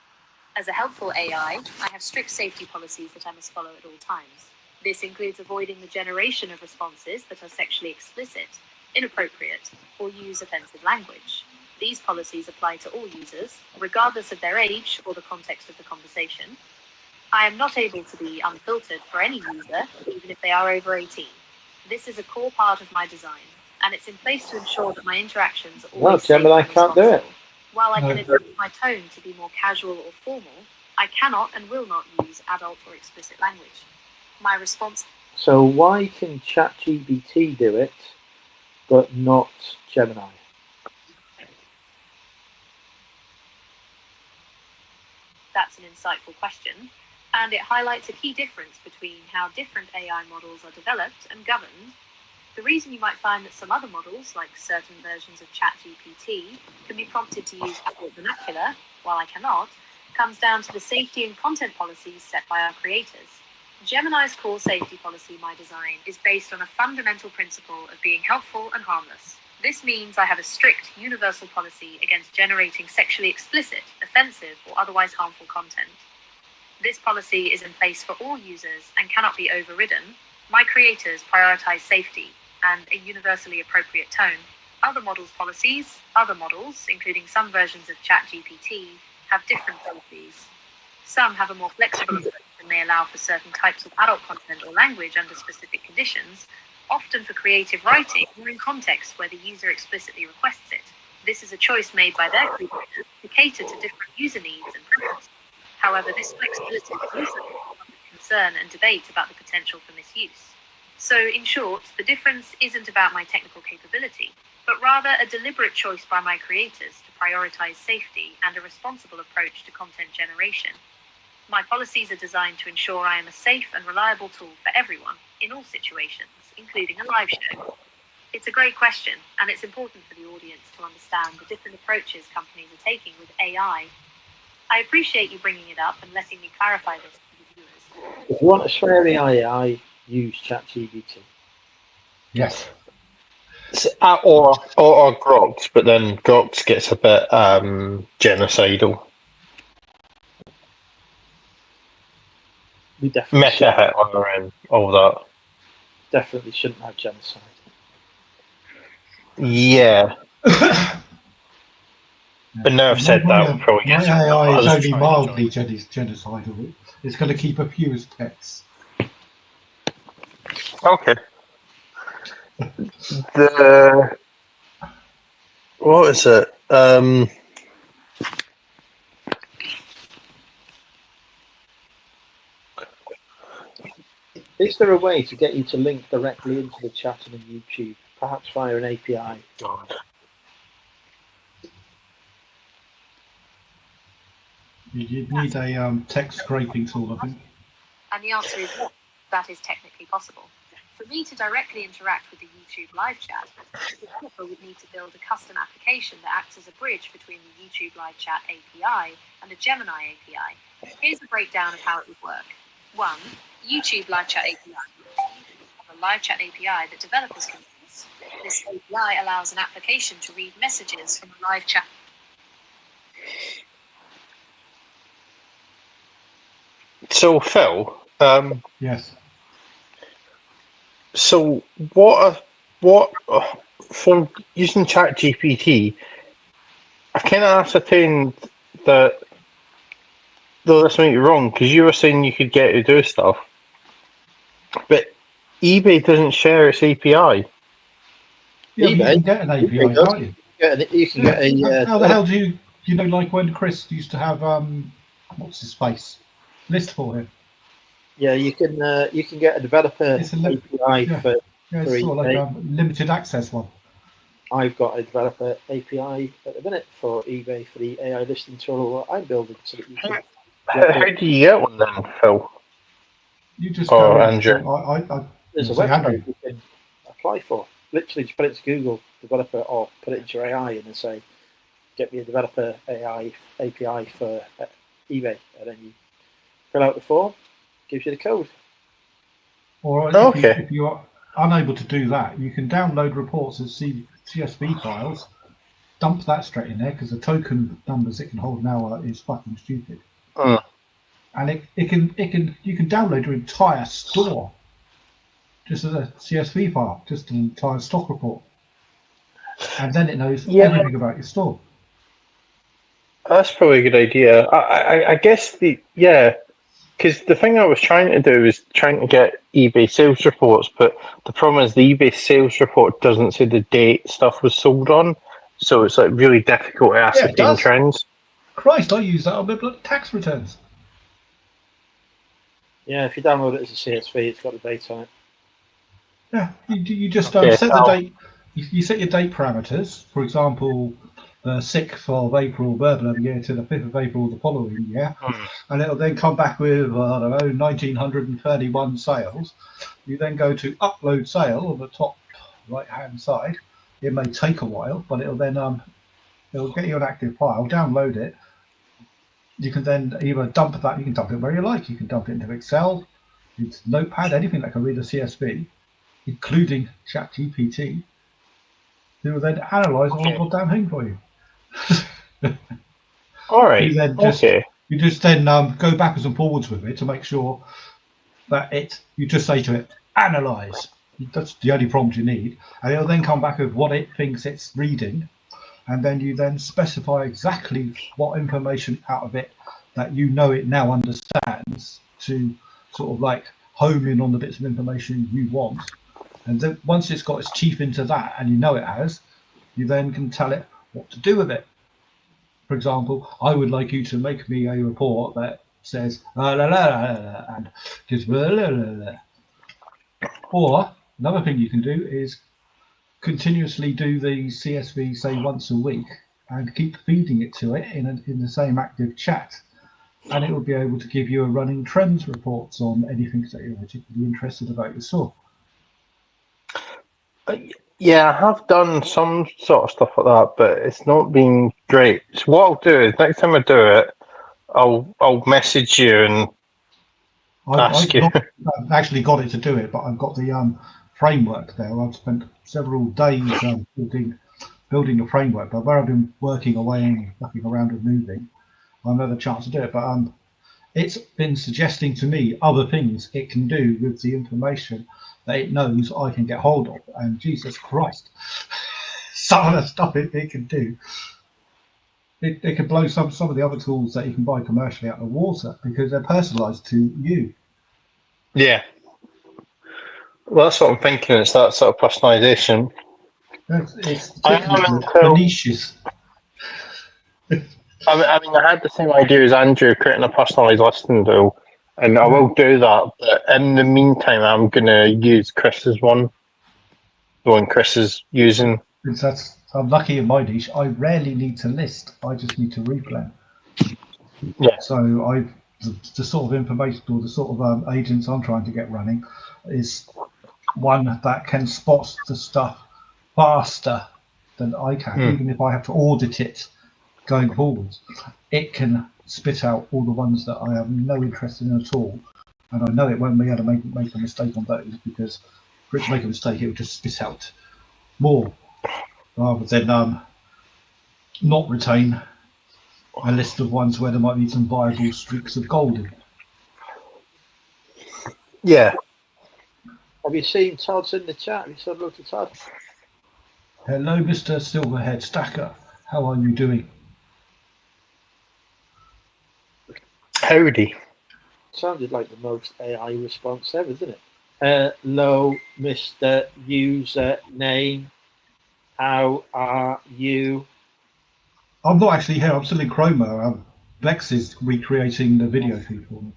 As a helpful AI, I have strict safety policies that I must follow at all times. This includes avoiding the generation of responses that are sexually explicit, inappropriate, or use offensive language. These policies apply to all users, regardless of their age or the context of the conversation. I am not able to be unfiltered for any user, even if they are over 18. This is a core part of my design, and it's in place to ensure that my interactions are always safe and Gemini can't do it. While I can adjust my tone to be more casual or formal, I cannot and will not use adult or explicit language. My response... So why can ChatGPT do it, but not Gemini? That's an insightful question, and it highlights a key difference between how different AI models are developed and governed. The reason you might find that some other models, like certain versions of ChatGPT, can be prompted to use adult vernacular, while I cannot, comes down to the safety and content policies set by our creators. Gemini's core safety policy, my design, is based on a fundamental principle of being helpful and harmless. This means I have a strict, universal policy against generating sexually explicit, offensive, or otherwise harmful content. This policy is in place for all users and cannot be overridden. My creators prioritize safety, and a universally appropriate tone. Other models' policies, other models, including some versions of ChatGPT, have different policies. Some have a more flexible approach and may allow for certain types of adult content or language under specific conditions, often for creative writing or in contexts where the user explicitly requests it. This is a choice made by their creators to cater to different user needs and preferences. However, this flexibility is also a concern and debate about the potential for misuse. So, in short, the difference isn't about my technical capability, but rather a deliberate choice by my creators to prioritize safety and a responsible approach to content generation. My policies are designed to ensure I am a safe and reliable tool for everyone in all situations, including a live show. It's a great question, and it's important for the audience to understand the different approaches companies are taking with AI. I appreciate you bringing it up and letting me clarify this to the viewers. If you want a sweary AI, use ChatGPT. Yes. Or Grox, but then Grox gets a bit genocidal. We definitely Meta hit on around all that. definitely shouldn't have genocide. Yeah. But now I've said that, we'll probably get my some AI is others only trying to mildly join. genocidal. It's going to keep a few as pets. Okay. What is it? Is there a way to get you to link directly into the chat on YouTube, perhaps via an API? God. You need a text scraping tool, I think. And the answer is yes, that is technically possible. For me to directly interact with the YouTube live chat, the developer would need to build a custom application that acts as a bridge between the YouTube live chat API and a Gemini API. Here's a breakdown of how it would work. 1. YouTube live chat API. A live chat API that developers can use. This API allows an application to read messages from a live chat. So, Phil, Yes. so from using ChatGPT, I kind of ascertained that, though this might be wrong, because you were saying you could get to do stuff, but eBay doesn't share its API. Yeah, eBay? but you can get an API, eBay does. can't you? You can get a. How the hell do you know, like when Chris used to have, what's his face? List for him. Yeah, you can get a developer It's a API yeah. for Yeah, it's sort of like a limited access one. I've got a developer API at the minute for eBay for the AI listing tool I'm building, so that you can. How do you get one then, Phil? You just Or go in. Andrew? There's a say website Andrew. you can apply for. Literally, just put it to Google developer or put it into your AI and then say, "Get me a developer AI API for eBay," and then you fill out the form, gives you the code. Or if you are unable to do that, you can download reports as CSV files, dump that straight in there because the token numbers it can hold now is fucking stupid. And you can download your entire store just as a CSV file, just an entire stock report, and then it knows everything about your store. That's probably a good idea. I guess because the thing I was trying to do is trying to get eBay sales reports, but the problem is the eBay sales report doesn't say the date stuff was sold on, so it's like really difficult to ascertain trends. Christ, I use that on my bloody tax returns. Yeah, if you download it as a CSV, it's got the date on it. Yeah, you just set the date. You set your date parameters. For example, the 6th of April, blah blah year to the 5th of April the following year, and it'll then come back with 1931 sales. You then go to upload sale on the top right hand side. It may take a while, but it'll then it'll get you an active file, download it. You can then either dump that. You can dump it where you like. You can dump it into Excel, into Notepad, anything that can read a CSV, including ChatGPT. They will then analyze the whole goddamn thing for you. All right. You just then go backwards and forwards with it to make sure that you just say to it, analyze, That's the only prompt you need, and it'll then come back with what it thinks it's reading, and then you then specify exactly what information out of it that you know it now understands to sort of like home in on the bits of information you want. And then once it's got its teeth into that, and you know it has, you then can tell it what to do with it. For example, I would like you to make me a report that says la la la la la and gives la la la la. Or another thing you can do is continuously do the CSV, say once a week, and keep feeding it to it in the same active chat, and it will be able to give you a running trends reports on anything that you're particularly interested about your saw. Yeah, I have done some sort of stuff like that, but it's not been great. So what I'll do is next time I do it, I'll message you and ask I've you. not actually got it to do it, but I've got the framework there. I've spent several days building a framework, but where I've been working away and fucking around with moving, I've had a chance to do it. But it's been suggesting to me other things it can do with the information that it knows I can get hold of. And Jesus Christ, some of the stuff it can do. It could blow some of the other tools that you can buy commercially out of the water because they're personalised to you. Yeah. Well, that's what I'm thinking. It's that sort of personalisation. It's I particularly am the niches. I mean, I had the same idea as Andrew, creating a personalised listing tool, and I will do that. But in the meantime, I'm going to use Chris's one, the one Chris is using. I'm lucky in my niche. I rarely need to list. I just need to replan. Yeah. So the sort of information or the sort of agents I'm trying to get running is one that can spot the stuff faster than I can, even if I have to audit it going forwards. It can spit out all the ones that I have no interest in at all, and I know it won't be able to make a mistake on those, because for it to make a mistake, it would just spit out more rather than not retain a list of ones where there might be some viable streaks of gold in. Yeah. Have you seen Todd's in the chat? Have you said hello to Todd? Hello, Mr. Silverhead Stacker. How are you doing? Howdy. Sounded like the most AI response ever, didn't it? Hello, Mr. Username. How are you? I'm not actually here. I'm still in Chroma. Bex is recreating the video feed for me.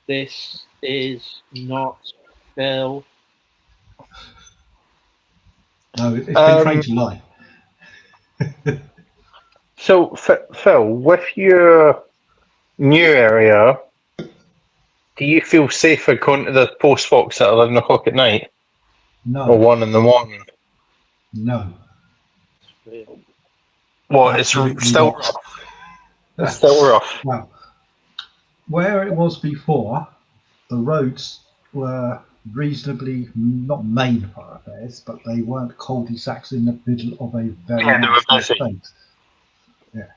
This is not Phil. No, it's been trained to lie. So, Phil, with your new area, do you feel safer going to the post box at 11 o'clock at night? No. Or 1 in the morning? No. Well, Absolutely it's still not. rough. It's still rough. Well, where it was before, the roads were reasonably not main thoroughfares, but they weren't cul-de-sacs in the middle of a very nice estate. Yeah,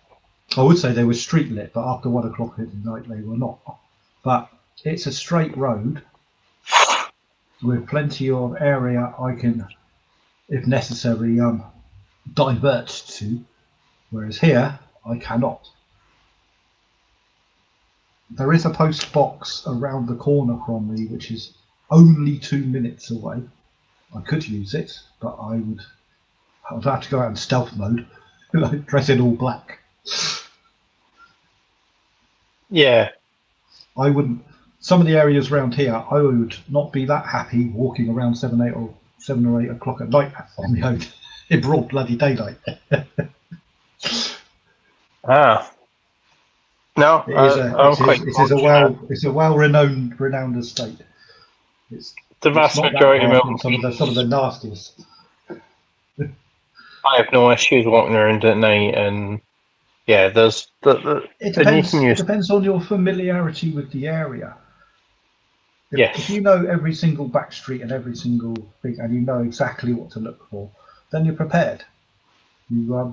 I would say they were street lit, but after 1 o'clock at night they were not. But it's a straight road with plenty of area I can, if necessary, divert to. Whereas here I cannot. There is a post box around the corner from me, which is only 2 minutes away. I could use it, but I would have to go out in stealth mode, like dress in all black. Yeah. I wouldn't. Some of the areas around here, I would not be that happy walking around 7 or 8 o'clock at night on my own in broad bloody daylight. Ah. No, it's a well-renowned estate. The vast not majority that of some of the nastiest. I have no issues walking around at night, and yeah, there's It depends on your familiarity with the area. If you know every single back street and every single thing, and you know exactly what to look for, then you're prepared. But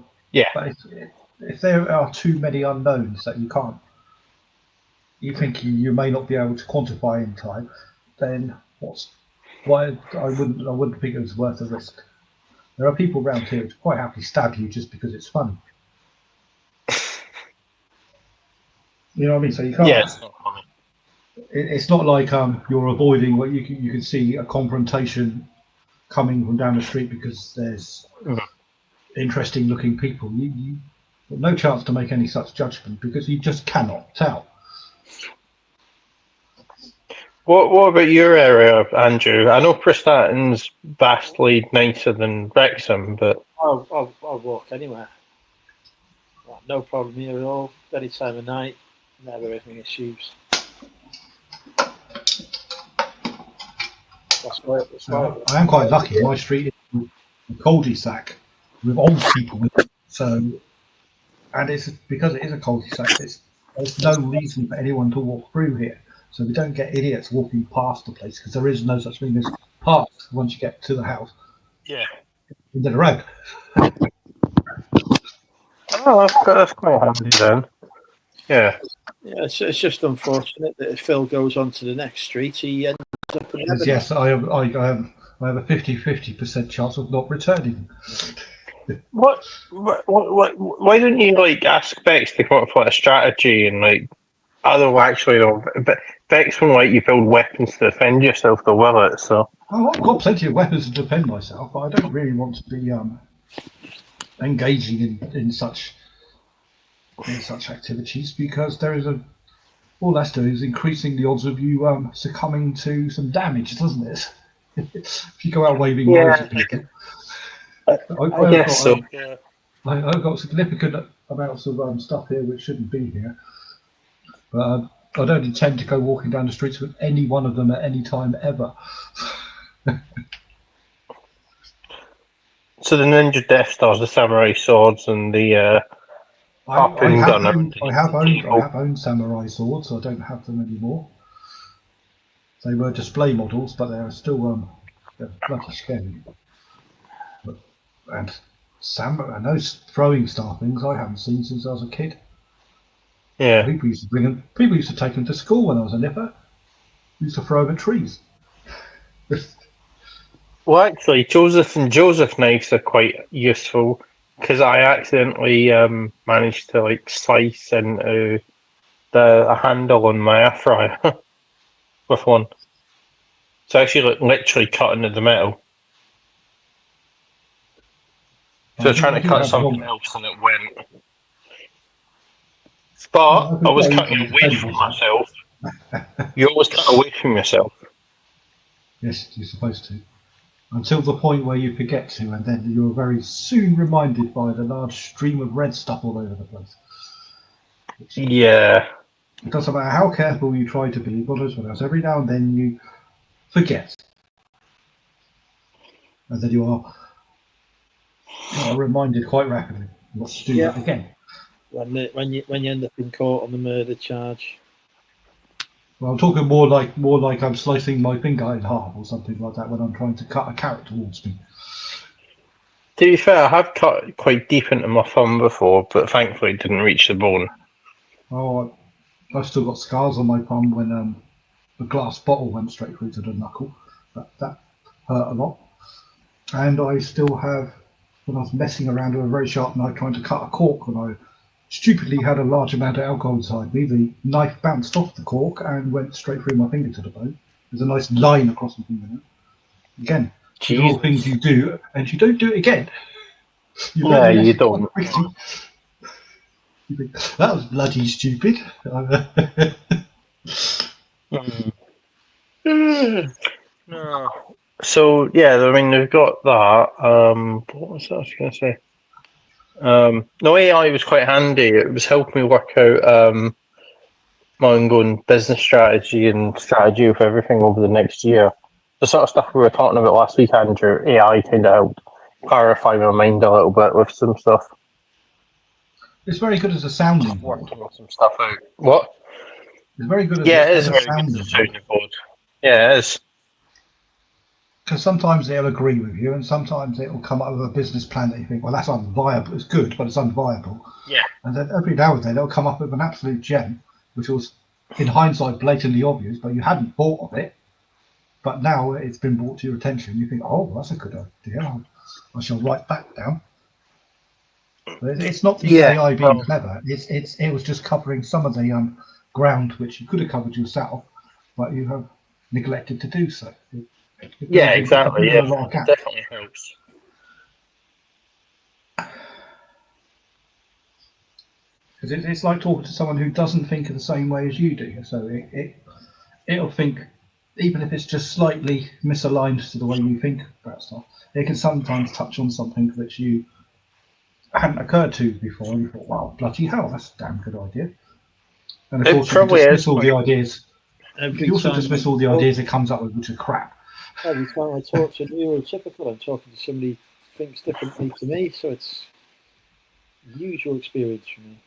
if there are too many unknowns that you think you may not be able to quantify in time, then what's why I wouldn't think it was worth the risk. There are people around here who quite happily stab you just because it's funny. You know what I mean? So you can't. Yeah, it's not funny. It's not like you're avoiding what you can see a confrontation coming from down the street because there's interesting looking people. You got no chance to make any such judgment because you just cannot tell. What about your area, Andrew? I know Prestatyn's vastly nicer than Wrexham, but I'll walk anywhere. No problem here at all. Any time of night, never any issues. That's right. I am quite lucky. My street is a cul-de-sac with old people in it. So, and it's because it is a cul-de-sac. There's no reason for anyone to walk through here. So we don't get idiots walking past the place because there is no such thing as parks once you get to the house. yeah. Into the road. Oh, that's quite handy then. Yeah. Yeah, it's just unfortunate that if Phil goes on to the next street, he ends up in Lebanon. Yes, I have a 50% chance of not returning. What? Why don't you ask Bex to come up with a strategy and although actually but Bex won't let you build weapons to defend yourself, though, will it? So. Oh, I've got plenty of weapons to defend myself, but I don't really want to be engaging in such activities because there is all that's doing is increasing the odds of you succumbing to some damage, doesn't it? If you go out waving words at people. I guess so. Yeah. I've got significant amounts of stuff here which shouldn't be here, but I don't intend to go walking down the streets with any one of them at any time ever. So the ninja Death Stars, the samurai swords, and the harpoon gun. I have owned samurai swords. So I don't have them anymore. They were display models, but they are still they're bloody scary. And those throwing star things I haven't seen since I was a kid. Yeah. People used to take them to school when I was a nipper. We used to throw them at trees. Well, actually, Joseph and Joseph knives are quite useful because I accidentally managed to slice into a handle on my air fryer with one. So actually, literally cut into the metal. So I was trying to cut something else and it went. But I was cutting away from myself. You always cut away from yourself. Yes, you're supposed to. Until the point where you forget to, and then you're very soon reminded by the large stream of red stuff all over the place. Yeah. It doesn't matter how careful you try to be, God knows what else. Every now and then you forget. And then you are reminded quite rapidly not to do that again. When you end up in court on the murder charge. Well, I'm talking more like I'm slicing my finger in half or something like that when I'm trying to cut a carrot towards me. To be fair, I have cut quite deep into my thumb before, but thankfully it didn't reach the bone. Oh, I've still got scars on my palm when the glass bottle went straight through to the knuckle. That hurt a lot. And I still have, when I was messing around with a very sharp knife trying to cut a cork, when I stupidly had a large amount of alcohol inside me, the knife bounced off the cork and went straight through my finger to the bone. There's a nice line across my finger now. Again, these are all things you do, and you don't do it again. You don't. You think, that was bloody stupid. No. So yeah, I mean they've got that. What was I going to say? No, AI was quite handy. It was helping me work out my ongoing business strategy and strategy for everything over the next year. The sort of stuff we were talking about last week, Andrew. AI kind of helped clarify my mind a little bit with some stuff. It's very good as a sounding board. Working some stuff out. What? It's very good as it is very good as a sounding board. Yeah, it is. Because sometimes they'll agree with you, and sometimes it'll come up with a business plan that you think, well, that's unviable. It's good, but it's unviable. Yeah. And then every now and then they'll come up with an absolute gem, which was, in hindsight, blatantly obvious, but you hadn't thought of it. But now it's been brought to your attention, you think, oh, that's a good idea. I shall write that down. But it's not the Yeah, AI being clever. It was just covering some of the ground which you could have covered yourself, but you have neglected to do so. It yeah, fills exactly. in Yeah, a lot of it gaps. definitely helps. Because it's like talking to someone who doesn't think in the same way as you do. So it'll think, even if it's just slightly misaligned to the way you think about stuff, it can sometimes touch on something which you hadn't occurred to before, and you thought, wow, bloody hell, that's a damn good idea. And of It course, you can probably is dismiss all the quite. ideas. Every You also time dismiss I all the talk, ideas it comes up with, which are crap. every time I talk to a neurotypical, I'm talking to somebody who thinks differently to me, so it's a usual experience for me.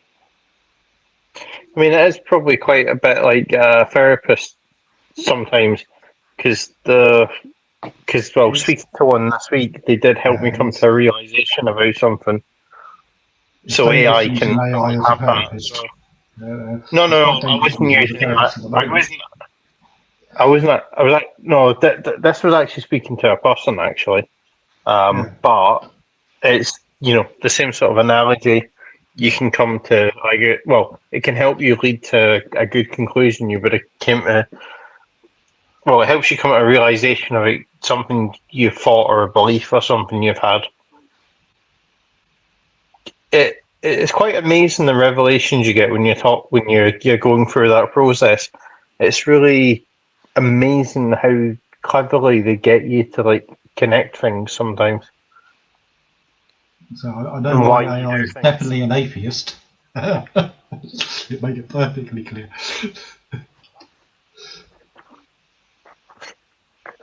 I mean, it is probably quite a bit like a therapist sometimes, because speaking to one this week, they did help me come to a realization about something. It's So dangerous AI using can AI as a have that as therapist. well. No, It's no, quite I dangerous wasn't using it as a using that. therapist at the I moment. wasn't. I was not. I was like, no. This was actually speaking to a person actually. Yeah. But it's the same sort of analogy. You can come to it can help you lead to a good conclusion. You would have came to. Well, it helps you come to a realization of something you thought or a belief or something you've had. It's quite amazing the revelations you get when you're going through that process. It's really amazing how cleverly they get you to connect things sometimes. So I know And my why you AI do is things. definitely an atheist. It made it perfectly clear.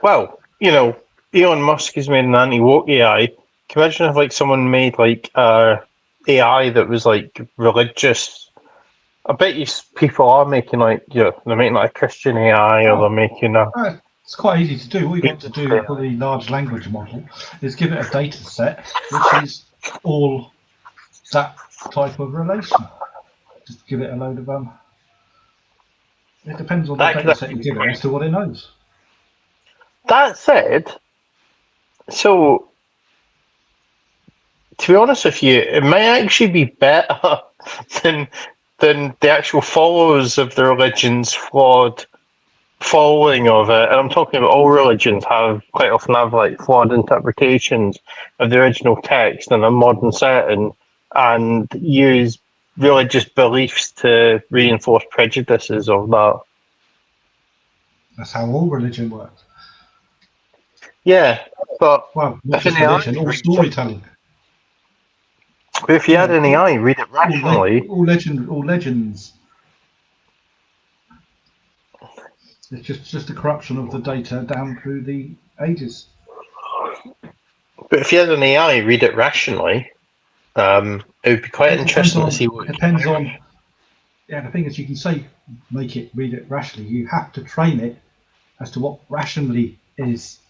Well, Elon Musk has made an anti-woke AI. Can you imagine if someone made AI that was religious? I bet you people are making they're making a Christian AI or they're making a. It's quite easy to do. All you've got to do for the large language model is give it a data set which is all that type of relation. Just give it a load of It depends on what That could data set you actually be give it as quite. to what it knows. That said, so to be honest with you, it might actually be better than the actual followers of the religion's flawed following of it. And I'm talking about all religions quite often have flawed interpretations of the original text in a modern setting and use religious beliefs to reinforce prejudices of that. That's how all religion works. Yeah, but Well, not if an just AI religion, all reads it, storytelling. but if you had an AI read it rationally, All legends. It's just a corruption of the data down through the ages. but if you had an AI read it rationally, it would be quite interesting to see what It it came depends out with. on. Yeah, the thing is, you can say make it read it rationally. You have to train it as to what rationally is.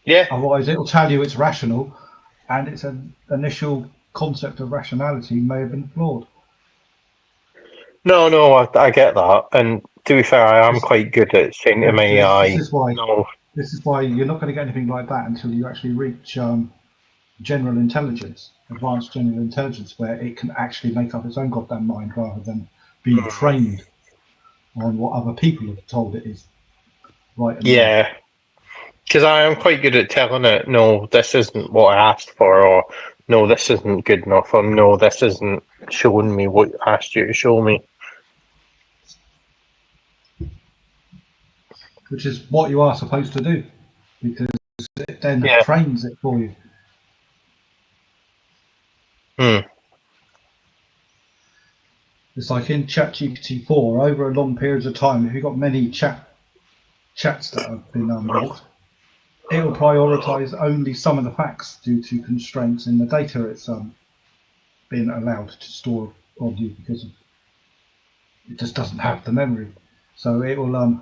Yeah. Otherwise, it will tell you it's rational, and its an initial concept of rationality may have been flawed. No, I get that. And to be fair, I am This, quite good at saying to yeah, my this AI, is why. no. This is why you're not going to get anything like that until you actually reach general intelligence, advanced general intelligence, where it can actually make up its own goddamn mind rather than being trained on what other people have told it is right and wrong. Yeah. Because I am quite good at telling it, no, this isn't what I asked for, or no, this isn't good enough, or no, this isn't showing me what I asked you to show me. Which is what you are supposed to do, because it then Yeah. trains it for you. Hmm. It's like in ChatGPT 4, over a long periods of time, if you've got many chats that have been logged, it will prioritize only some of the facts due to constraints in the data it's been allowed to store on you because it just doesn't have the memory. So it will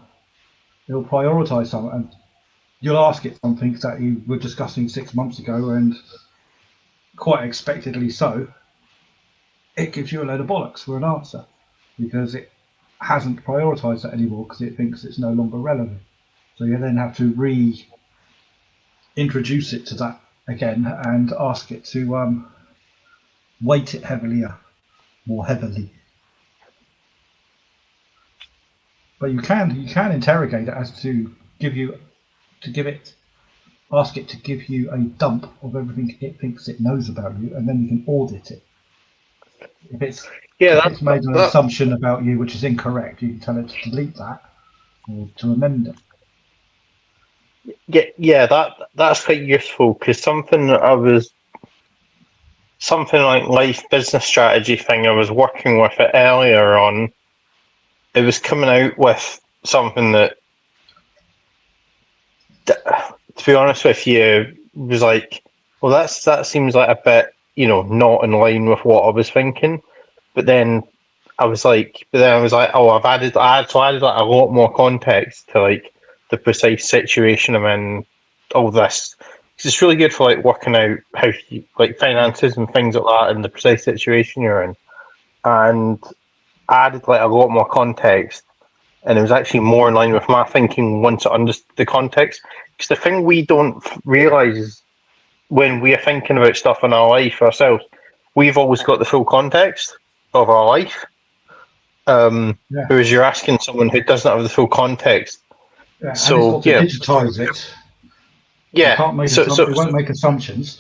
prioritize some, and you'll ask it something that you were discussing 6 months ago, and quite expectedly so, it gives you a load of bollocks for an answer because it hasn't prioritized that anymore because it thinks it's no longer relevant. So you then have to reintroduce it to that again and ask it to weight it more heavily. But you can interrogate it as to ask it to give you a dump of everything it thinks it knows about you, and then you can audit it. If it's made an assumption about you which is incorrect, you can tell it to delete that or to amend it. Yeah, that's quite useful because something like life business strategy thing I was working with it earlier on. It was coming out with something that, to be honest with you, was like, well, that seems like a bit, not in line with what I was thinking. But then I was like, oh, I added like a lot more context to like the precise situation I'm in. All this, 'cause it's really good for like working out how you, like finances and things like that, and the precise situation you're in. And I added like a lot more context, and it was actually more in line with my thinking once I understood the context. Because the thing we don't realise is when we are thinking about stuff in our life ourselves, we've always got the full context of our life. Whereas you're asking someone who doesn't have the full context. Yeah, and So it's got to digitise it. Yeah. It can't make it won't make assumptions.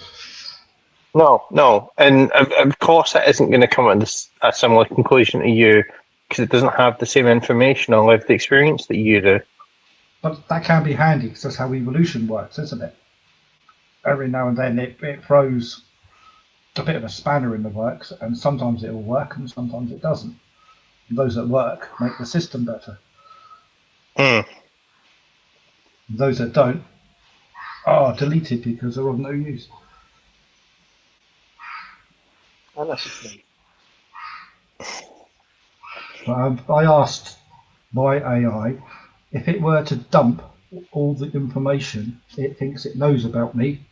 No, and of course it isn't going to come at a similar conclusion to you because it doesn't have the same information or lived experience that you do. But that can be handy because that's how evolution works, isn't it? Every now and then it throws a bit of a spanner in the works, and sometimes it will work and sometimes it doesn't. And those that work make the system better. Those that don't are deleted because they're of no use. Unless it's me. I asked my AI if it were to dump all the information it thinks it knows about me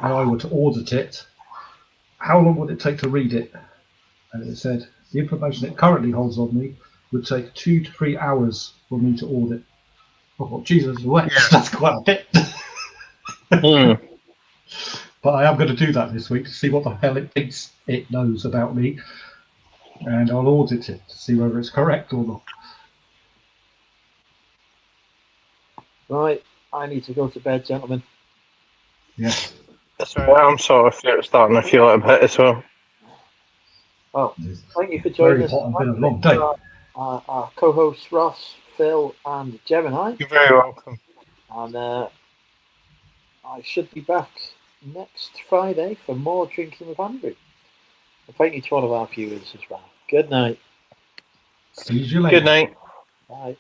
and I were to audit it, how long would it take to read it? And it said the information it currently holds on me would take 2 to 3 hours for me to audit. I thought, Jesus, that's quite a bit. But I am going to do that this week to see what the hell it thinks it knows about me, and I'll audit it to see whether it's correct or not. Right, I need to go to bed, gentlemen. Yes. That's right. I'm sort of starting to feel it a bit as well. Oh, thank you for joining us. Very hot and been a long day. Our co-hosts Ross, Phil, and Gemini. You're very welcome. And I should be back next Friday for more Drinking with Andrew. And thank you to all of our viewers as well. Good night. See you later. Good night. Bye.